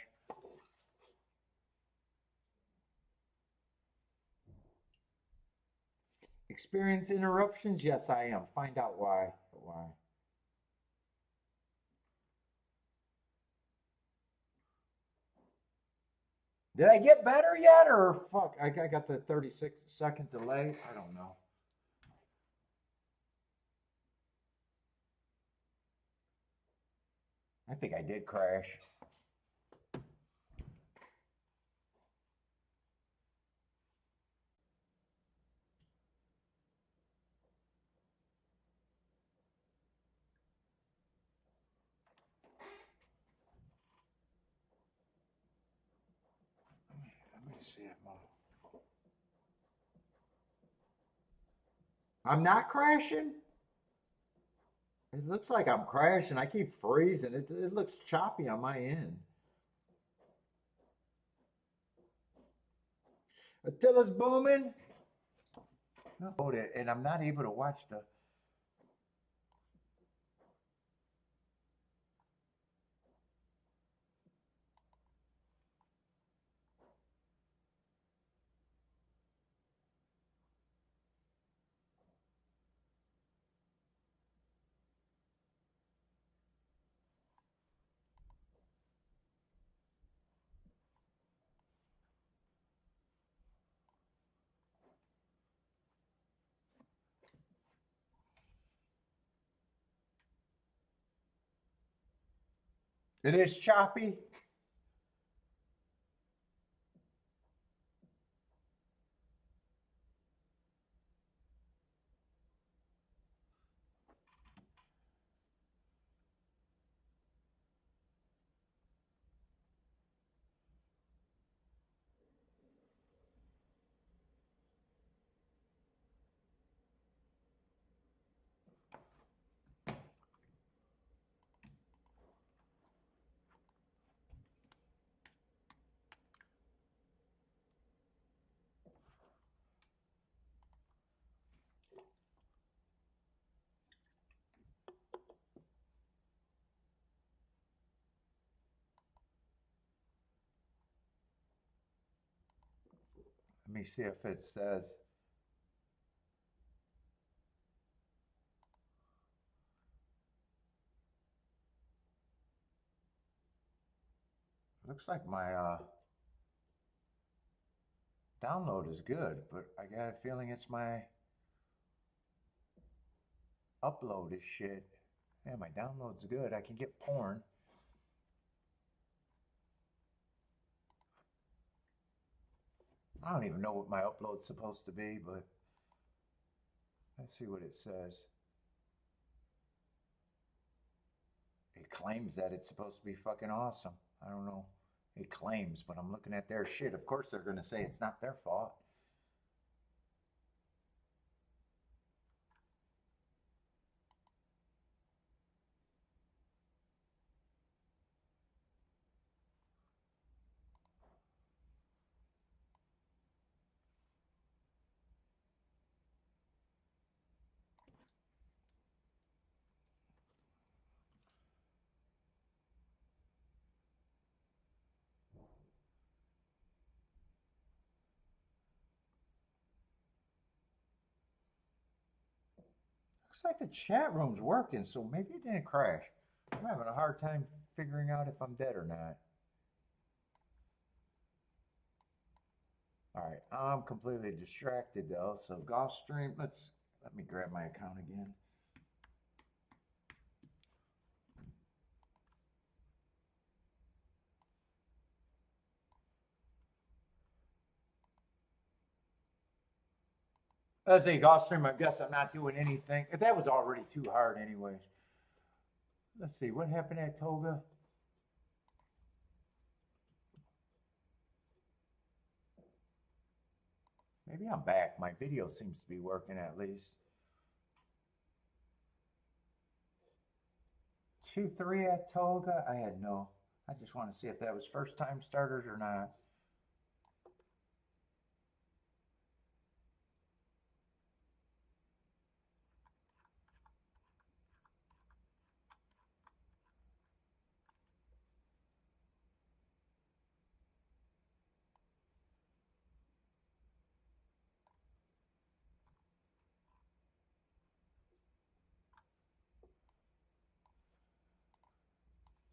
Experience interruptions? Yes, I am. Find out why. Why? Did I get better yet, or fuck? I got the 36-second delay. I don't know. I think I did crash. Let me see it, Mom. I'm not crashing? It looks like I'm crashing. I keep freezing. It looks choppy on my end. Attila's booming. And I'm not able to watch the. It is choppy. Let me see if it says. Looks like my download is good, but I got a feeling it's my upload is shit. Yeah, my download's good. I can get porn. I don't even know what my upload's supposed to be, but let's see what it says. It claims that it's supposed to be fucking awesome. I don't know. It claims, but I'm looking at their shit. Of course they're going to say it's not their fault. Looks like the chat room's working, so maybe it didn't crash. I'm having a hard time figuring out if I'm dead or not. All right, I'm completely distracted though. So Gulfstream, let me grab my account again. Let's see, Gulfstream, I guess I'm not doing anything. That was already too hard anyways. Let's see, what happened at Toga? Maybe I'm back. My video seems to be working at least. 2-3 at Toga? I had no. I just want to see if that was first time starters or not.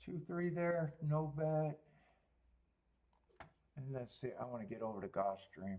Two, three there, no bet. And let's see, I want to get over to Gulfstream.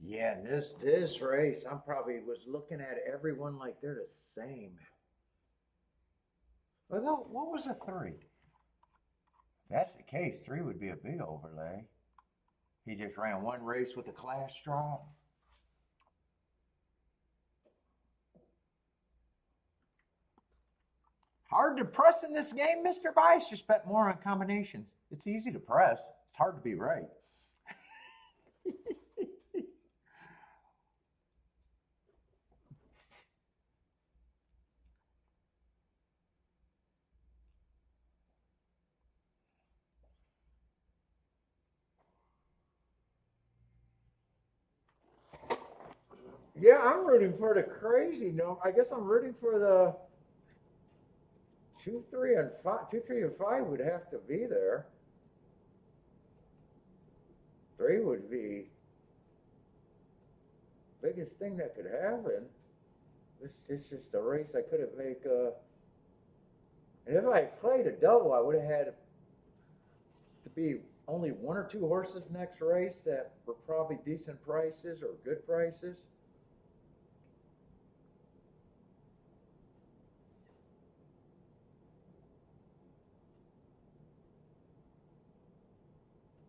Yeah, this race, I'm probably was looking at everyone like they're the same. Although, what was a three? If that's the case, three would be a big overlay. He just ran one race with a class drop. Hard to press in this game, Mr. Bice. Just bet more on combinations. It's easy to press. It's hard to be right. Yeah, I'm rooting for the crazy. No, I guess I'm rooting for the 2, 3, and 5. 2, 3, and 5 would have to be there. 3 would be biggest thing that could happen. This is just a race I couldn't make. And if I played a double, I would have had to be only 1 or 2 horses next race that were probably decent prices or good prices.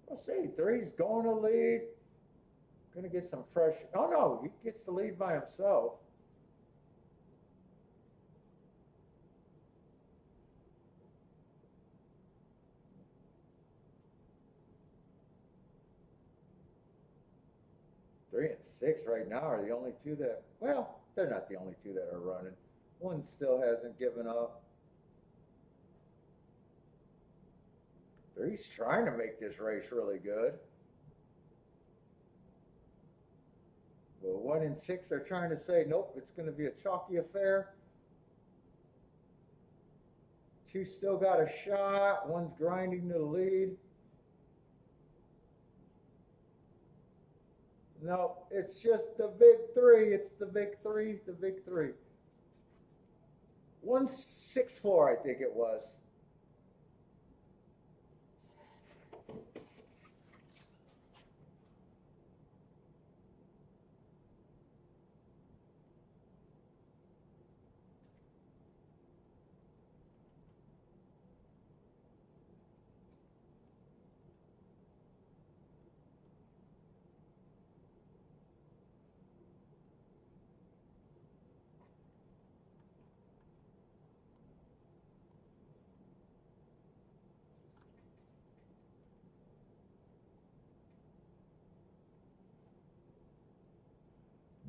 Let's see, 3's going to lead. Going to get some fresh. Oh no, he gets the lead by himself. 3 and 6 right now are the only two that, well, they're not the only two that are running. One still hasn't given up. 3's trying to make this race really good. Well, 1 and 6 are trying to say, nope, it's going to be a chalky affair. 2 still got a shot. 1's grinding to the lead. No, it's just the big 3. It's the big 3, the big 3. 164, I think it was.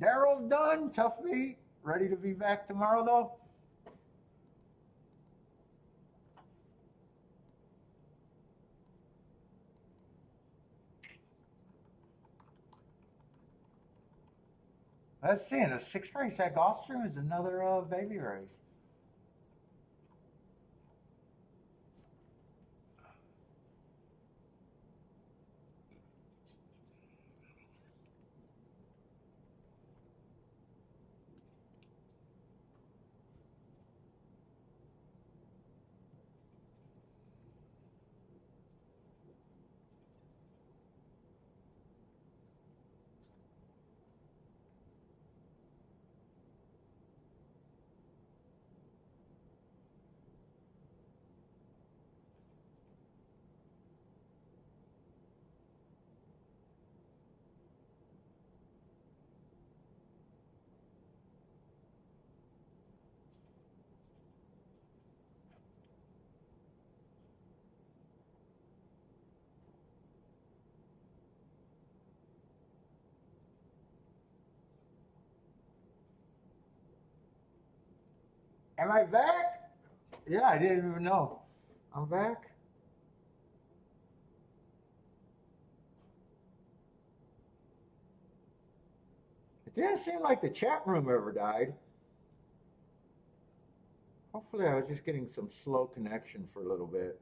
Daryl's done. Tough meet. Ready to be back tomorrow, though? Let's see. And a 6th race at Gulfstream is another baby race. Am I back? Yeah, I didn't even know. I'm back. It didn't seem like the chat room ever died. Hopefully I was just getting some slow connection for a little bit.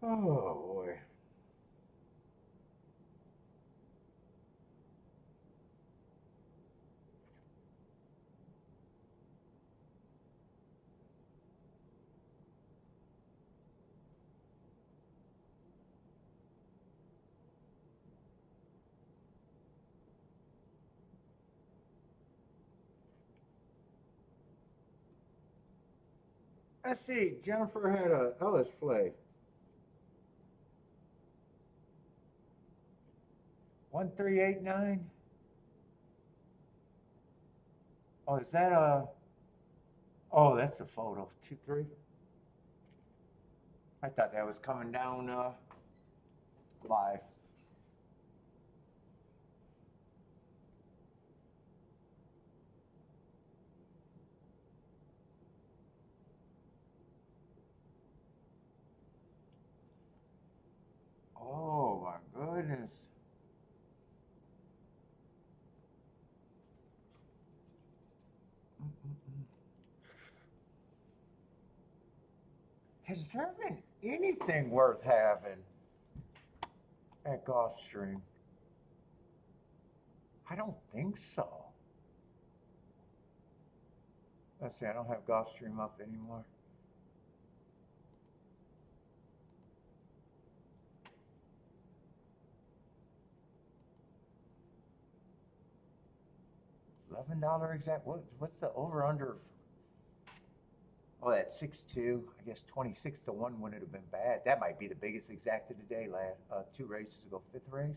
Oh boy. Let's see. Jennifer had a Ellis play. 1389. Oh, is that a? Oh, that's a photo. 23. I thought that was coming down live. Oh my goodness. Mm-mm-mm. Has there been anything worth having at Gulfstream? I don't think so. Let's see, I don't have Gulfstream up anymore. $11 exact. What's the over under? Oh, that's 6-2. I guess 26-1 wouldn't have been bad. That might be the biggest exacta today, lad. 2 races ago, 5th race.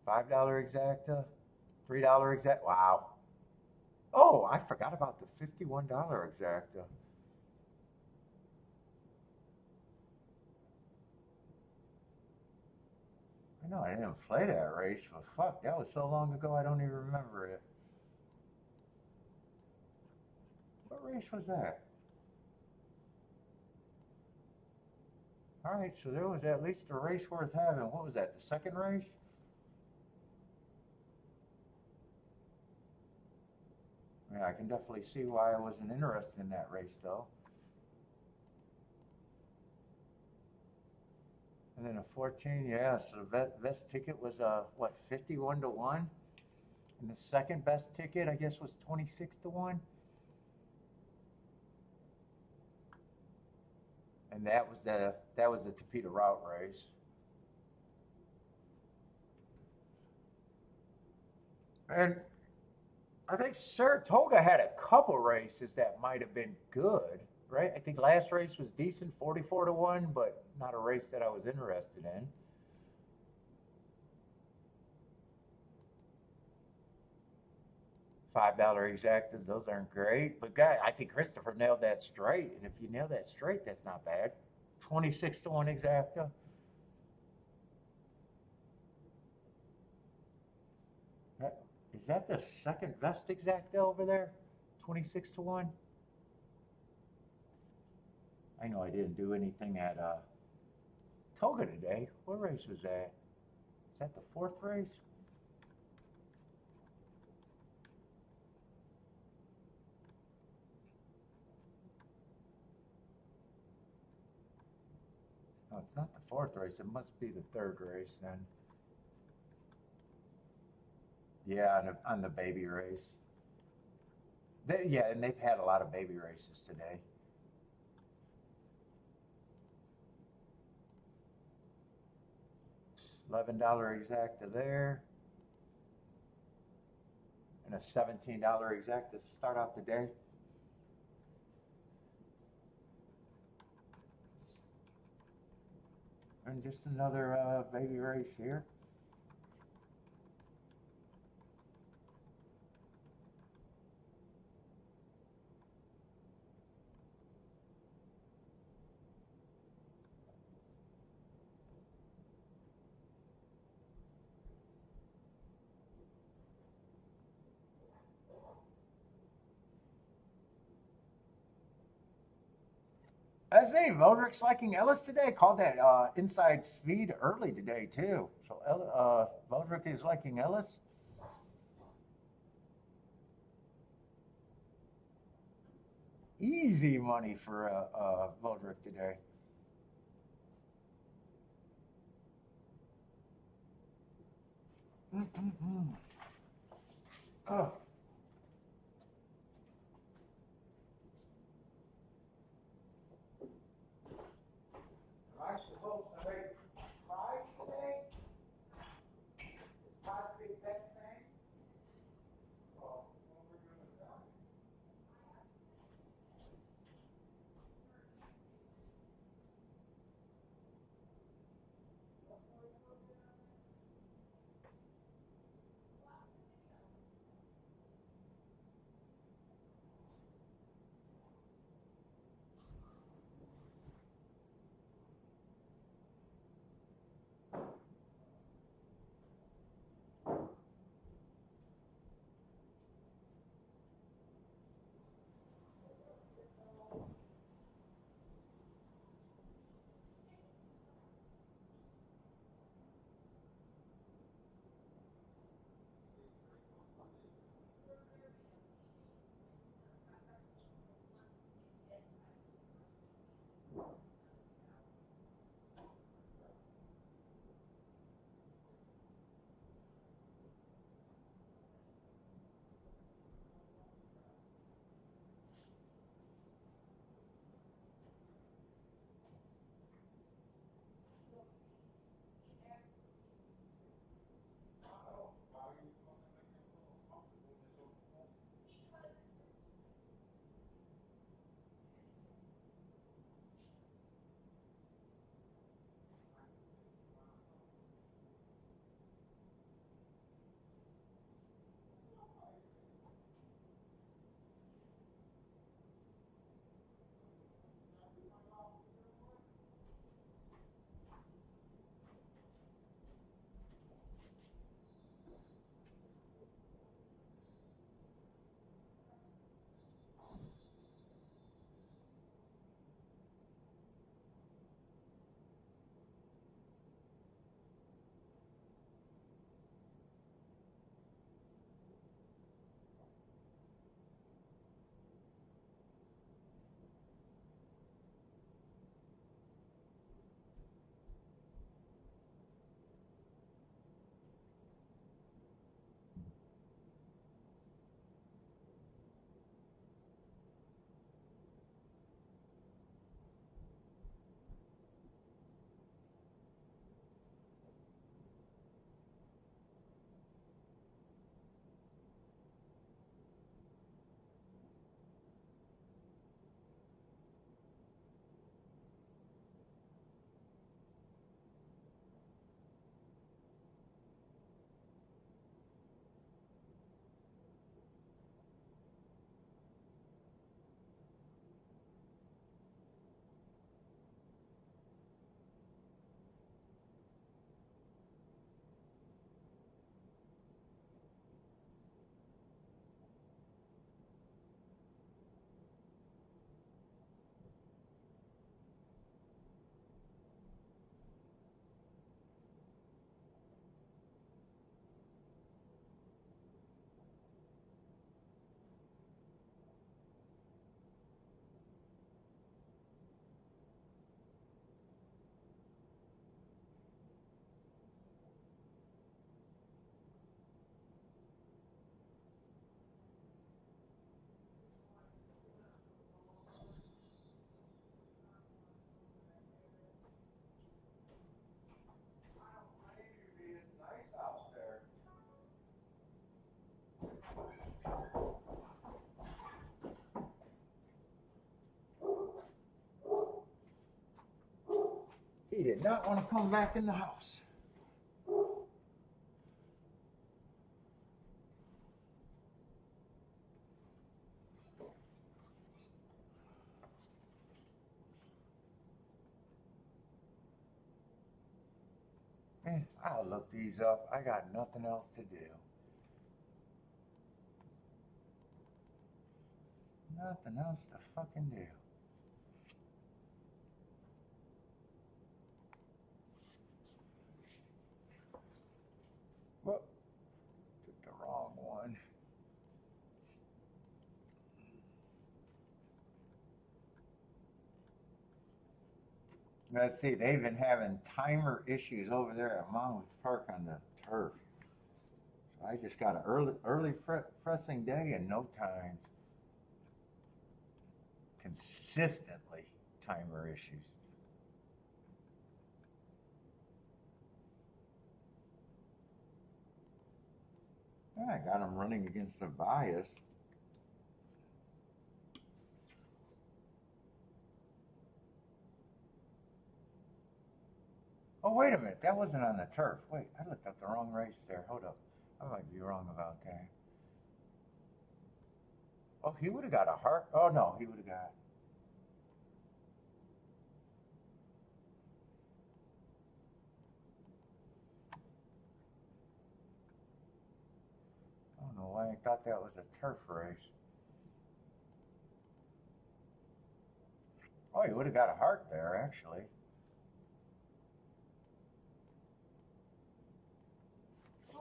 $5 exacta, $3 exact. Wow. Oh, I forgot about the $51 exacta. I know I didn't play that race, but fuck, that was so long ago I don't even remember it. What race was that? All right, so there was at least a race worth having. What was that? The second race? Yeah, I can definitely see why I wasn't interested in that race though. And then a 14, yeah. So the best ticket was what, 51-1, and the second best ticket I guess was 26-1, and that was the Topeka route race. And I think Saratoga had a couple races that might have been good, right? I think last race was decent, 44-1, but not a race that I was interested in. $5 exactas, those aren't great. But guy, I think Christopher nailed that straight. And if you nail that straight, that's not bad. 26-1 exacta. Is that the second best exacta over there? 26-1. I know I didn't do anything at Toga today. What race was that? Is that the fourth race? No, it's not the fourth race. It must be the third race then. Yeah, on the baby race. Yeah, and they've had a lot of baby races today. $11 exacta there, and a $17 exacta to start out the day. And just another baby race here. I say, Vodrick's liking Ellis today. Called that inside speed early today too. So Vodrick is liking Ellis. Easy money for Vodrick today. Oh. Am I supposed to make fries today? Is Todd the exact same? Oh, well, we're doing it done. It's nice out there. He did not want to come back in the house. Man, I'll look these up. I got nothing else to do. Nothing else to fucking do. Whoop. Took the wrong one. Let's see, they've been having timer issues over there at Monmouth Park on the turf. I just got an early pressing day and no time. Consistently timer issues. Yeah, I got them running against the bias. Oh, wait a minute. That wasn't on the turf. Wait, I looked up the wrong race there. Hold up. I might be wrong about that. Oh, he would have got a heart. Oh, no, he would have got. I don't know why I thought that was a turf race. Oh, he would have got a heart there, actually.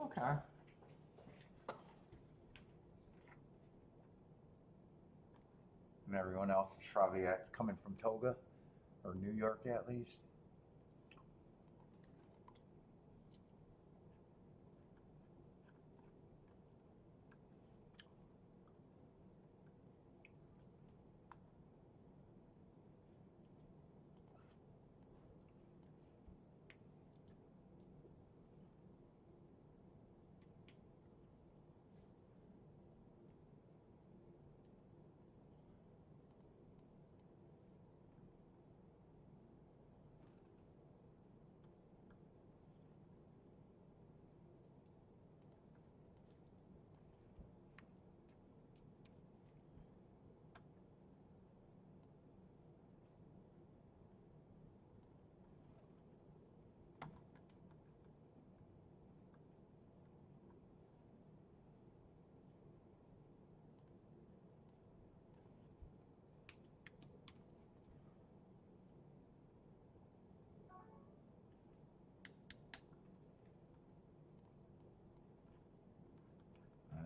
Okay. And everyone else is probably coming from Toga or New York at least.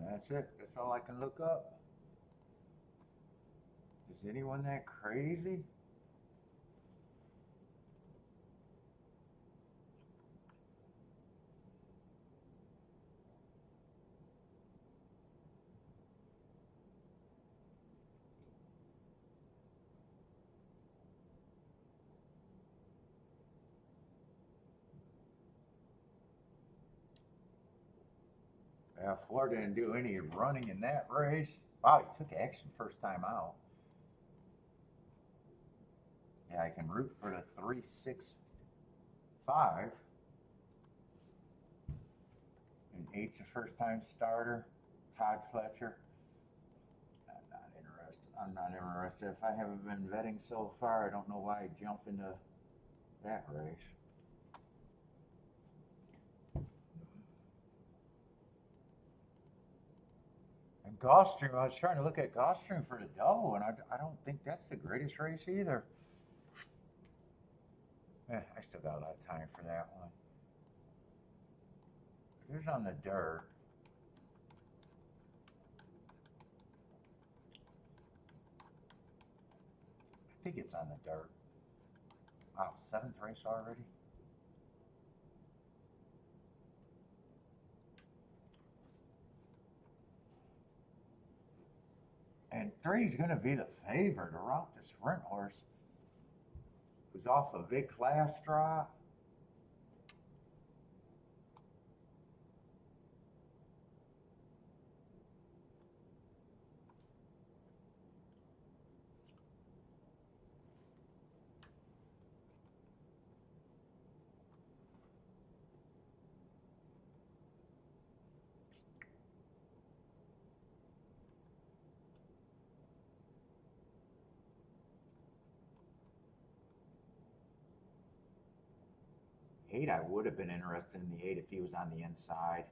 And that's it. That's all I can look up. Is anyone that crazy? Yeah, Ford didn't do any running in that race. Wow, he took action first time out. Yeah, I can root for the 3-6-5. And 8's a first time starter. Todd Fletcher. I'm not interested. I'm not interested. If I haven't been vetting so far, I don't know why I jump into that race. And Gulfstream, I was trying to look at Gulfstream for the double, and I don't think that's the greatest race either. I still got a lot of time for that one. Here's on the dirt. I think it's on the dirt. Wow, 7th race already? And 3's going to be the favorite around the sprint horse. Who's off a big class drop. Eight, I would have been interested in the 8 if he was on the inside.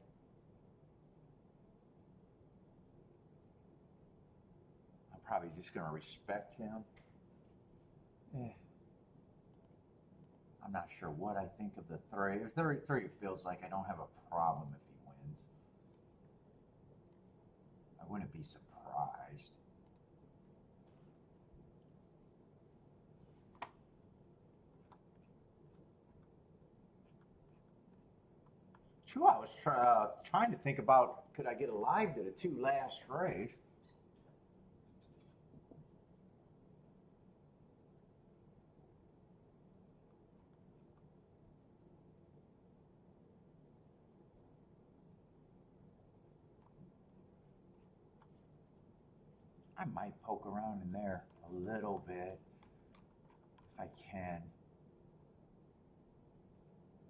I'm probably just going to respect him. I'm not sure what I think of the 3. The 3 feels like I don't have a problem if he wins. I wouldn't be surprised. too, I was trying to think about could I get alive to the two last race. I might poke around in there a little bit if I can.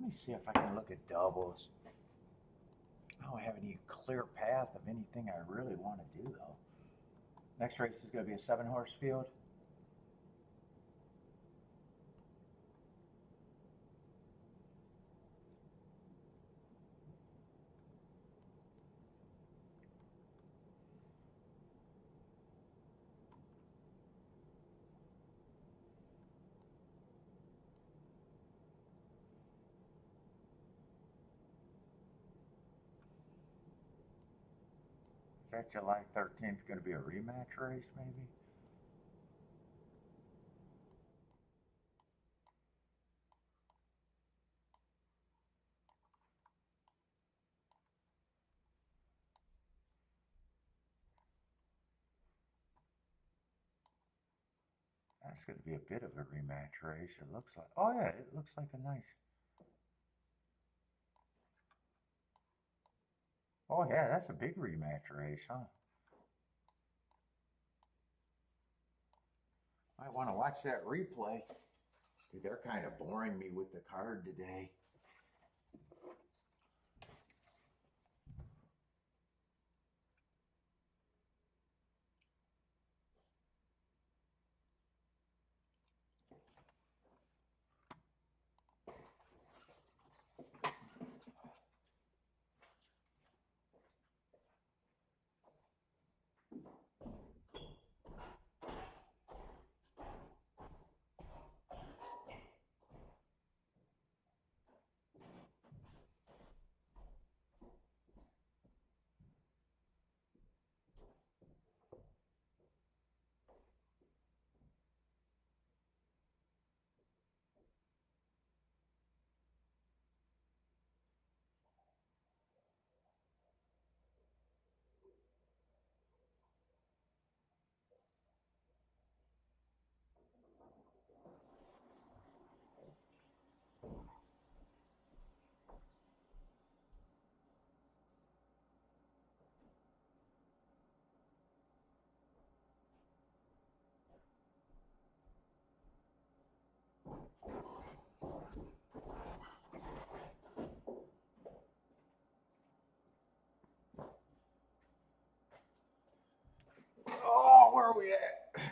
Let me see if I can look at doubles. I don't have any clear path of anything I really want to do though. Next race is going to be a 7-horse field. Is that July 13th going to be a rematch race maybe? That's going to be a bit of a rematch race. It looks like. Oh yeah, it looks like a nice. Oh yeah, that's a big rematch race, huh? I want to watch that replay. Dude, they're kind of boring me with the card today. Oh, where are we at?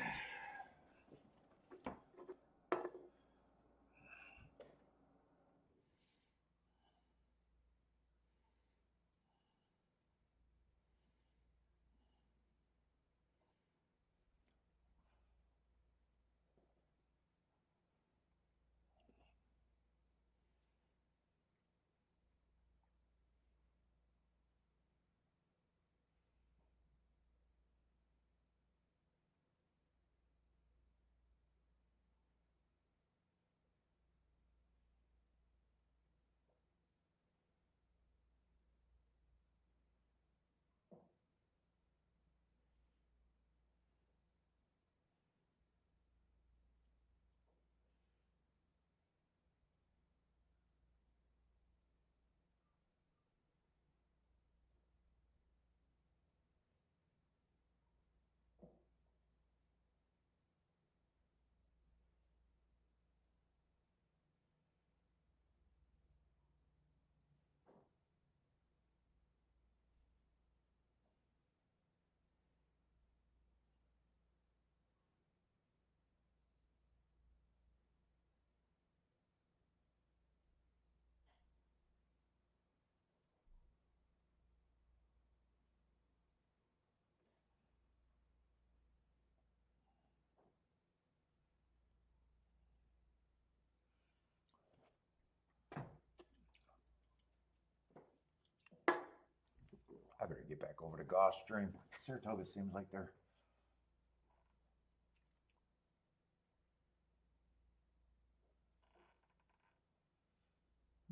I better get back over to Gulfstream. Saratoga seems like they're.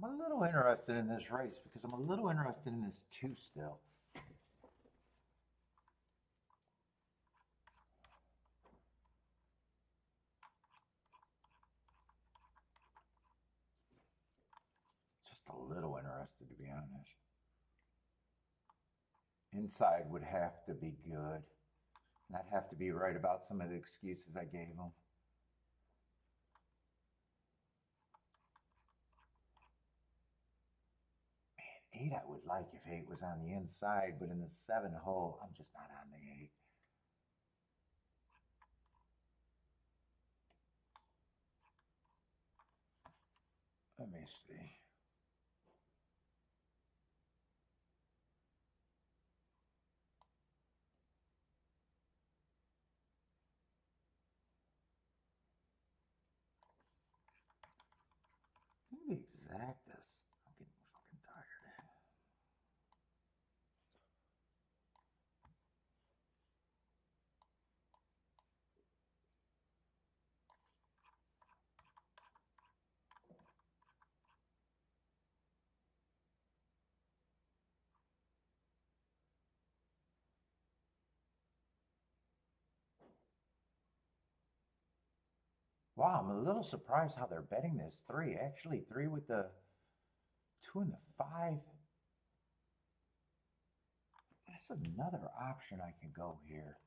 I'm a little interested in this race because I'm a little interested in this 2 still. Just a little interested, to be honest. Inside would have to be good. And I'd have to be right about some of the excuses I gave them. Man, 8 I would like if 8 was on the inside, but in the 7 hole, I'm just not on the 8. Let me see. The exactus. I'm getting fucking tired. Wow, I'm a little surprised how they're betting this 3. Actually, 3 with the 2 and the 5. That's another option I can go here.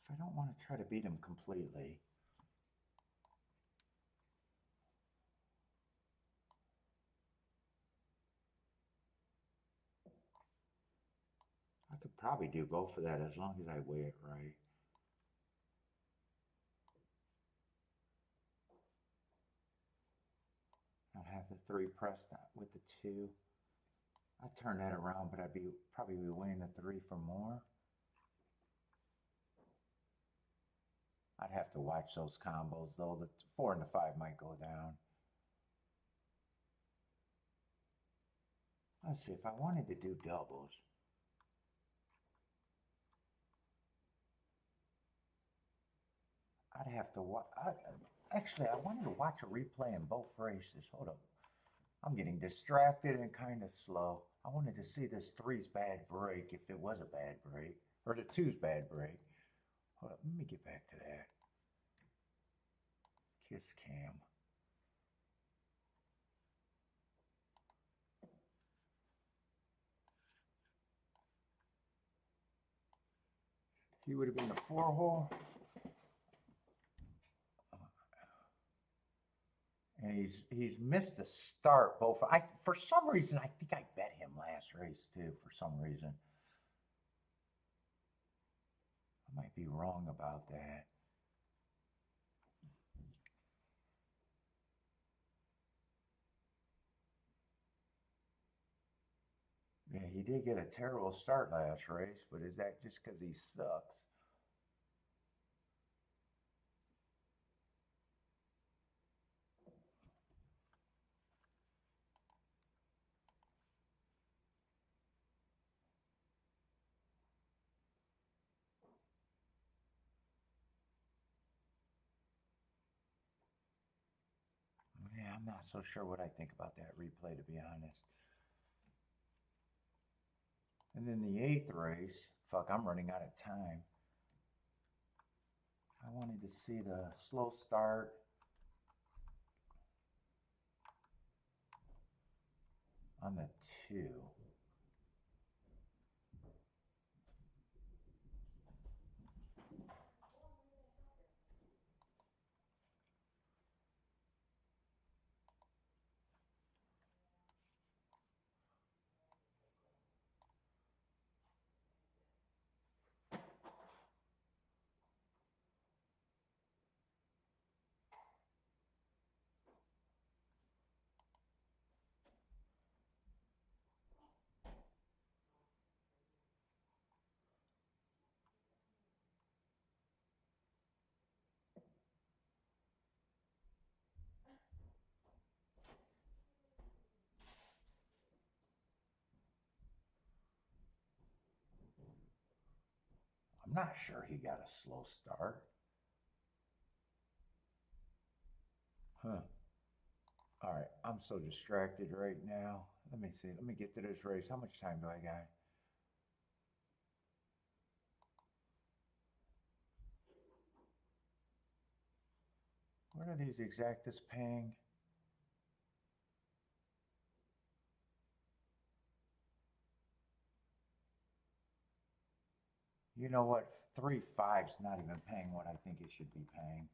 If I don't want to try to beat him completely. I could probably do both of that as long as I weigh it right. I'd have the 3 pressed with the 2. I'd turn that around, but I'd probably be weighing the 3 for more. I'd have to watch those combos though. The 4 and the 5 might go down. Let's see, if I wanted to do doubles. I'd have to watch. Actually, I wanted to watch a replay in both races. Hold up. I'm getting distracted and kind of slow. I wanted to see this 3's bad break, if it was a bad break, or the 2's bad break. Hold up, let me get back to that. Kiss cam. He would have been the 4 hole. And he's missed the start both. For some reason, I think I bet him last race too, for some reason. I might be wrong about that. Yeah, he did get a terrible start last race, but is that just because he sucks? Yeah, I'm not so sure what I think about that replay, to be honest. And then the 8th race, fuck, I'm running out of time. I wanted to see the slow start. On the 2. not sure he got a slow start. Huh. All right, I'm so distracted right now. Let me see. Let me get to this race. How much time do I got? What are these exactas paying? You know what? 3.5's not even paying what I think it should be paying.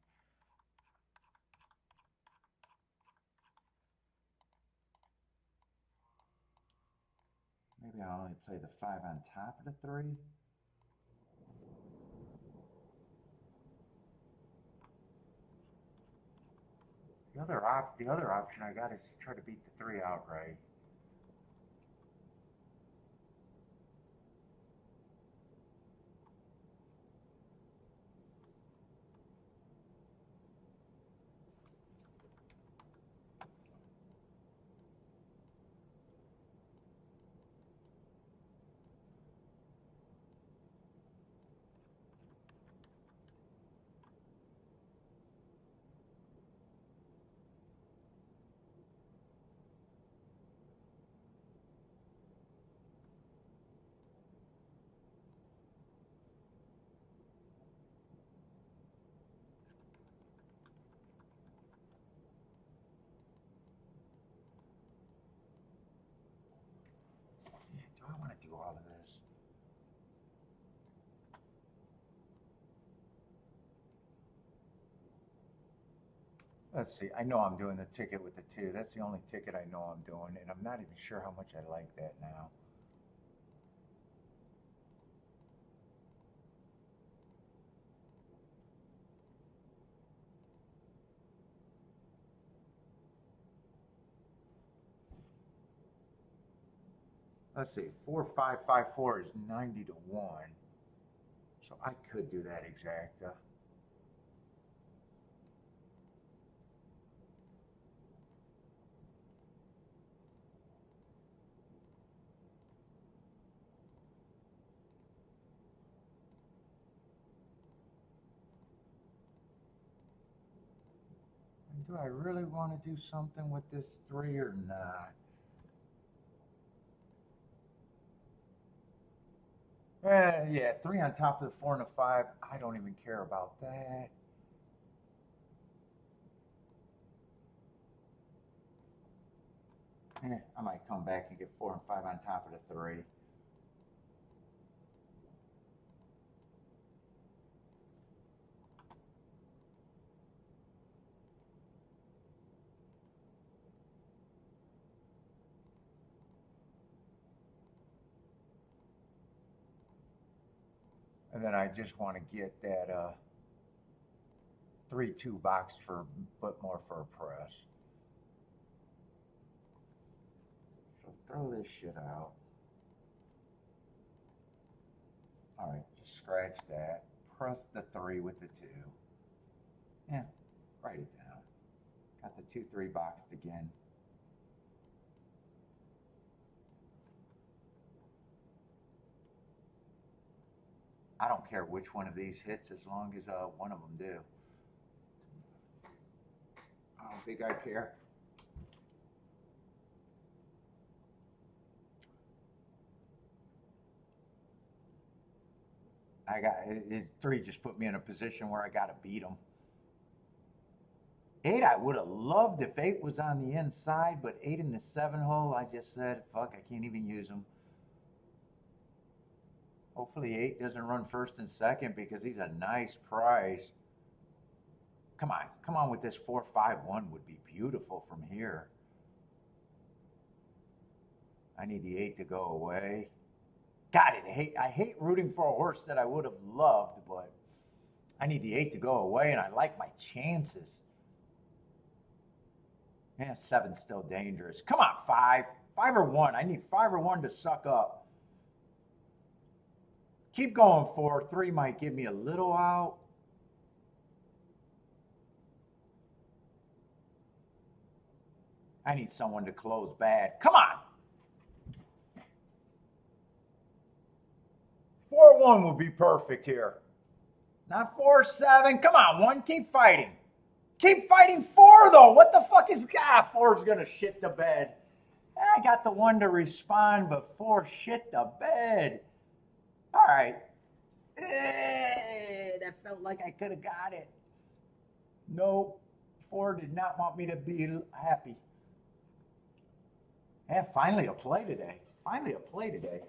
Maybe I'll only play the 5 on top of the 3. The other option I got is to try to beat the 3 outright. Yeah, do I want to do all of this? Let's see. I know I'm doing the ticket with the 2. That's the only ticket I know I'm doing, and I'm not even sure how much I like that now. Let's see. 4.554 is 90 to 1. So I could do that exacta. Do I really want to do something with this 3 or not? Yeah, 3 on top of the 4 and a 5. I don't even care about that. I might come back and get 4 and 5 on top of the 3. And then I just want to get that 3-2 box for, but more for a press. So throw this shit out. All right, just scratch that. Press the 3 with the 2. Yeah, write it down. Got the 2-3 boxed again. I don't care which one of these hits as long as one of them do. I don't think I care. I got his 3 just put me in a position where I got to beat him. 8, I would have loved if 8 was on the inside, but 8 in the 7 hole, I just said, fuck, I can't even use him. Hopefully 8 doesn't run first and second because he's a nice price. Come on with this 4-5-1 would be beautiful from here. I need the 8 to go away. God, I hate rooting for a horse that I would have loved, but I need the 8 to go away, and I like my chances. Yeah, 7's still dangerous. Come on, 5. 5 or 1. I need 5 or 1 to suck up. Keep going, 4. 3 might give me a little out. I need someone to close bad. Come on. 4-1 1 would be perfect here. Not 4-7. Come on, 1. Keep fighting. Keep fighting 4 though. What the fuck is 4's gonna shit the bed. I got the 1 to respond, but 4 shit the bed. All right. That felt like I could have got it. Nope. 4 did not want me to be happy. And finally a play today. Finally a play today.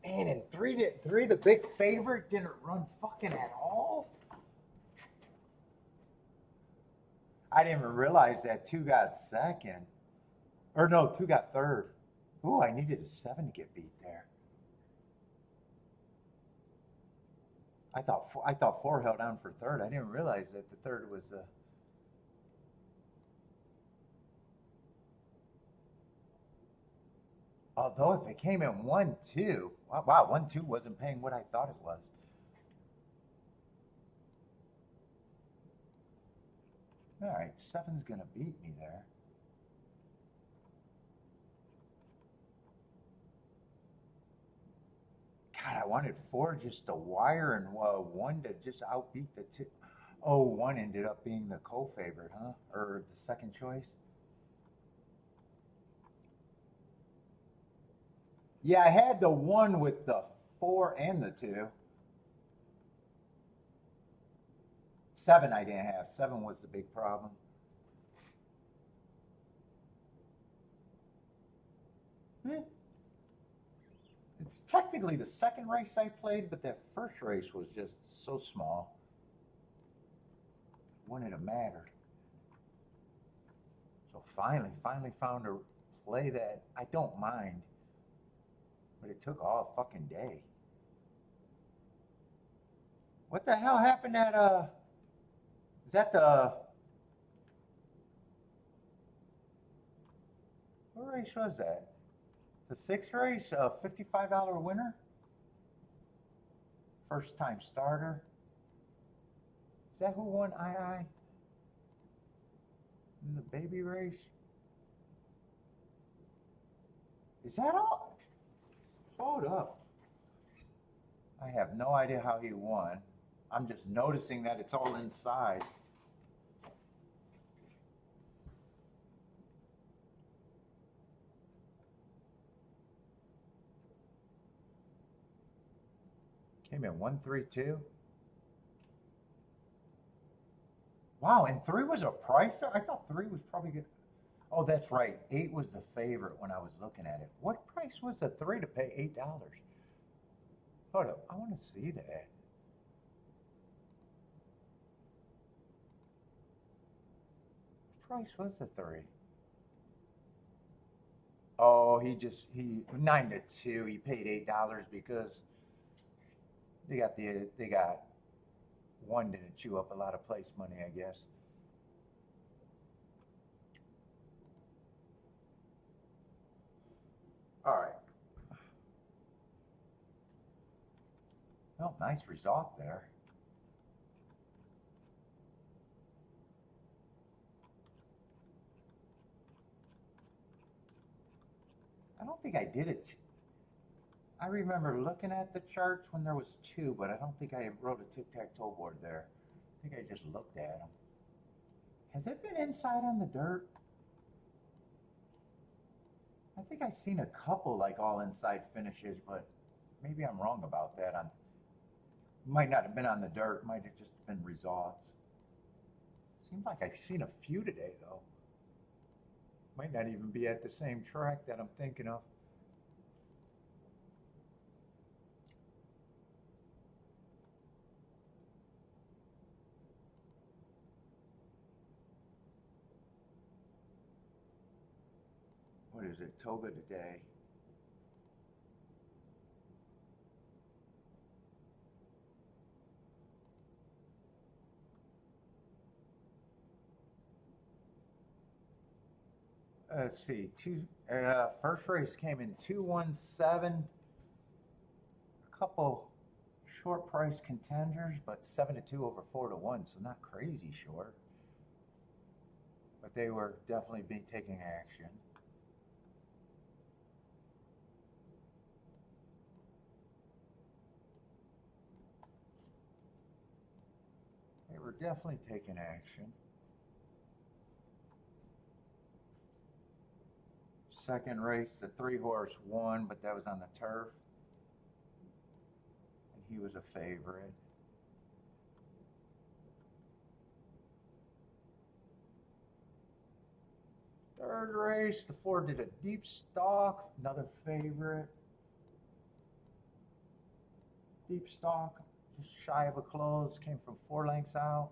Man, and three, the big favorite, didn't run fucking at all. I didn't even realize that 2 got second. Or no, 2 got third. Ooh, I needed a 7 to get beat there. I thought 4 held on for third. I didn't realize that the third was although if it came in 1-2, wow, 1-2 wasn't paying what I thought it was. All right, 7's gonna beat me there. God, I wanted 4 just to wire and 1 to just outbeat the 2. Oh, 1 ended up being the co-favorite, huh? Or the second choice? Yeah, I had the 1 with the 4 and the 2. 7 I didn't have. 7 was the big problem. It's technically the second race I played, but that first race was just so small. Wouldn't have mattered. So finally found a play that I don't mind. But it took all fucking day. What the hell happened at is that the what race was that? The 6th race, $55 winner? First time starter. Is that who won II? In the baby race? Is that all? Hold up. I have no idea how he won. I'm just noticing that it's all inside. Came in 1-3-2. Wow, and 3 was a price there? I thought 3 was probably good. Oh, that's right. 8 was the favorite when I was looking at it. What price was the 3 to pay $8? Hold up, I want to see that. What price was the 3? Oh, he 9-2. He paid $8 because they got 1 to chew up a lot of place money, I guess. All right. Well, nice result there. I don't think I did it. I remember looking at the charts when there was 2, but I don't think I wrote a tic-tac-toe board there. I think I just looked at them. Has it been inside on the dirt? I think I've seen a couple like all inside finishes, but maybe I'm wrong about that. Might not have been on the dirt. Might have just been results. Seems like I've seen a few today, though. Might not even be at the same track that I'm thinking of. What is it? Toga today. Let's see. First race came in 217. A couple short price contenders, but 7-2 over 4-1, so not crazy short. But they were definitely taking action. They were definitely taking action. Second race, the 3-horse won, but that was on the turf. And he was a favorite. Third race, the 4 did a deep stalk, another favorite. Deep stalk, just shy of a close, came from 4 lengths out.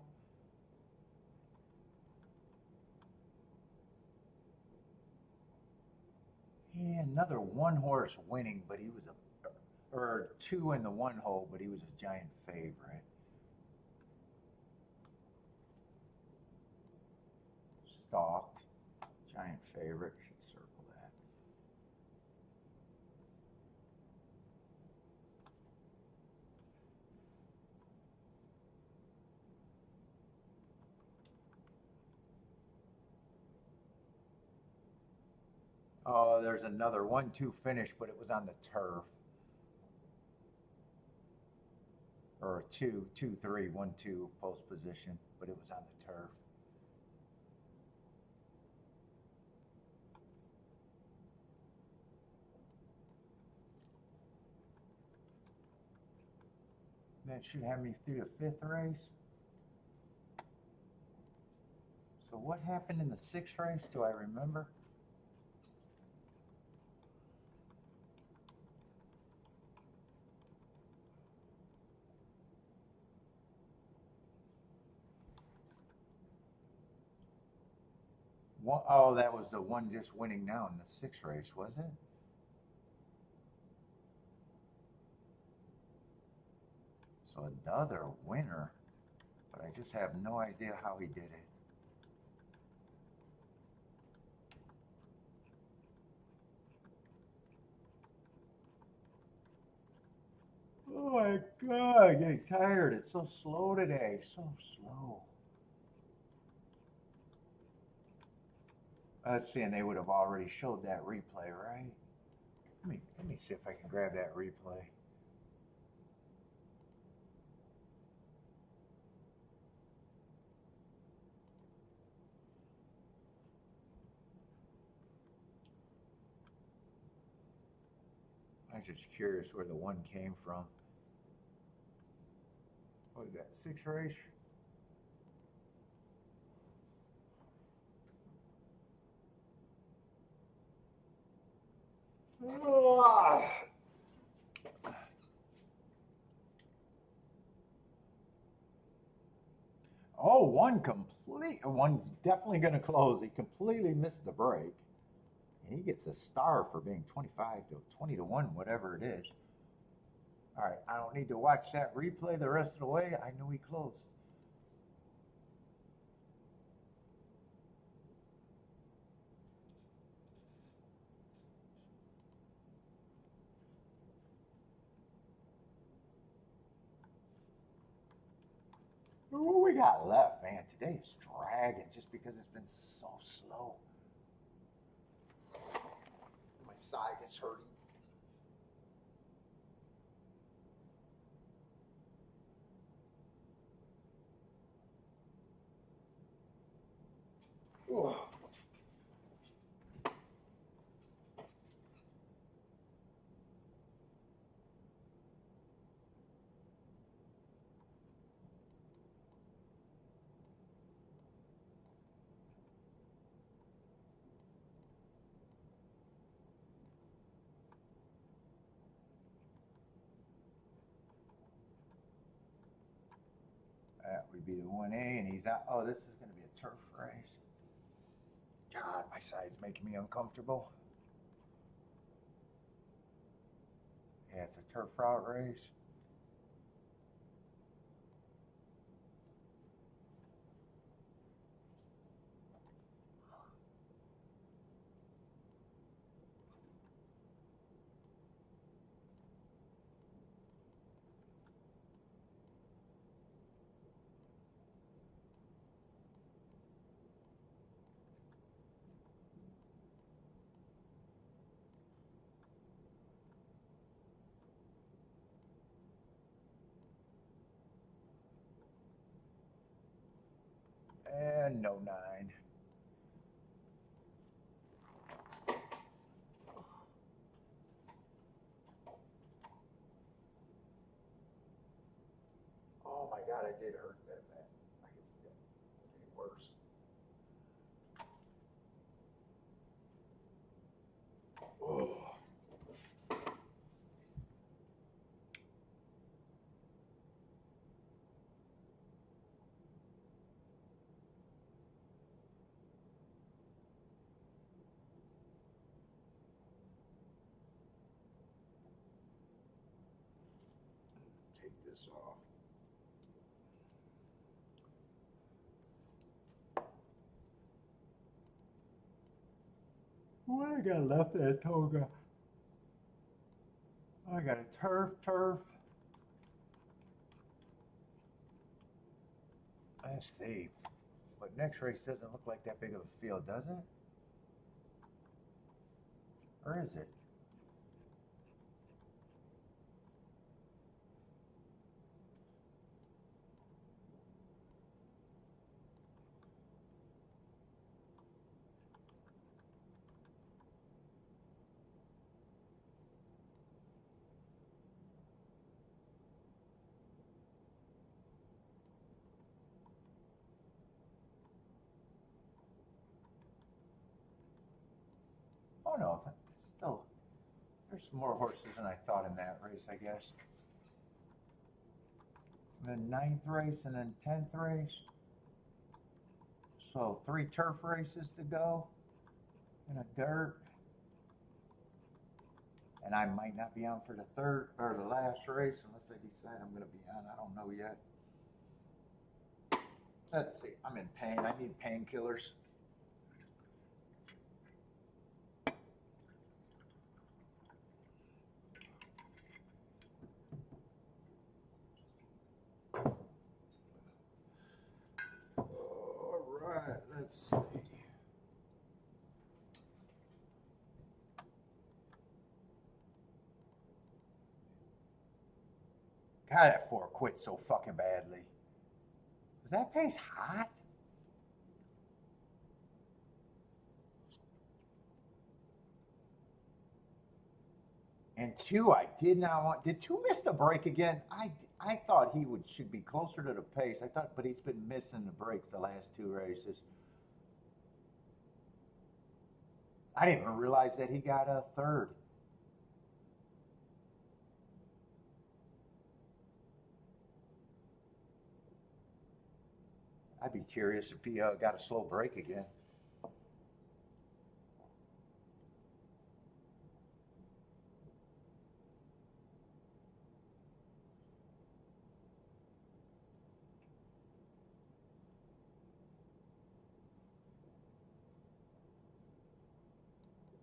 Yeah, another 1-horse winning, but he was or 2 in the 1 hole, but he was a giant favorite. Stalked, giant favorite. Should circle that. Oh, there's another 1-2 finish, but it was on the turf. Or 2-2-3, 1-2 post position, but it was on the turf. That should have me through the 5th race. So what happened in the 6th race? Do I remember? Oh, that was the one just winning now in the 6th race, was it? So another winner, but I just have no idea how he did it. Oh my God, I'm getting tired. It's so slow today, so slow. Let's see, and they would have already showed that replay, right? Let me see if I can grab that replay. I'm just curious where the 1 came from. What was that, 6th race? Oh, one's definitely going to close. He completely missed the break. And he gets a star for being 25 to 20-1, whatever it is. All right, I don't need to watch that replay the rest of the way. I know he closed. What we got left, man? Today is dragging just because it's been so slow. My side is hurting. Ugh. probably be the 1A, and he's out. Oh, this is going to be a turf race. God, my side's making me uncomfortable. Yeah, it's a turf route race. And no 9. Oh my God, I did hurt that man. I can forget. Getting worse. Oh. Take this off. What I got left at Toga? I got a turf. Let's see. But next race doesn't look like that big of a field, does it? Or is it? Oh no, it's still, there's more horses than I thought in that race, I guess. The 9th race and then 10th race. So 3 turf races to go and a dirt. And I might not be on for the third or the last race unless I decide I'm going to be on. I don't know yet. Let's see. I'm in pain. I need painkillers. All right. Let's see. God, that 4 quit so fucking badly. Was that pace hot? And 2, I did not want. Did 2 miss the break again? I thought he should be closer to the pace. I thought, but he's been missing the breaks the last 2 races. I didn't even realize that he got a 3rd. I'd be curious if he got a slow break again.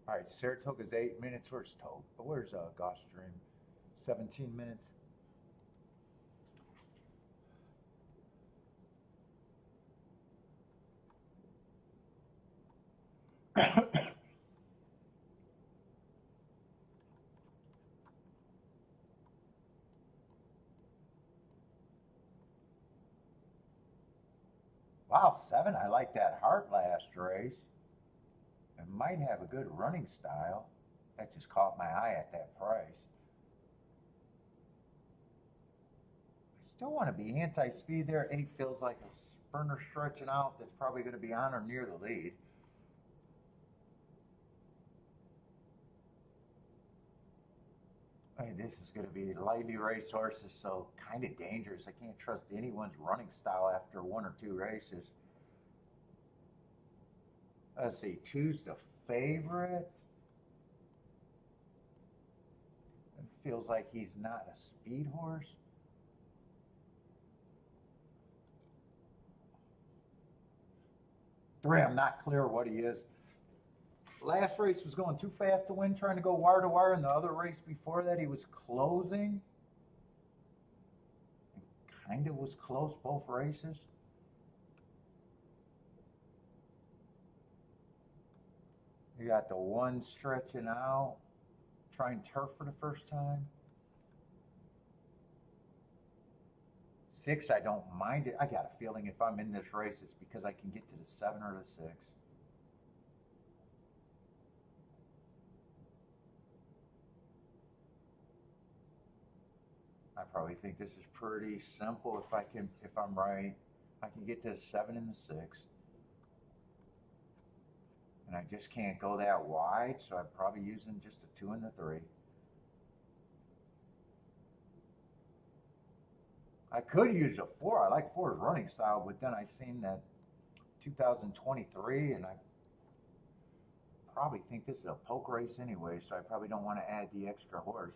All right, Saratoga's 8 minutes. Where's Gulfstream? 17 minutes. Wow, 7. I like that Hart last race. It might have a good running style. That just caught my eye at that price. I still want to be anti-speed there. 8 feels like a sprinter stretching out that's probably going to be on or near the lead. Hey, this is going to be lightly raced horses, so kind of dangerous. I can't trust anyone's running style after one or two races. Let's see, choose the favorite. It feels like he's not a speed horse. Three, I'm not clear what he is. Last race was going too fast to win, trying to go wire to wire, and the other race before that he was closing. Kind of was close both races. You got the one stretching out, trying turf for the first time. 6, I don't mind it. I got a feeling if I'm in this race, it's because I can get to the 7 or the 6. I probably think this is pretty simple. If I'm right, I can get to the 7 and the 6. And I just can't go that wide, so I'm probably using just a 2 and the 3. I could use a 4. I like 4's running style, but then I seen that 2023, and I probably think this is a poke race anyway, so I probably don't want to add the extra horse.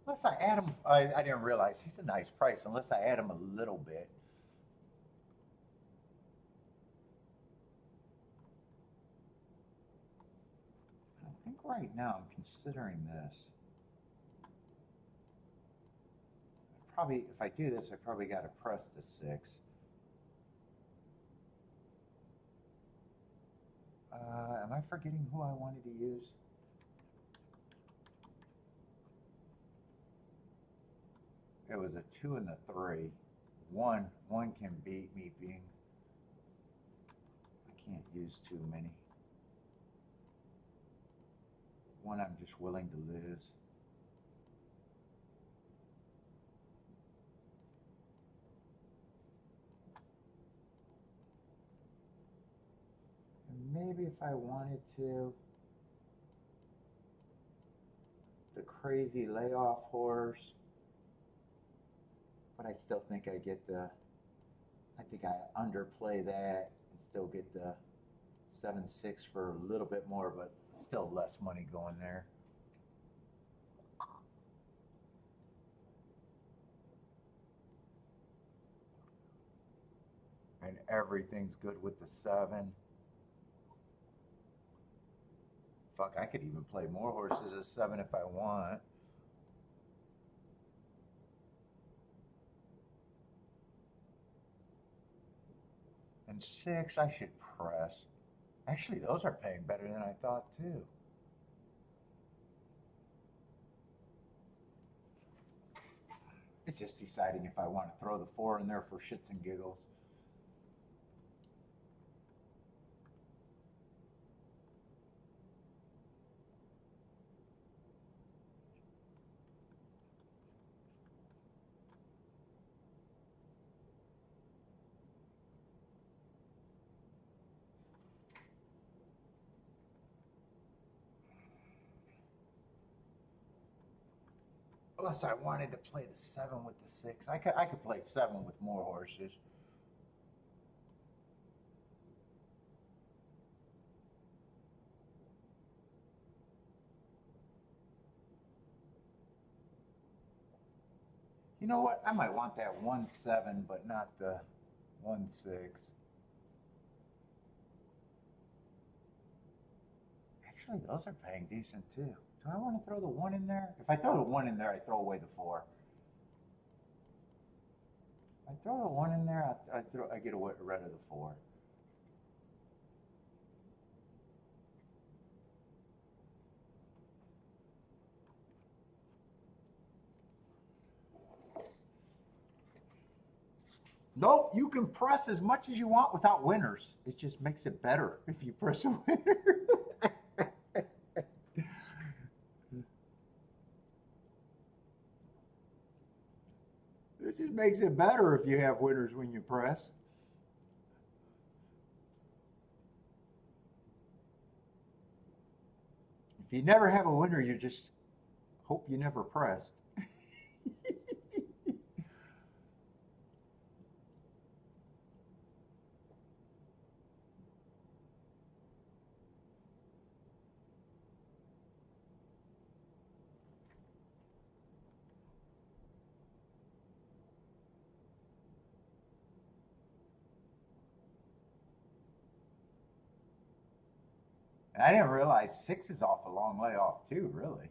Unless I add him, I didn't realize he's a nice price, unless I add him a little bit. I think right now I'm considering this. Probably, if I do this, I probably got to press the 6. Am I forgetting who I wanted to use? It was a 2 and the 3. One can beat me being. I can't use too many. 1 I'm just willing to lose. And maybe if I wanted to, the crazy layoff horse. But I still think I get the, I think I underplay that and still get the 7-6 for a little bit more, but still less money going there. And everything's good with the 7. Fuck, I could even play more horses at 7 if I want. And 6, I should press. Actually, those are paying better than I thought too. It's just deciding if I want to throw the 4 in there for shits and giggles. Unless I wanted to play the 7 with the 6. I could play 7 with more horses. You know what? I might want that 1-7, but not the 1-6. Actually, those are paying decent too. Do I want to throw the 1 in there? If I throw the 1 in there, I throw away the 4. If I throw the 1 in there, I get rid of the 4. Nope, you can press as much as you want without winners. It just makes it better if you press a winner. It just makes it better if you have winners when you press. If you never have a winner, you just hope you never pressed. And I didn't realize 6 is off a long layoff too, really.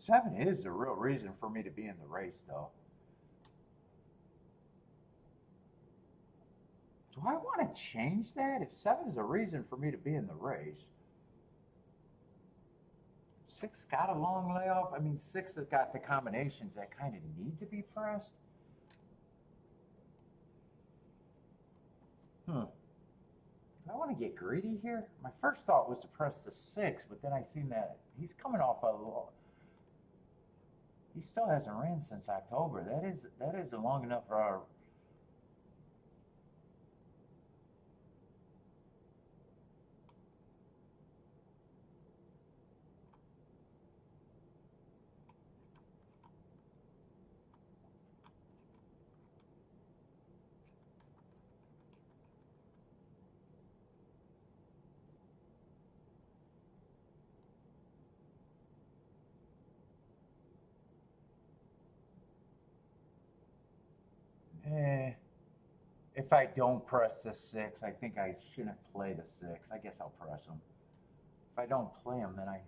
7 is the real reason for me to be in the race, though. Do I want to change that? If 7 is a reason for me to be in the race, 6 got a long layoff. I mean, 6 has got the combinations that kind of need to be pressed. Do I want to get greedy here? My first thought was to press the 6, but then I seen that he's coming off a he still hasn't ran since October. That is long enough for our. If I don't press the 6, I think I shouldn't play the 6. I guess I'll press him. If I don't play him, then I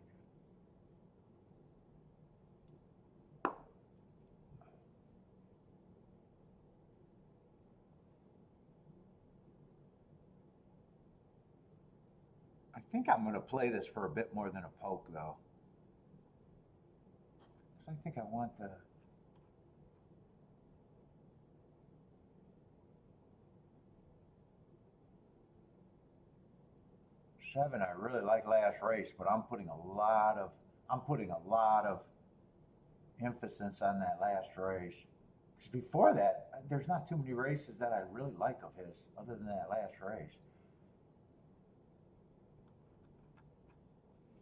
think I'm going to play this for a bit more than a poke, though. I think I want the. Seven, I really like last race, but I'm putting a lot of emphasis on that last race. Because before that, there's not too many races that I really like of his, other than that last race.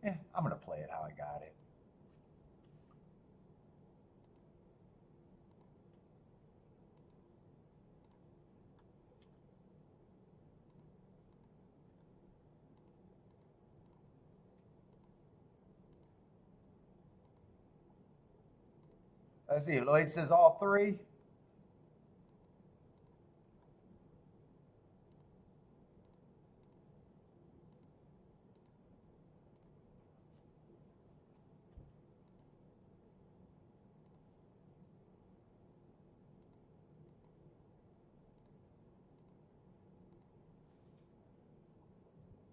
Yeah, I'm gonna play it how I got it. Let's see, Lloyd says all 3.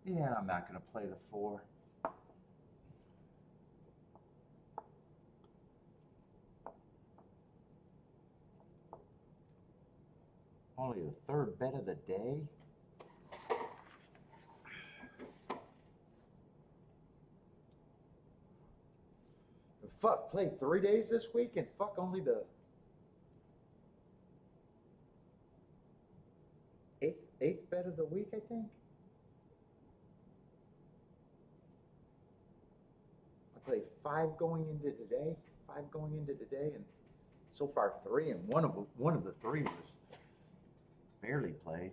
Yeah, I'm not gonna play the 4. Only the 3rd bet of the day. Fuck, played 3 days this week and fuck only the eighth bet of the week, I think. I played 5 going into today, and so far 3, and one of the 3 was barely played.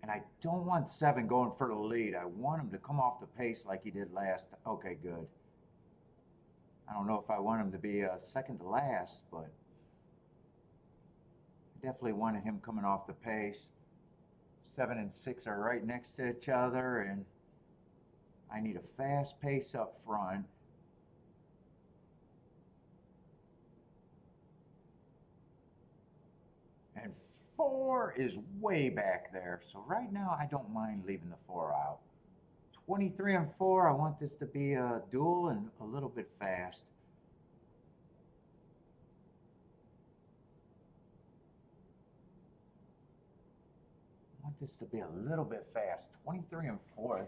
And I don't want 7 going for the lead. I want him to come off the pace like he did last. Okay, good. I don't know if I want him to be second to last, but I definitely wanted him coming off the pace. 7 and 6 are right next to each other, and I need a fast pace up front. And 4 is way back there. So right now, I don't mind leaving the 4 out. 23 and 4. I want this to be a dual and a little bit fast. I want this to be a little bit fast. 23 and 4.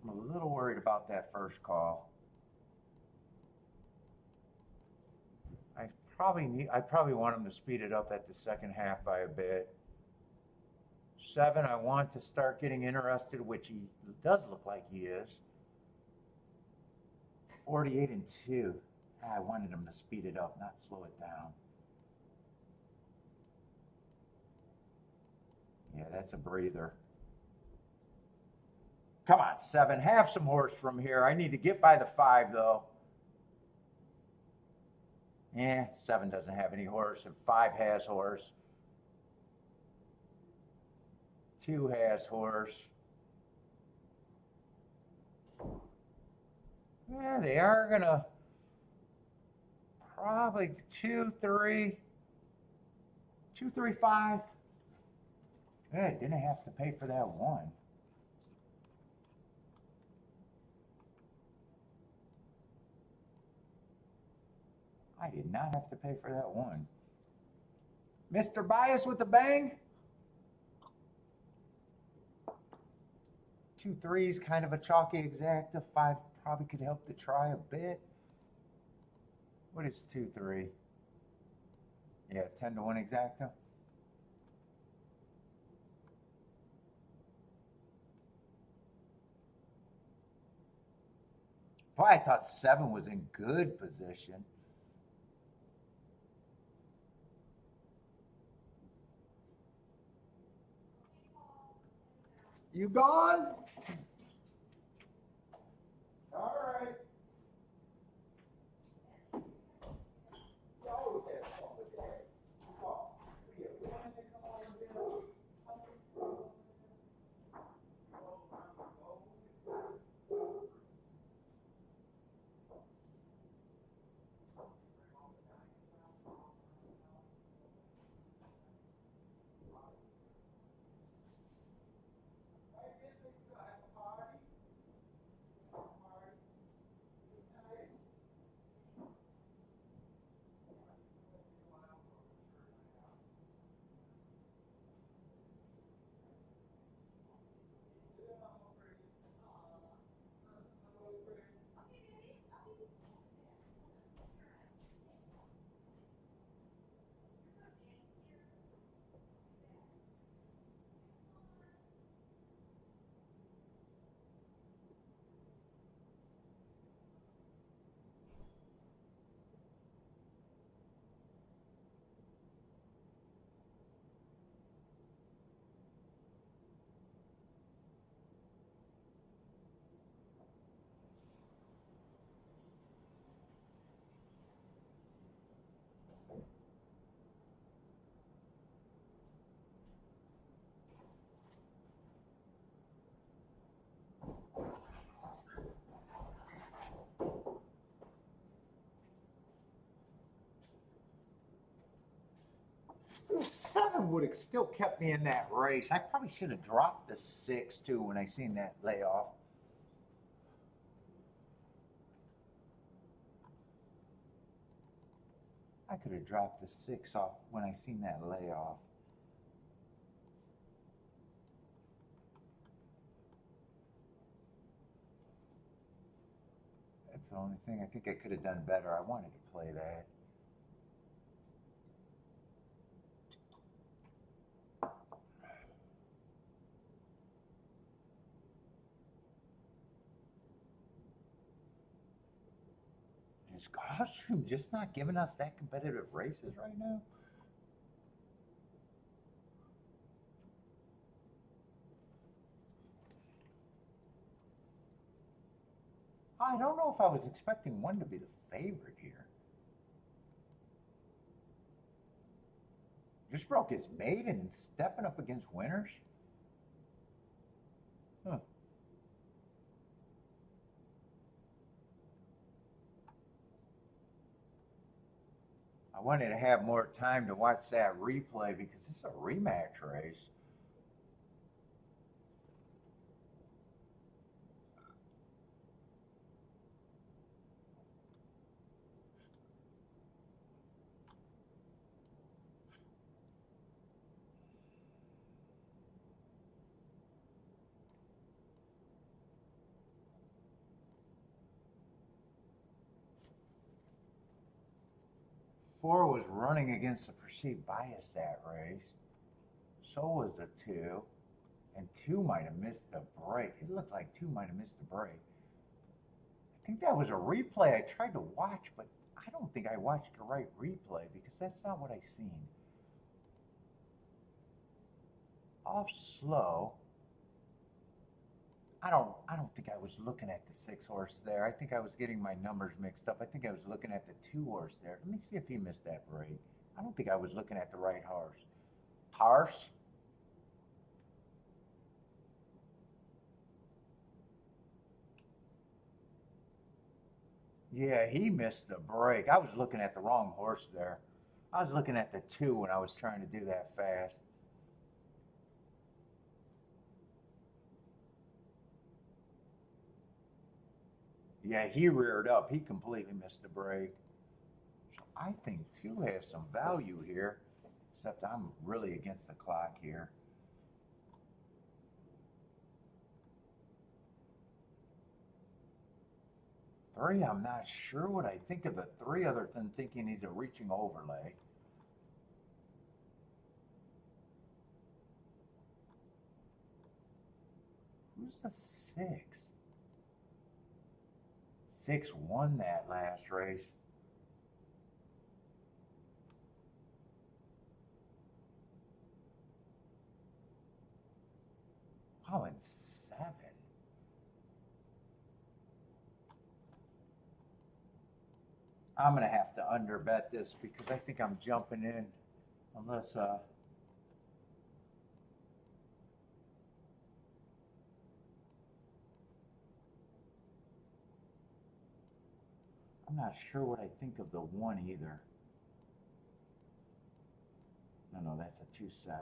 I'm a little worried about that first call. I probably want him to speed it up at the second half by a bit. 7, I want to start getting interested, which he does look like he is. 48 and 2. I wanted him to speed it up, not slow it down. Yeah, that's a breather. Come on, 7. Have some horse from here. I need to get by the 5, though. 7 doesn't have any horse, and 5 has horse. 2 has horse. Yeah, they are gonna probably 2, 3, 2, 3, 5. Yeah, didn't have to pay for that 1. I did not have to pay for that 1. Mr. Bias with the bang. 2 3s, kind of a chalky exacta. 5 probably could help to try a bit. What is 2 3? Yeah, 10 to 1 exacta. Boy, I thought 7 was in good position. You gone? All right. You always have fun with that. Oh, yeah, we want to come on and do Ooh, 7 would have still kept me in that race. I probably should have dropped the 6 too when I seen that layoff. I could have dropped the 6 off when I seen that layoff. That's the only thing I think I could have done better. I wanted to play that. Is Gulfstream just not giving us that competitive races right now? I don't know if I was expecting 1 to be the favorite here. Just broke his maiden and stepping up against winners. Huh. I wanted to have more time to watch that replay because it's a rematch race. 4 was running against the perceived bias that race. So was a 2. And 2 might have missed the break. It looked like 2 might have missed the break. I think that was a replay I tried to watch, but I don't think I watched the right replay because that's not what I seen. Off slow. I don't think I was looking at the 6 horse there. I think I was getting my numbers mixed up. I think I was looking at the 2 horse there. Let me see if he missed that break. I don't think I was looking at the right horse. Horse? Yeah, he missed the break. I was looking at the wrong horse there. I was looking at the 2 when I was trying to do that fast. Yeah, he reared up. He completely missed the break. So I think 2 has some value here, except I'm really against the clock here. Three, I'm not sure what I think of the 3 other than thinking he's a reaching overlay. Who's the 6? 6 won that last race. Oh, and 7. I'm going to have to underbet this because I think I'm jumping in unless I'm not sure what I think of the 1 either. No, that's a 2-7.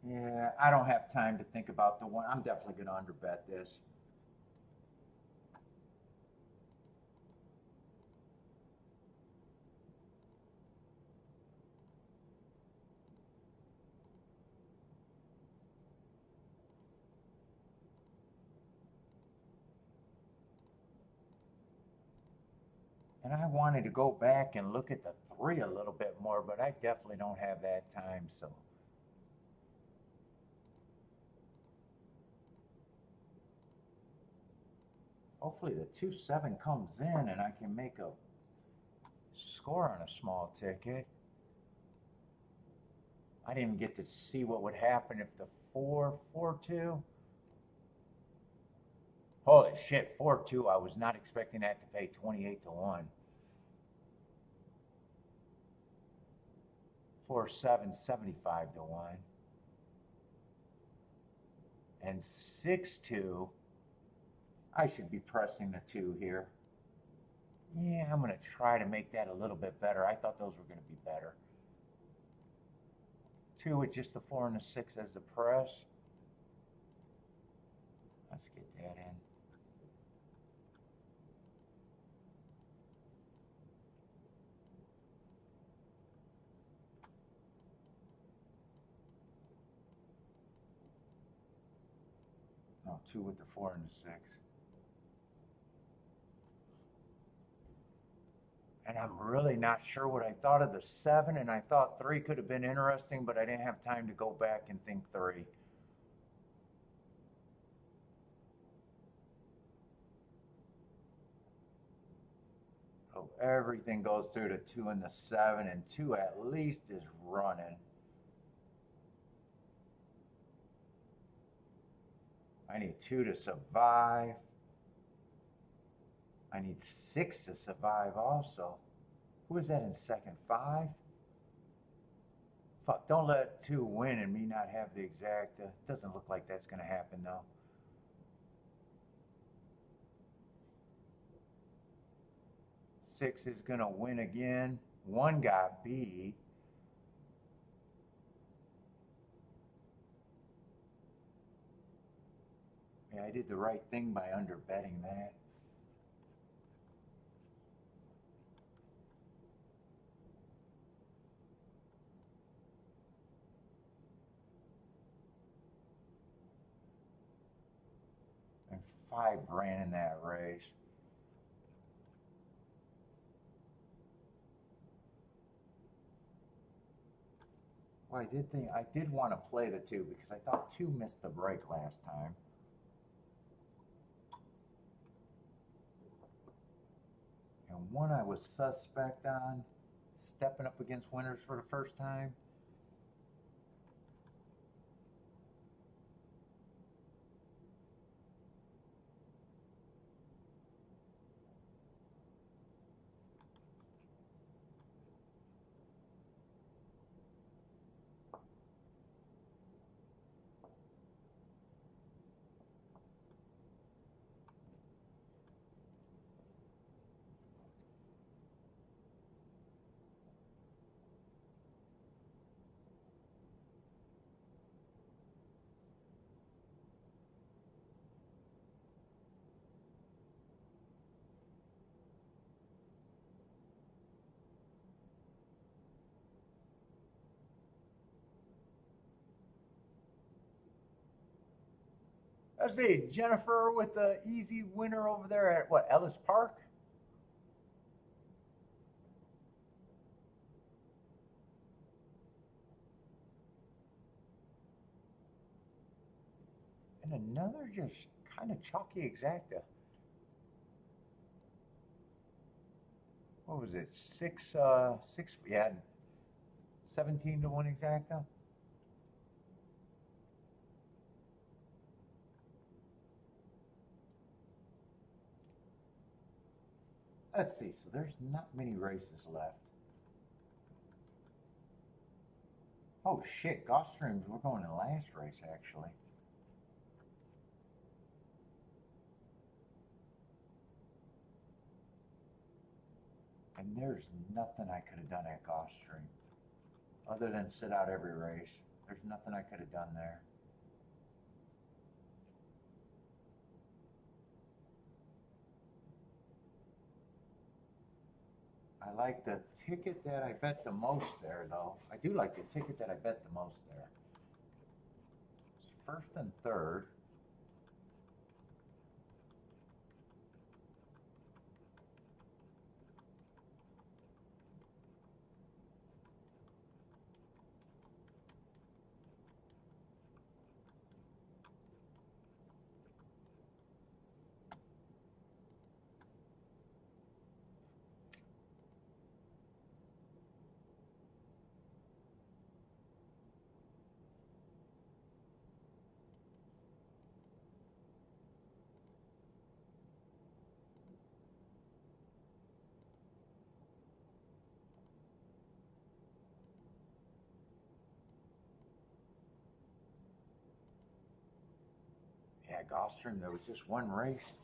Yeah, I don't have time to think about the 1. I'm definitely going to underbet this. And I wanted to go back and look at the 3 a little bit more, but I definitely don't have that time, so. Hopefully the 2-7 comes in and I can make a score on a small ticket. I didn't even get to see what would happen if the 4-4-2. Holy shit, 4-2. I was not expecting that to pay 28-1. 4-7, 75-1. And 6-2. I should be pressing the 2 here. Yeah, I'm going to try to make that a little bit better. I thought those were going to be better. 2 with just the 4 and the 6 as the press. Let's get that in. No, 2 with the 4 and the 6. And I'm really not sure what I thought of the 7, and I thought 3 could have been interesting, but I didn't have time to go back and think 3. So everything goes through the 2 and the 7, and 2 at least is running. I need 2 to survive. I need 6 to survive also. Who is that in second? 5? Fuck, don't let 2 win and me not have the exact. Doesn't look like that's going to happen though. 6 is going to win again. 1 got beat. Yeah, I did the right thing by underbetting that. And 5 ran in that race. Well, I did want to play the two because I thought two missed the break last time. And one I was suspect on, stepping up against winners for the first time. Let's see, Jennifer with the easy winner over there at what, Ellis Park? And another just kind of chalky exacta. What was it? Yeah, 17 to 1 exacta. Let's see, so there's not many races left. Oh shit, Gulfstreams, we're going to the last race actually. And there's nothing I could have done at Gulfstream other than sit out every race. There's nothing I could have done there. I like the ticket that I bet the most there, though. I do like the ticket that I bet the most there. It's first and third. Yeah, Gulfstream, there was just one race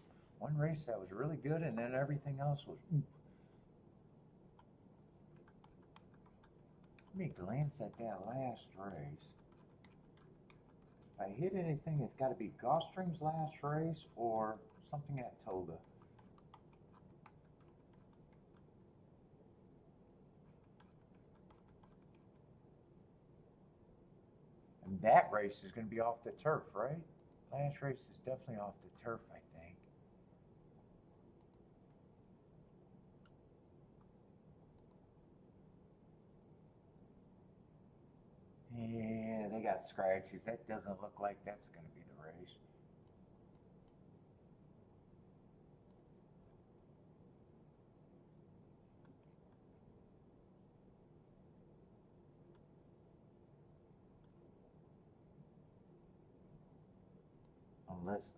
that was really good, and then everything else was. Let me glance at that last race. If I hit anything, it's got to be Gulfstream's last race or something at Toga. And that race is going to be off the turf, right? Last race is definitely off the turf, I think. Yeah, they got scratches. That doesn't look like that's going to be the race.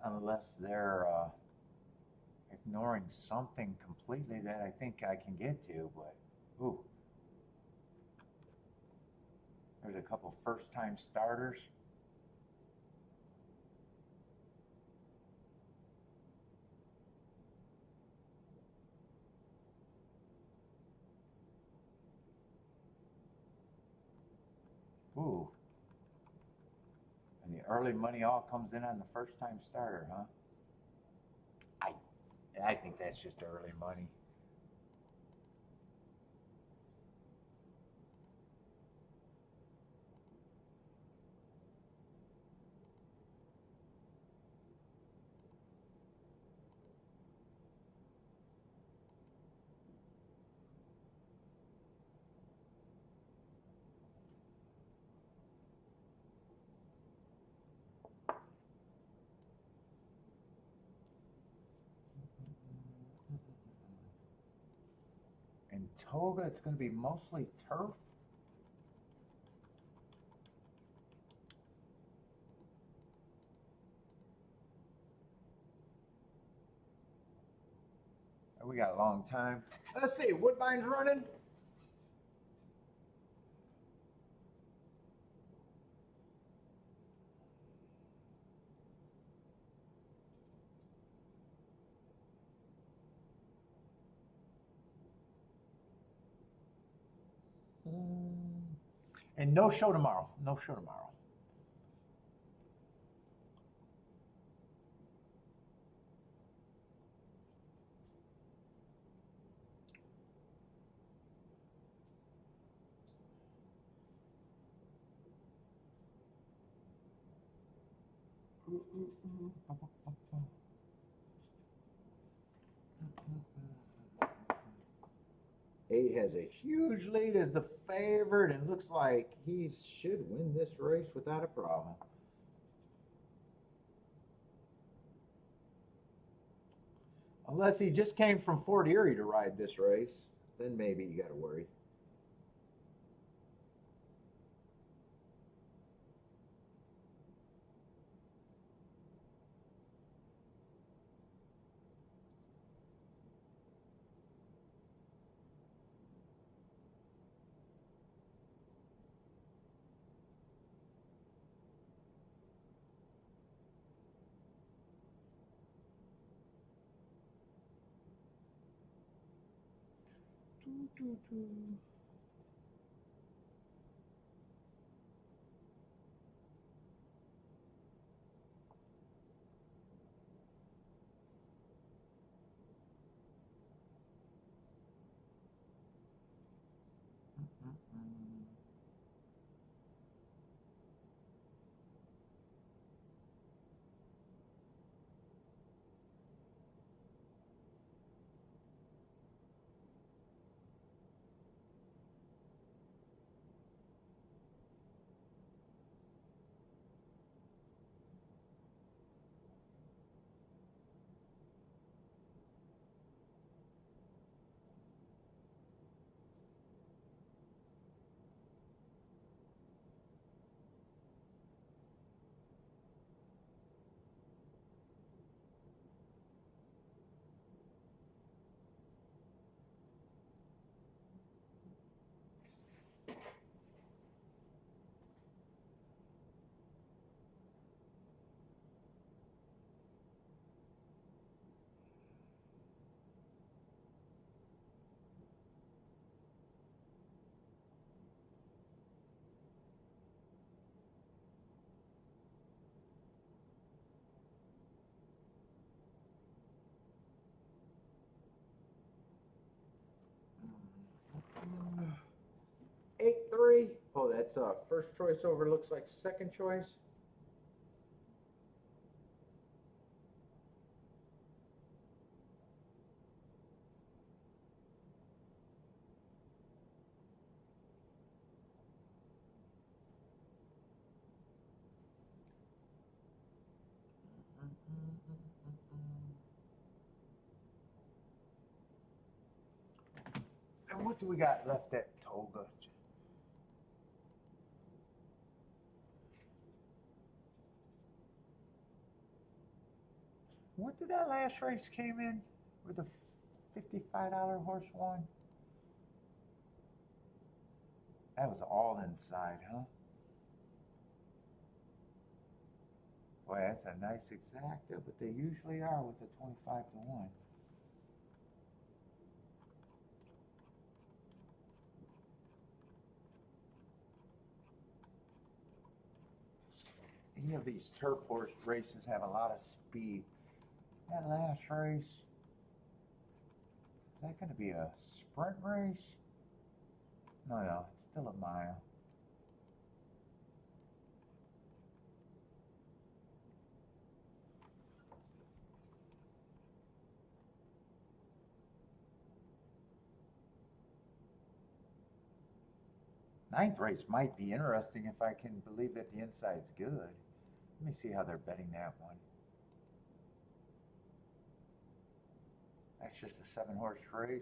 Unless they're ignoring something completely that I think I can get to, but ooh. There's a couple first-time starters. Ooh. And the early money all comes in on the first-time starter, huh? I think that's just early money. Saratoga, it's going to be mostly turf. We got a long time. Let's see, Woodbine's running. And no show tomorrow. No show tomorrow. Eight has a huge lead as the favorite and looks like he should win this race without a problem. Unless he just came from Fort Erie to ride this race, then maybe you got to worry. Eight three. Oh, that's first choice over. Looks like second choice. And what do we got left at Toga? What did that last race came in with a $55 horse won? That was all inside, huh? Boy, that's a nice exacta, but they usually are with a 25 to 1. Any of these turf horse races have a lot of speed. That last race, is that going to be a sprint race? No, it's still a mile. Ninth race might be interesting if I can believe that the inside's good. Let me see how they're betting that one. That's just a 7-horse race.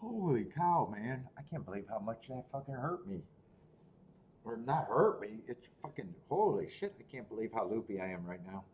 Holy cow, man. I can't believe how much that fucking hurt me. Or not hurt me. It's fucking, holy shit. I can't believe how loopy I am right now.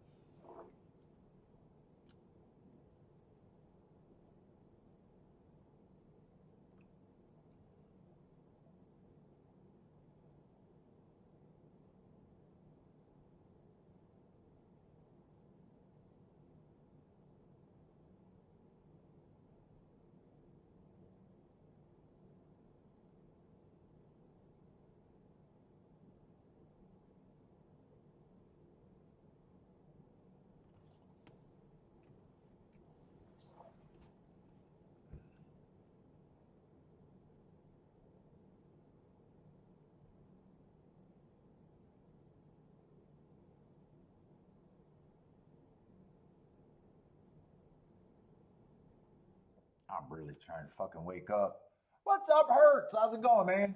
I'm really trying to fucking wake up. What's up, Hertz? How's it going, man?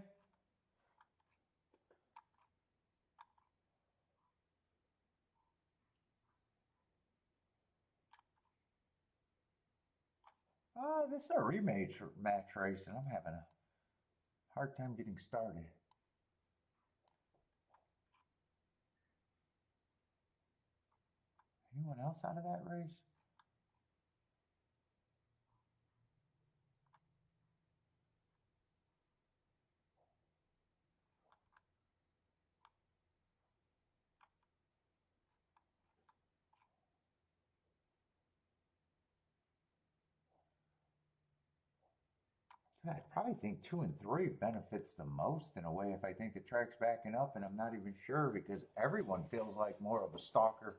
This is a rematch match race, and I'm having a hard time getting started. Anyone else out of that race? I probably think 2 and 3 benefits the most in a way if I think the track's backing up, and I'm not even sure because everyone feels like more of a stalker.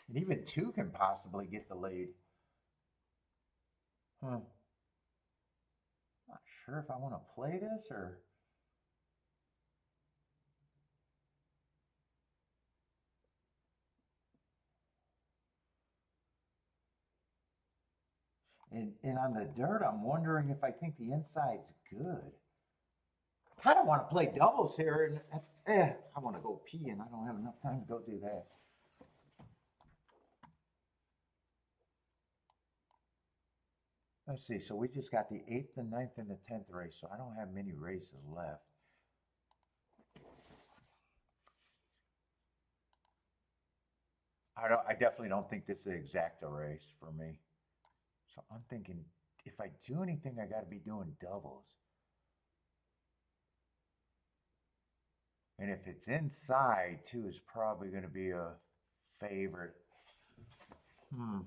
And even 2 can possibly get the lead. Not sure if I want to play this or. And on the dirt, I'm wondering if I think the inside's good. I kind of want to play doubles here, and I want to go pee, and I don't have enough time to go do that. Let's see. So we just got the 8th, the 9th, and the 10th race. So I don't have many races left. I definitely don't think this is an exacta race for me. So I'm thinking if I do anything, I got to be doing doubles. And if it's inside, 2 is probably going to be a favorite. I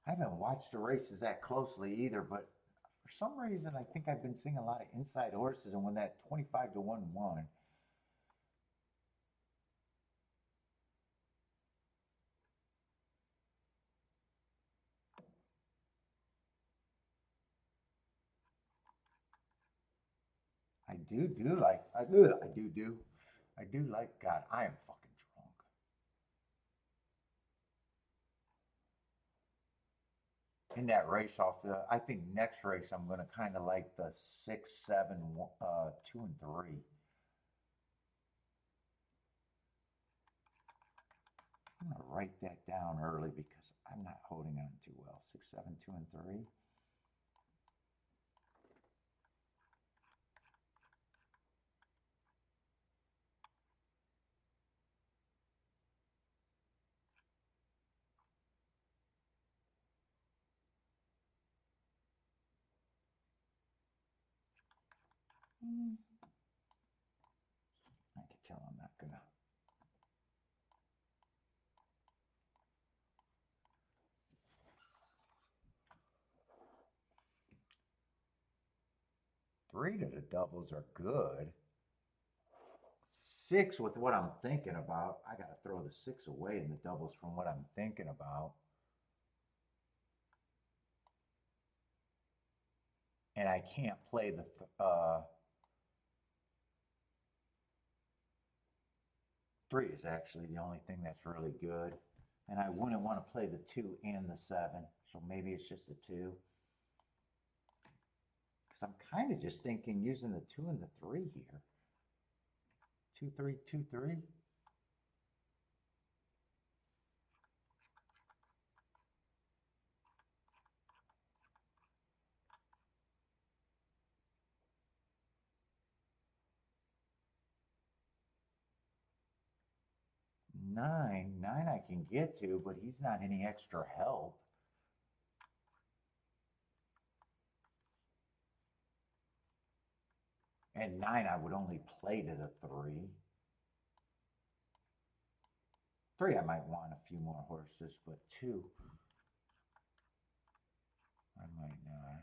haven't watched the races that closely either, but for some reason, I think I've been seeing a lot of inside horses, and when that 25 to 1 won. I do like, I do like, God, I am fucking drunk. In that race I think next race I'm going to kind of like the 6, 7, 2, and 3. I'm going to write that down early because I'm not holding on too well. 6, 7, 2, and 3. I can tell I'm not going to. Three to the doubles are good. 6 with what I'm thinking about. I got to throw the 6 away in the doubles from what I'm thinking about. And I can't play the 3 is actually the only thing that's really good. And I wouldn't want to play the 2 and the 7. So maybe it's just a 2. Because I'm kind of just thinking using the 2 and the 3 here. 2, 3, 2, 3. Nine I can get to, but he's not any extra help. And 9 I would only play to the 3. 3 I might want a few more horses, but 2 I might not.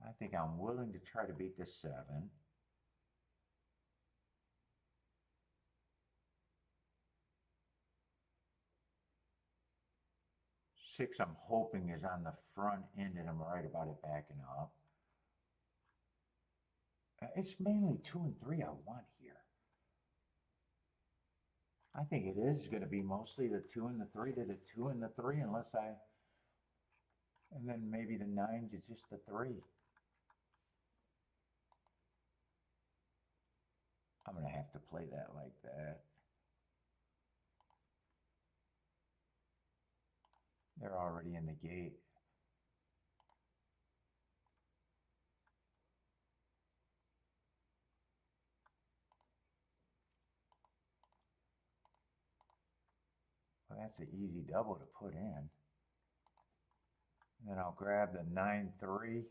I think I'm willing to try to beat the 7. 6 I'm hoping is on the front end, and I'm right about it backing up. It's mainly 2 and 3 I want here. I think it is going to be mostly the 2 and the 3 to the 2 and the 3, unless and then maybe the 9 to just the 3. I'm going to have to play that like that. They're already in the gate. Well, that's an easy double to put in. And then I'll grab the 9-3,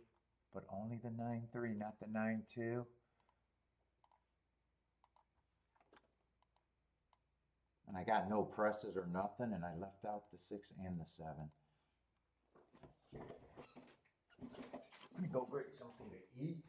but only the 9-3, not the 9-2. And I got no presses or nothing, and I left out the 6 and the 7. Let me go get something to eat.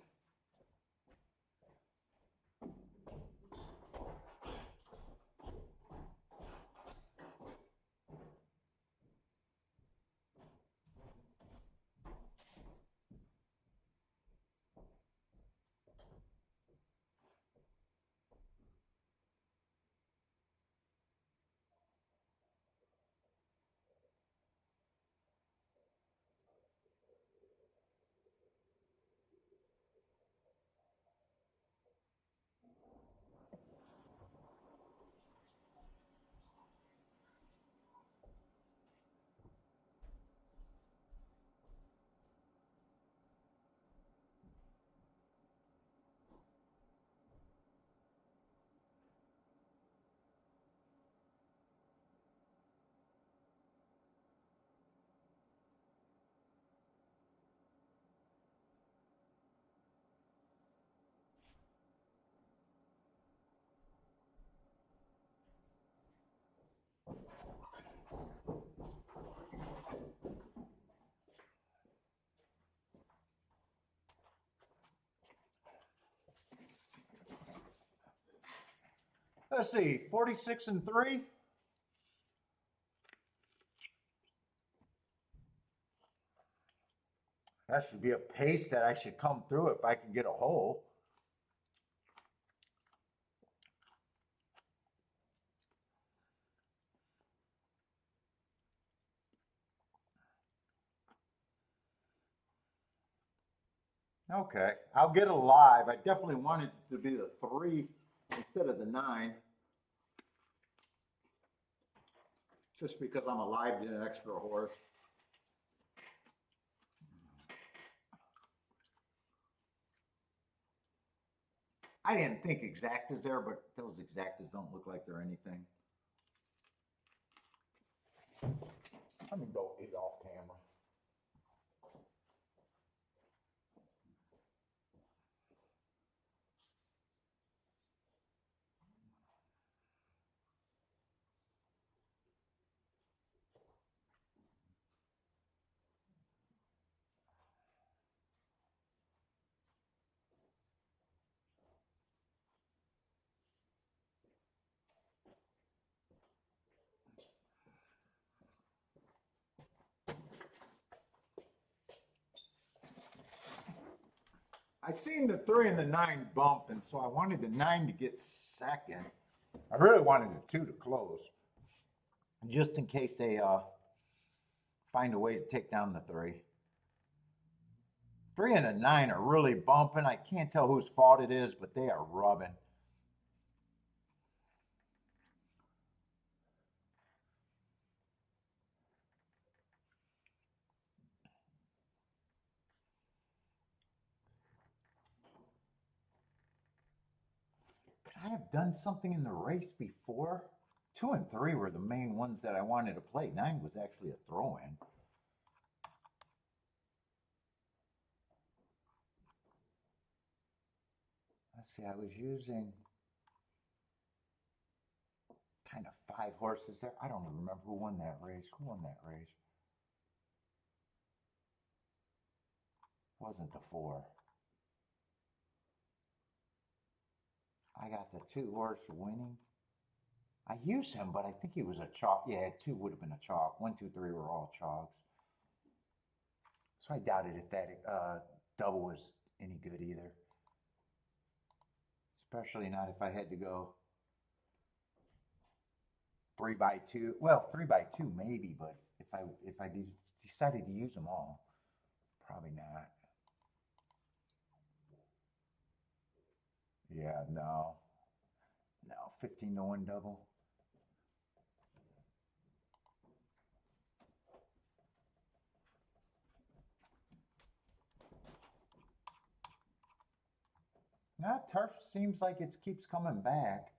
Let's see, 46 and 3. That should be a pace that I should come through if I can get a hole. Okay, I'll get alive. I definitely wanted it to be the 3 instead of the 9. Just because I'm alive to an extra horse. I didn't think exactas there, but those exactas don't look like they're anything. Let me go eat off camera. I seen the 3 and the 9 bump, and so I wanted the 9 to get second. I really wanted the 2 to close, just in case they find a way to take down the 3. 3 and a 9 are really bumping. I can't tell whose fault it is, but they are rubbing. Could I have have done something in the race before. 2 and 3 were the main ones that I wanted to play. 9 was actually a throw-in. Let's see, I was using kind of 5 horses there. I don't even remember who won that race. Who won that race? Wasn't the 4. I got the 2 horse winning. I used him, but I think he was a chalk. Yeah, 2 would have been a chalk. 1, 2, 3 were all chalks. So I doubted if that double was any good either. Especially not if I had to go 3 by 2. Well, 3 by 2 maybe, but if I decided to use them all, probably not. Yeah, no. 15 to 1 double. Now, turf seems like it keeps coming back.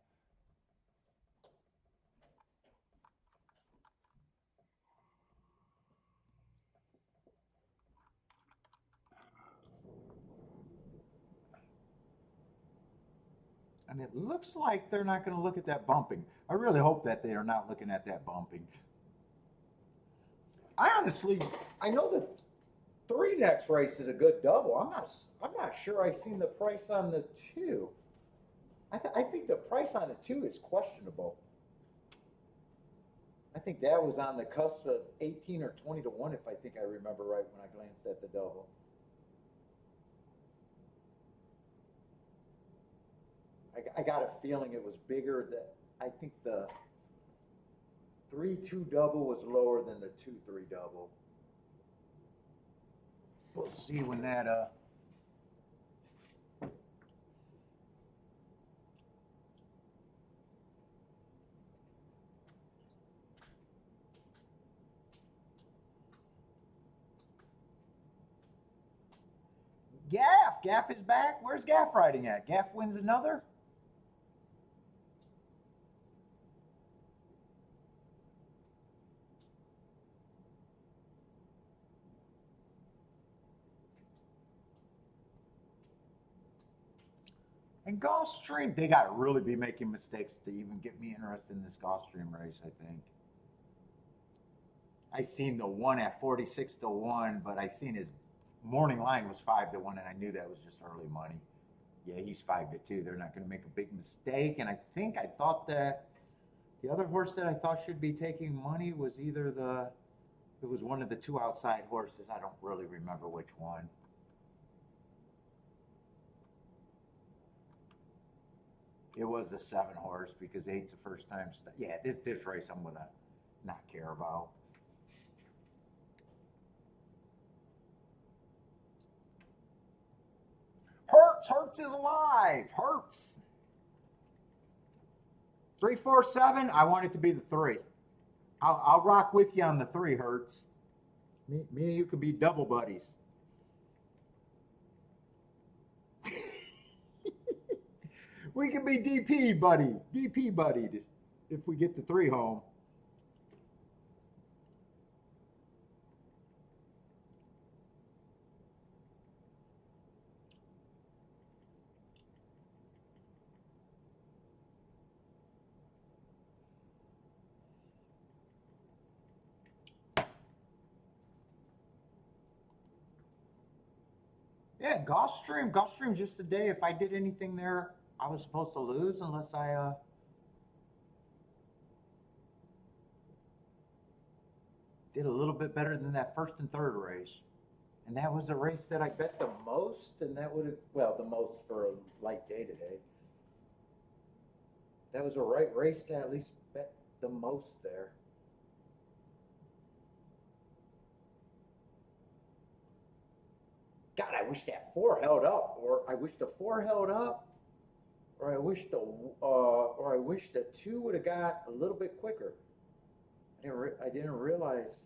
And it looks like they're not going to look at that bumping. I really hope that they are not looking at that bumping. I know that 3 next race is a good double. I'm not sure I've seen the price on the 2. I think the price on the 2 is questionable. I think that was on the cusp of 18 or 20 to 1, if I think I remember right when I glanced at the double. I got a feeling it was bigger. That I think the 3-2 double was lower than the 2-3 double. We'll see when that Gaff is back. Where's Gaff riding at? Gaff wins another? And Gulfstream, they got to really be making mistakes to even get me interested in this Gulfstream race, I think. I seen the one at 46 to 1, but I seen his morning line was 5 to 1, and I knew that was just early money. Yeah, he's 5 to 2. They're not going to make a big mistake. And I thought that the other horse that I thought should be taking money was it was one of the 2 outside horses. I don't really remember which one. It was the 7 horse because 8's the first time. Yeah, this race I'm going to not care about. Hertz is alive. Hertz. 3, 4, 7. I want it to be the 3. I'll rock with you on the 3, Hertz. Me and you could be double buddies. We can be DP buddied if we get the 3 home. Yeah, Gulfstream's just a day. If I did anything there, I was supposed to lose unless I did a little bit better than that 1st and 3rd race. And that was a race that I bet the most, and that would have, well, the most for a light day today. That was a right race to at least bet the most there. God, I wish that 4 held up, or I wish the 4 held up, or I wish the 2 would have got a little bit quicker. I didn't realize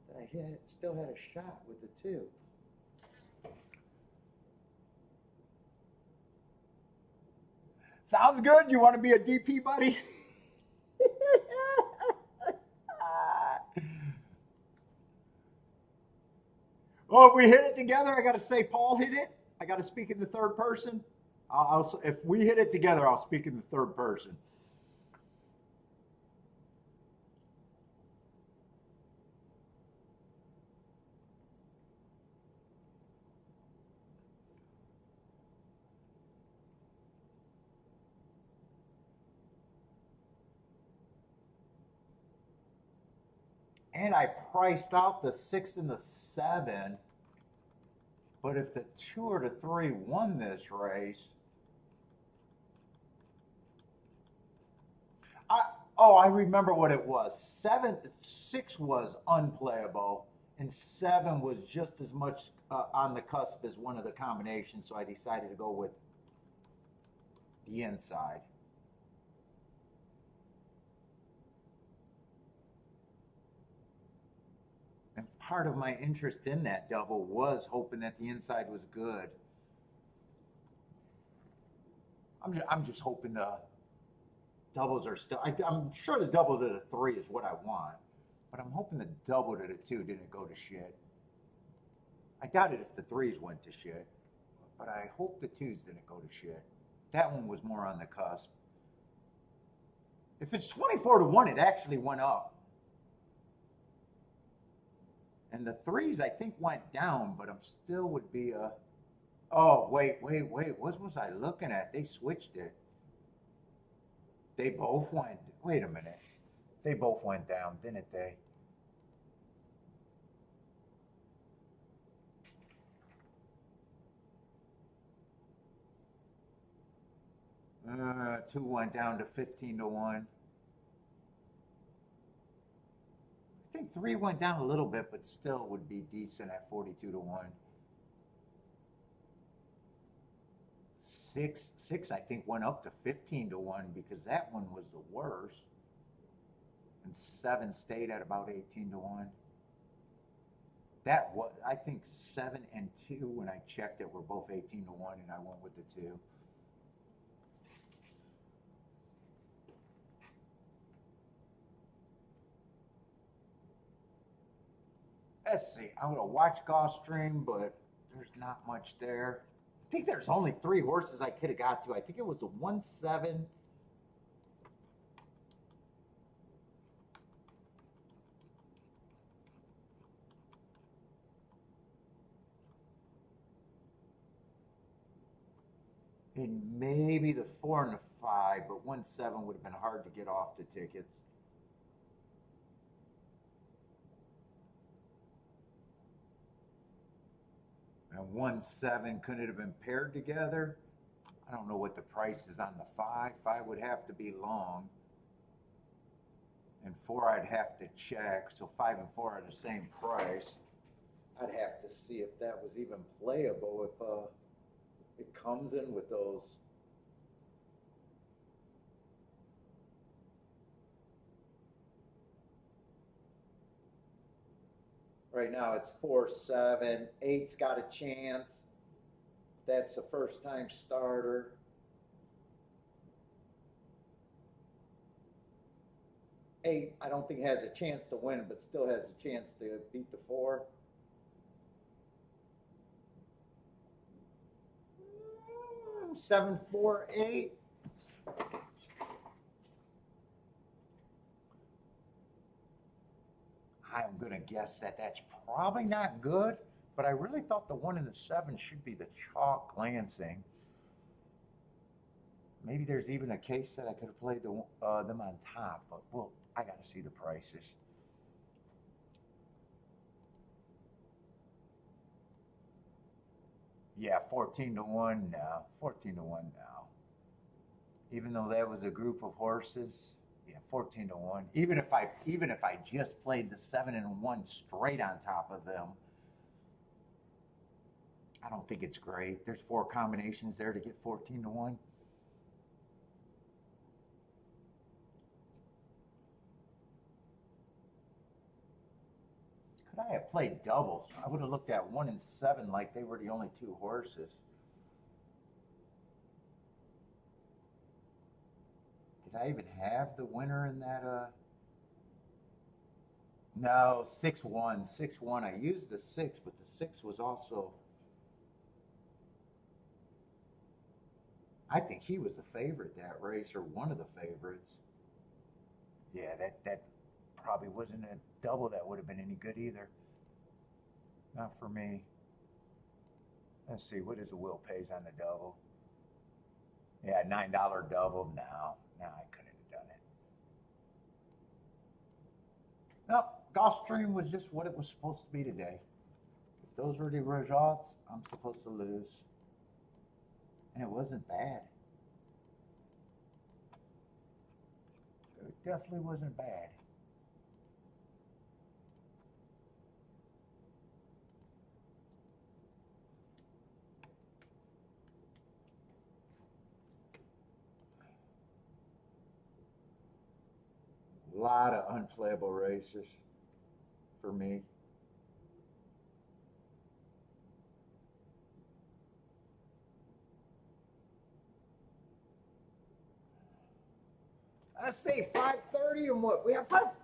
that I still had a shot with the 2. Sounds good. You want to be a DP, buddy? Oh, if we hit it together, I got to say Paul hit it. I got to speak in the third person. If we hit it together, I'll speak in the third person. And I priced out the 6 and the 7. But if the 2 or the 3 won this race, I remember what it was. 6 was unplayable, and 7 was just as much on the cusp as one of the combinations. So I decided to go with the inside. And part of my interest in that double was hoping that the inside was good. I'm just hoping the doubles are still. I'm sure the double to the 3 is what I want, but I'm hoping the double to the 2 didn't go to shit. I doubt it if the 3s went to shit, but I hope the 2s didn't go to shit. That one was more on the cusp. If it's 24 to 1, it actually went up. And the 3s, I think, went down, but I'm still would be a. Oh, wait. What was I looking at? They switched it. They both went. Wait a minute. They both went down, didn't they? Two went down to 15 to 1. I think 3 went down a little bit, but still would be decent at 42 to 1. 6, I think, went up to 15 to 1 because that one was the worst. And 7 stayed at about 18 to 1. That was, I think 7 and 2, when I checked it, were both 18 to 1, and I went with the 2. Let's see. I'm gonna watch Gulfstream, but there's not much there. I think there's only 3 horses I could have got to. I think it was the 1-7. And maybe the 4 and the 5, but 1-7 would have been hard to get off the tickets. And 1-7, couldn't it have been paired together? I don't know what the price is on the 5. 5 would have to be long. And 4 I'd have to check. So 5 and 4 are the same price. I'd have to see if that was even playable, if it comes in with those. Right now it's 4-7. 8's got a chance. That's the first time starter. Eight, I don't think has a chance to win, but still has a chance to beat the 4. 7, 4, 8. I'm gonna guess that that's probably not good, but I really thought the 1 and the 7 should be the chalk Lansing. Maybe there's even a case that I could have played them on top, but well, I got to see the prices. Yeah, 14 to 1 now. 14 to 1 now. Even though that was a group of horses, yeah, 14 to 1. Even if I just played the 7 and 1 straight on top of them, I don't think it's great. There's 4 combinations there to get 14 to 1. Could I have played doubles? I would have looked at 1 and 7 like they were the only 2 horses. Did I even have the winner in that? No, 6-1, 6-1. I used the 6, but the 6 was also. I think he was the favorite that race, or one of the favorites. Yeah, that probably wasn't a double that would have been any good either. Not for me. Let's see, what is the Will pays on the double? Yeah, $9 double. No, I couldn't have done it. No, Gulfstream was just what it was supposed to be today. If those were the results, I'm supposed to lose. And it wasn't bad. It definitely wasn't bad. A lot of unplayable races for me. Let's say 5:30 and what? We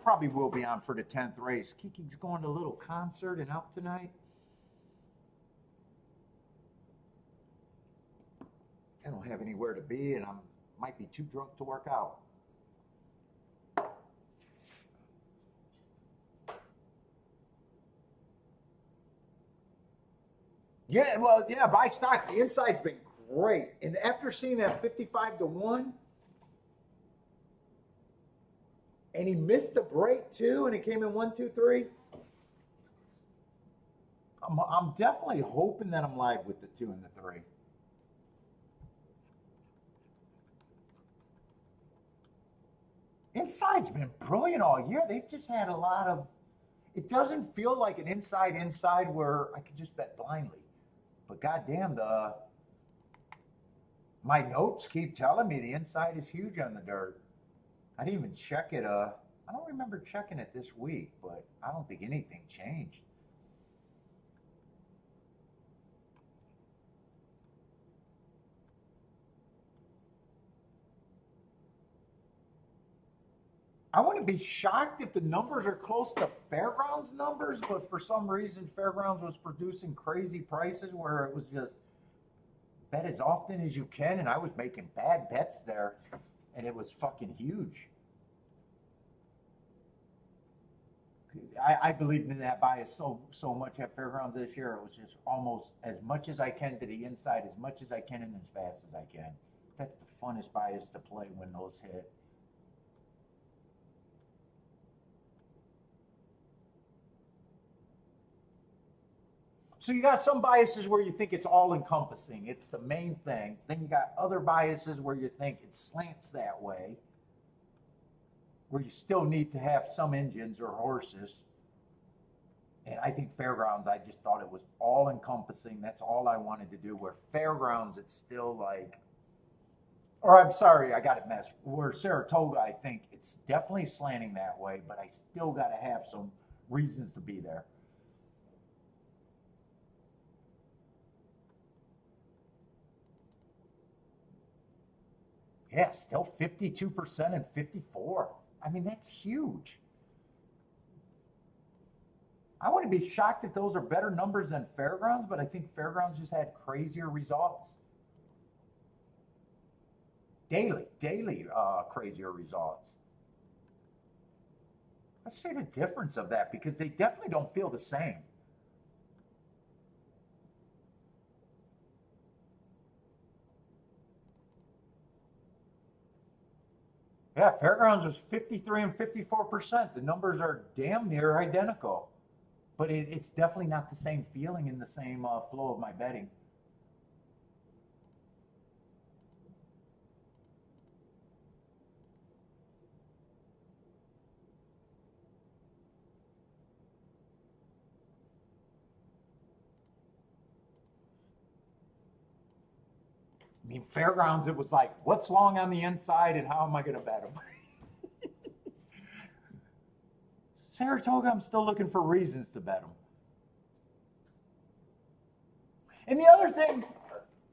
probably will be on for the 10th race. Kiki's going to a little concert and out tonight. I don't have anywhere to be, and I might be too drunk to work out. Yeah, well, yeah, buy stocks. The inside's been great. And after seeing that 55-1, and he missed a break too, and it came in 1, 2, 3. I'm definitely hoping that I'm live with the 2 and the 3. Inside's been brilliant all year. They've just had a lot of. It doesn't feel like an inside where I could just bet blindly. But goddamn, my notes keep telling me the inside is huge on the dirt. I didn't even check it. I don't remember checking it this week, but I don't think anything changed. I wouldn't be shocked if the numbers are close to Fairgrounds numbers, but for some reason Fairgrounds was producing crazy prices where it was just bet as often as you can, and I was making bad bets there, and it was fucking huge. I believed in that bias so much at Fairgrounds this year. It was just almost as much as I can to the inside, as much as I can, and as fast as I can. That's the funnest bias to play when those hit. So you got some biases where you think it's all encompassing. It's the main thing. Then you got other biases where you think it slants that way, where you still need to have some engines or horses. And I think Fairgrounds, I just thought it was all encompassing. That's all I wanted to do. Where Fairgrounds, it's still like, or I'm sorry, I got it messed. Where Saratoga, I think it's definitely slanting that way, but I still got to have some reasons to be there. Yeah, still 52% and 54. I mean, that's huge. I wouldn't be shocked if those are better numbers than Fairgrounds, but I think Fairgrounds just had crazier results. Daily crazier results. Let's see the difference of that because they definitely don't feel the same. Yeah, Fairgrounds was 53 and 54%. The numbers are damn near identical, but it's definitely not the same feeling in the same flow of my betting. I mean, Fairgrounds, it was like, what's long on the inside and how am I going to bet them? Saratoga, I'm still looking for reasons to bet them. And the other thing,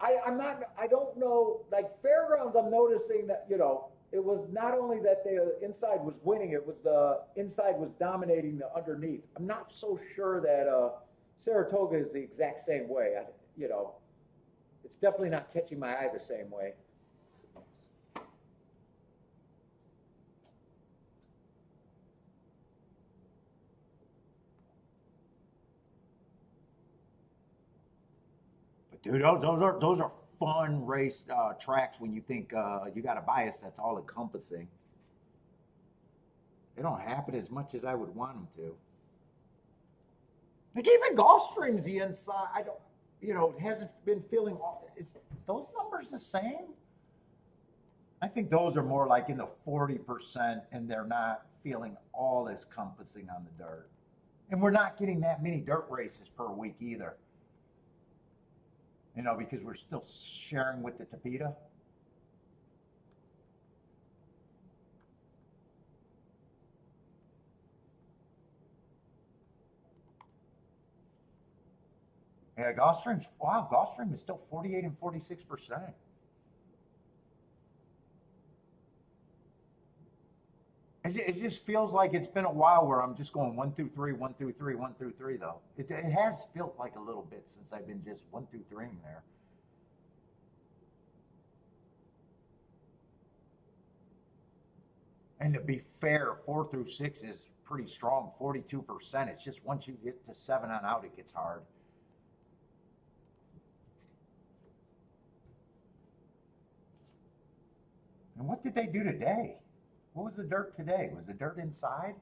I don't know, like Fairgrounds, I'm noticing that, it was not only that the inside was winning, it was the inside was dominating the underneath. I'm not so sure that Saratoga is the exact same way. You know, it's definitely not catching my eye the same way. But dude, those are fun race tracks when you think you got a bias that's all encompassing. They don't happen as much as I would want them to. Like even Gulfstream's the inside. I don't, you know, it hasn't been feeling. Is those numbers the same? I think those are more like in the 40%, and they're not feeling all as encompassing on the dirt. And we're not getting that many dirt races per week either. You know, because we're still sharing with the Tapeta. Yeah, Gulfstream is still 48 and 46%. It just feels like it's been a while where I'm just going 1, 2, 3, 1, 2, 3, 1, 2, 3 though. It has felt like a little bit since I've been just 1, 2, 3 in there. And to be fair, 4 through 6 is pretty strong, 42%. It's just once you get to 7 on out, it gets hard. And what did they do today? What was the dirt today? Was the dirt inside?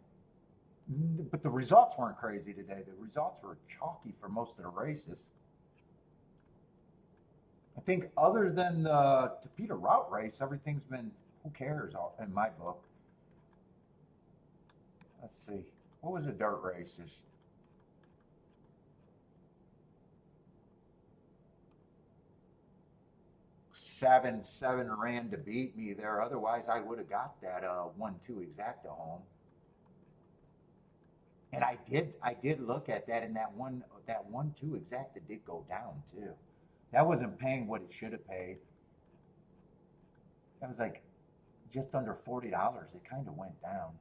But the results weren't crazy today. The results were chalky for most of the races. I think other than the Tapeta route race, everything's been, who cares in my book. Let's see. What was the dirt races? Seven ran to beat me there. Otherwise, I would have got that 1-2 exacta home. And I did look at that, and that 1-2 exacta did go down too. That wasn't paying what it should have paid. That was like just under $40. It kind of went down.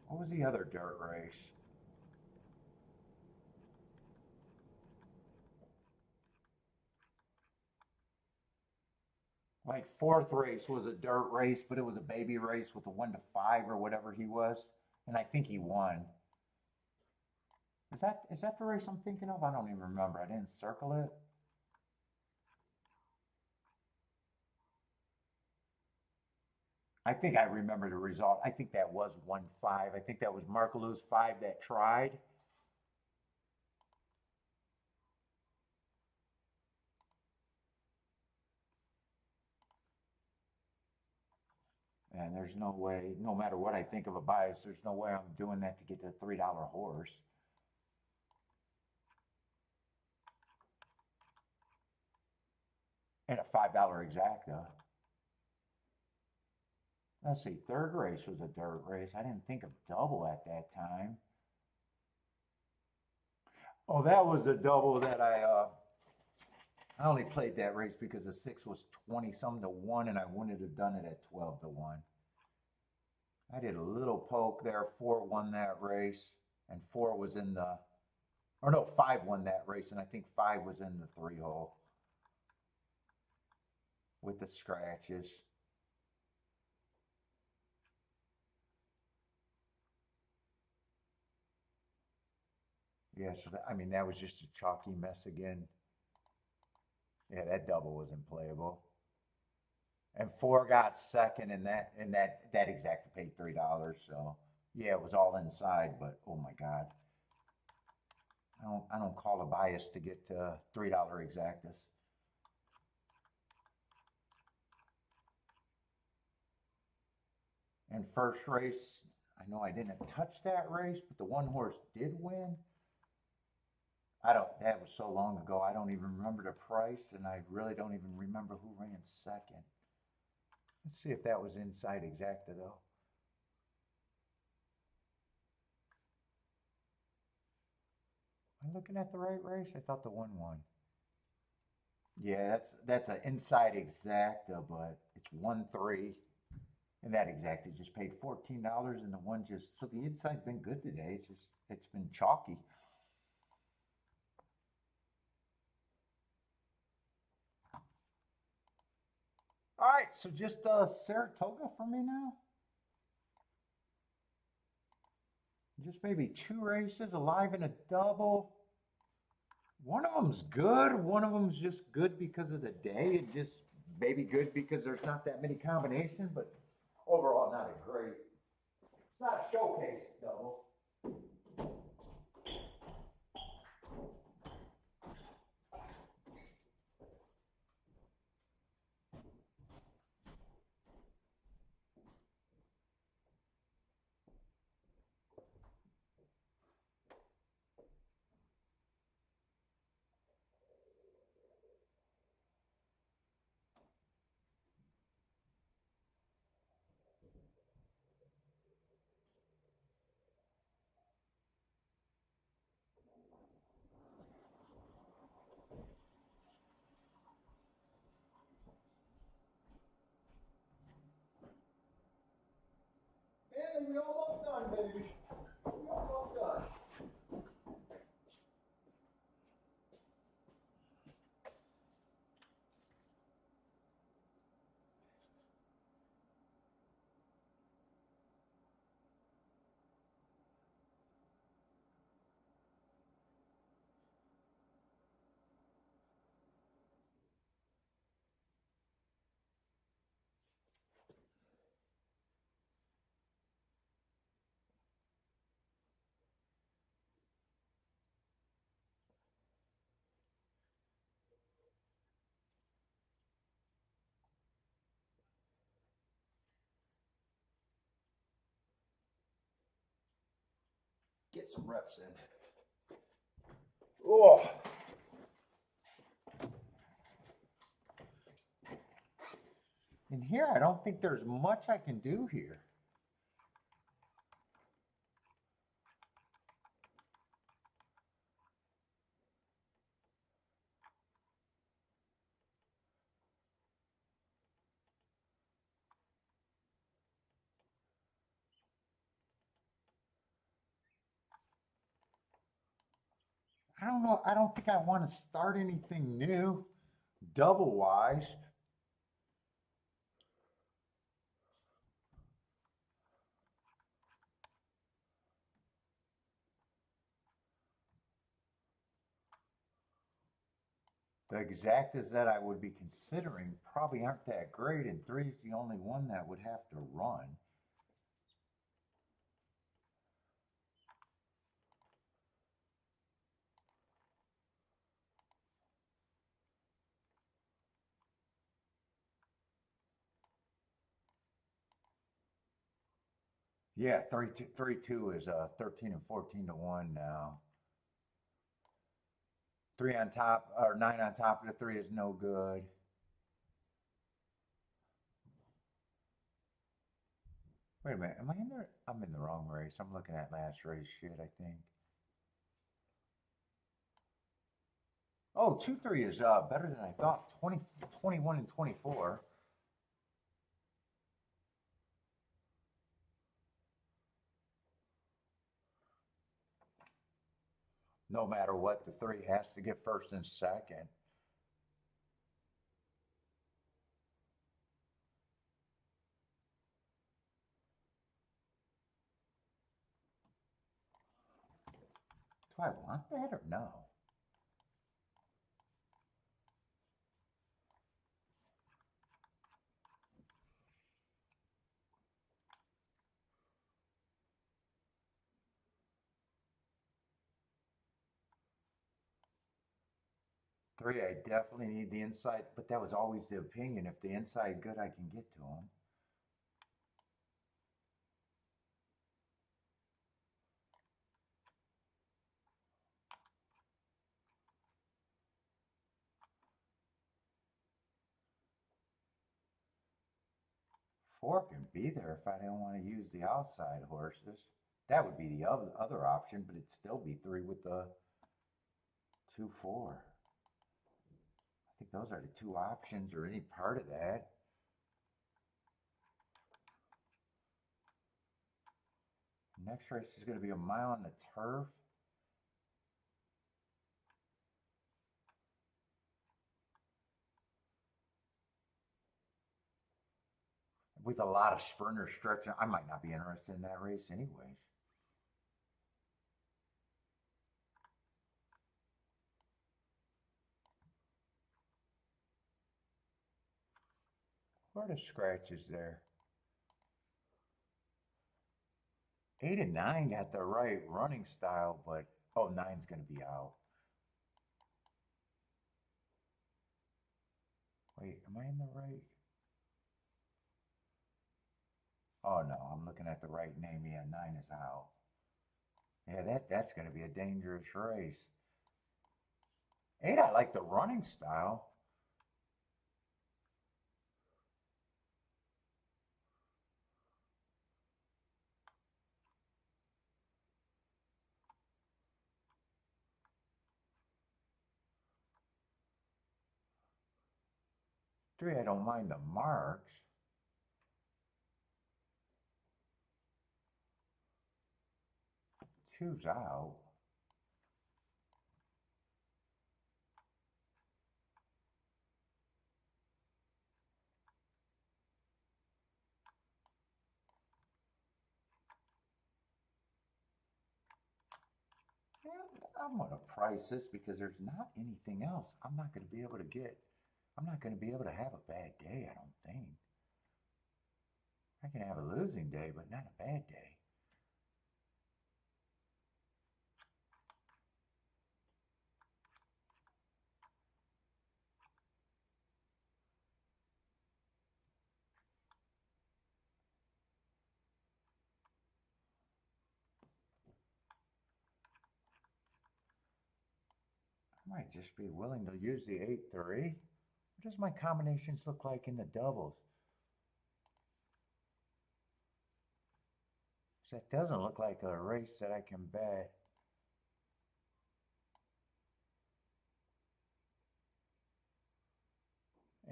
What was the other dirt race? Like fourth race was a dirt race, but it was a baby race with a 1-5 or whatever he was, and I think he won. Is that the race I'm thinking of? I don't even remember. I didn't circle it. I think I remember the result. I think that was 1-5. I think that was Markalou's 5 that tried. And there's no way, no matter what I think of a bias, there's no way I'm doing that to get the $3 horse. And a $5 exacta. Let's see, third race was a dirt race. I didn't think of double at that time. Oh, that was a double that I only played that race because the 6 was 20 something to 1, and I wouldn't have done it at 12 to 1. I did a little poke there. 4 won that race, and 4 was in the, or no, 5 won that race, and I think 5 was in the 3 hole with the scratches. Yeah, so that, I mean, that was just a chalky mess again. Yeah, that double was unplayable. And 4 got second, and that exacta paid $3. So yeah, it was all inside, but oh my God. I don't call a bias to get $3 exactas. And first race, I know I didn't touch that race, but the one horse did win. That was so long ago, I don't even remember the price, and I really don't even remember who ran second. Let's see if that was inside exacta though. Am I looking at the right race? I thought the one won. Yeah, that's an inside exacta, but it's 1-3. And that exacta just paid $14, and the one just so the inside's been good today. It's been chalky. All right, so just Saratoga for me now. Just maybe 2 races, alive in a double. One of them's good. One of them's just good because of the day, and just maybe good because there's not that many combinations. But overall, not a great. It's not a showcase double. And we almost done, baby. We almost done. Get some reps in. Oh. And here, I don't think there's much I can do here. I don't know. I don't think I want to start anything new, double wise. The exactas that I would be considering probably aren't that great, and 3 is the only one that would have to run. Yeah, 3-2 is 13 and 14 to 1 now. 3 on top or 9 on top of the 3 is no good. Wait a minute, am I in there? I'm in the wrong race. I'm looking at last race shit, I think. Oh, 2-3 is better than I thought. 20, 21 and 24. No matter what, the 3 has to get first and second. Do I want that or no? 3, I definitely need the inside, but that was always the opinion. If the inside good, I can get to him. 4 can be there if I don't want to use the outside horses. That would be the other option, but it'd still be 3 with the 2-4. I think those are the two options, or any part of that. Next race is going to be a mile on the turf. With a lot of sprinters stretching, I might not be interested in that race anyways. What are the scratches there? 8 and 9 got the right running style, but oh, 9's going to be out. Wait, am I in the right? Oh no, I'm looking at the right name. Yeah, 9 is out. Yeah, that's going to be a dangerous race. 8, I like the running style. Three, I don't mind the marks. Two's out. I'm going to price this because there's not anything else. I'm not going to be able to have a bad day, I don't think. I can have a losing day, but not a bad day. I might just be willing to use the 8-3. What does my combinations look like in the doubles? That doesn't look like a race that I can bet.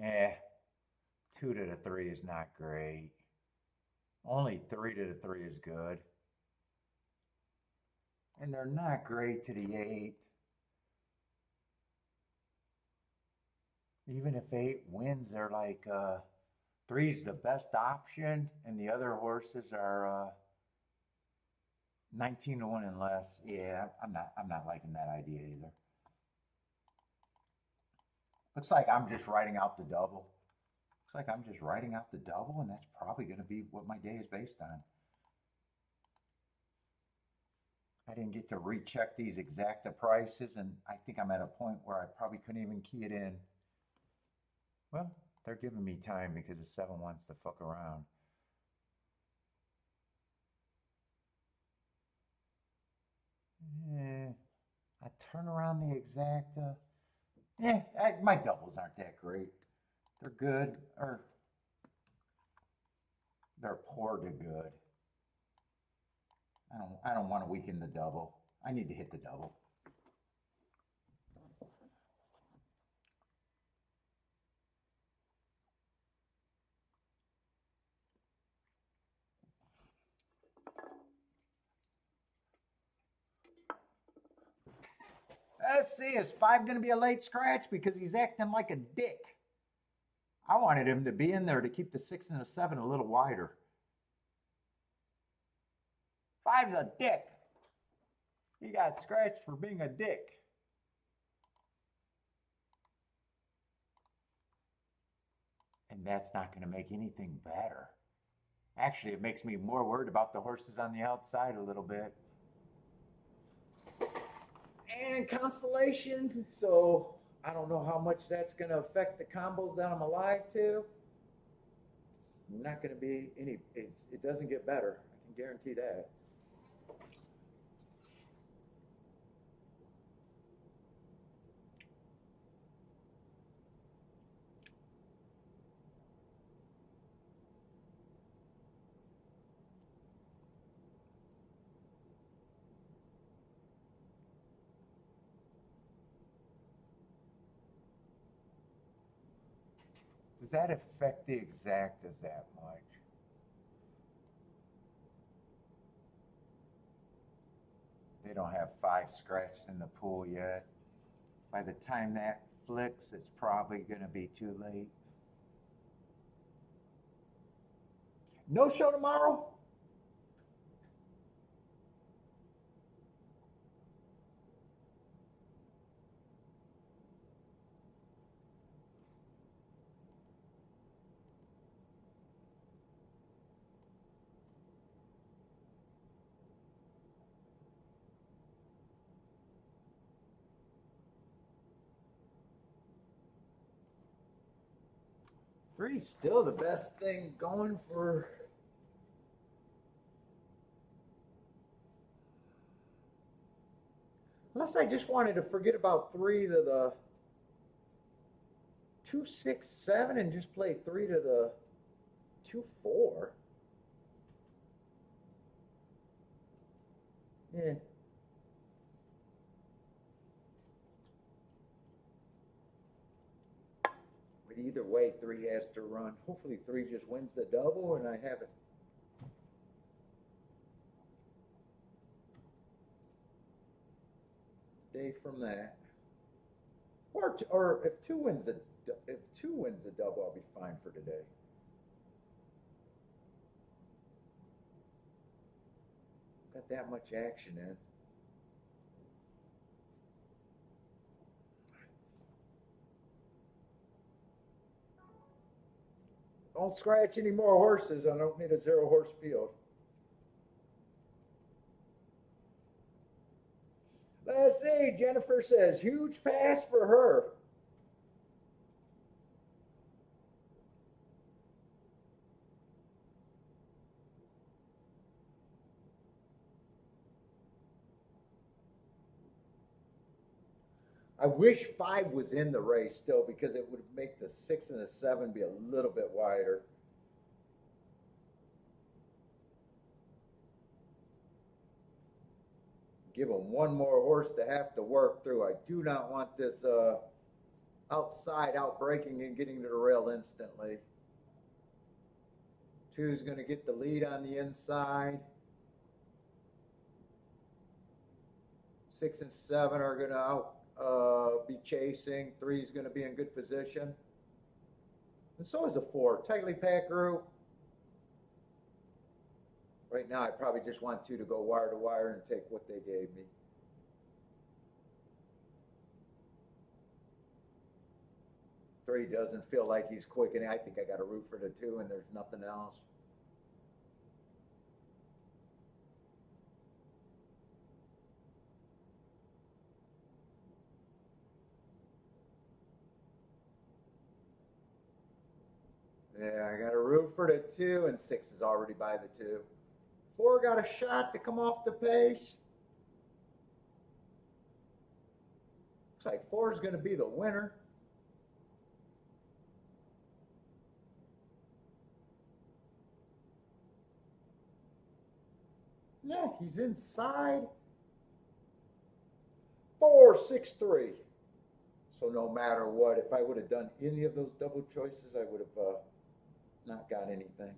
Eh, 2 to the 3 is not great. Only 3 to the 3 is good. And they're not great to the 8. Even if 8 wins, they're like 3's the best option, and the other horses are 19 to 1 and less. Yeah, I'm not liking that idea either. Looks like I'm just writing out the double. Looks like I'm just writing out the double, and that's probably going to be what my day is based on. I didn't get to recheck these exacta prices, and I think I'm at a point where I probably couldn't even key it in. Well, they're giving me time because the 7 wants to fuck around. Yeah, I turn around the exacta. Yeah, my doubles aren't that great. They're good, or they're poor to good. I don't want to weaken the double. I need to hit the double. Let's see, is 5 going to be a late scratch? Because he's acting like a dick. I wanted him to be in there to keep the 6 and the 7 a little wider. 5's a dick. He got scratched for being a dick. And that's not going to make anything better. Actually, it makes me more worried about the horses on the outside a little bit. And consolation, so I don't know how much that's going to affect the combos that I'm alive to. It's not going to be any, it doesn't get better. I can guarantee that. Does that affect the exactas that much? They don't have 5 scratched in the pool yet. By the time that flicks, it's probably going to be too late. No show tomorrow? Three's still the best thing going for. Unless I just wanted to forget about 3 to the 2, 6, 7 and just play 3 to the 2, 4. Yeah. But either way, 3 has to run. Hopefully 3 just wins the double and I have it. Day from that. Or if 2 wins the double, I'll be fine for today. Got that much action in. Don't scratch any more horses. I don't need a 0 horse field. Let's see. Jennifer says, huge pass for her. I wish 5 was in the race still because it would make the 6 and the 7 be a little bit wider. Give them one more horse to have to work through. I do not want this outside out breaking and getting to the rail instantly. 2 is going to get the lead on the inside. 6 and 7 are going to be chasing. 3 is going to be in good position. And so is a 4. Tightly packed group. Right now, I probably just want 2 to go wire to wire and take what they gave me. Three doesn't feel like he's quick, and I think I got to root for the 2, and there's nothing else. Yeah, I got to root for the 2, and 6 is already by the 2. 4 got a shot to come off the pace. Looks like 4 is going to be the winner. Yeah, he's inside. 4, 6, 3. So no matter what, if I would have done any of those double choices, I would have not got anything.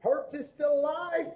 Hertz is still alive.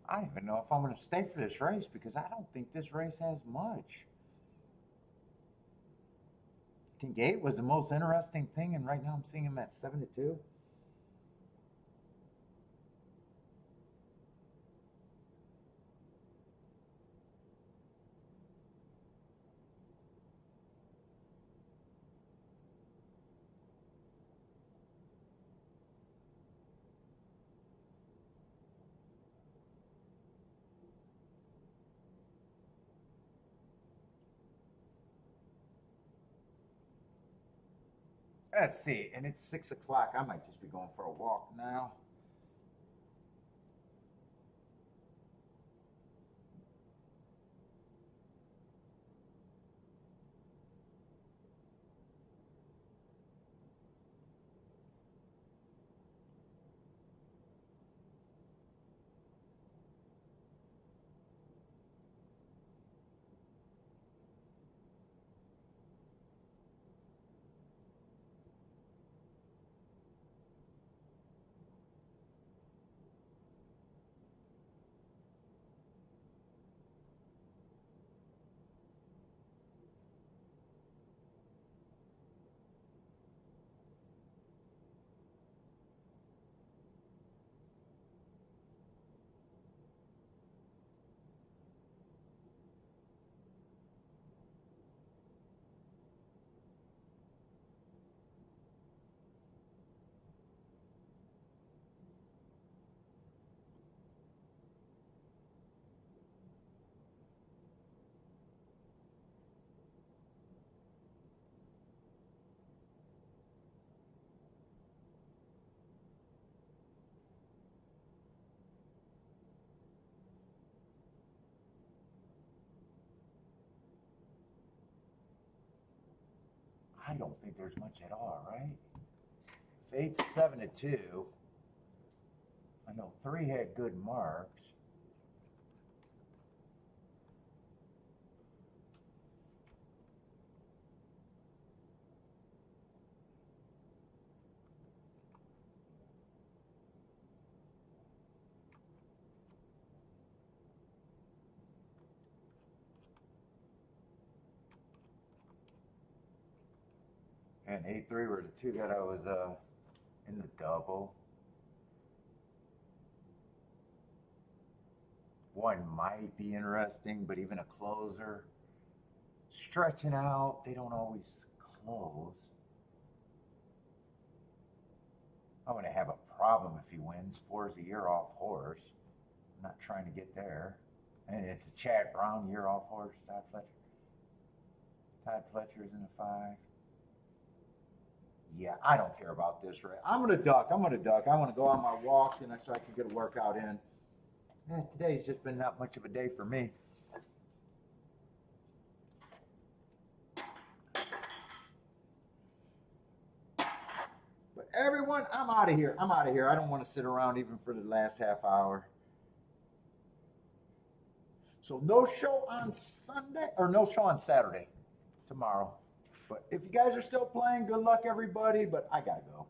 I don't even know if I'm going to stay for this race because I don't think this race has much. I think 8 was the most interesting thing, and right now I'm seeing him at 7-2. Let's see, and it's 6 o'clock. I might just be going for a walk now. I don't think there's much at all, right? If 8's 7-2, I know 3 had good marks. And 8-3 were the 2 that I was in the double. 1 might be interesting, but even a closer. Stretching out, they don't always close. I'm going to have a problem if he wins. 4's a year off horse. I'm not trying to get there. And it's a Chad Brown year off horse, Todd Fletcher. Todd Fletcher's in the 5. Yeah, I don't care about this race. I'm going to duck. I want to go on my walks and so I can get a workout in. Today's just been not much of a day for me. But everyone, I'm out of here. I don't want to sit around even for the last half hour. So no show on Sunday, or no show on Saturday, tomorrow. But if you guys are still playing, good luck, everybody. But I got to go.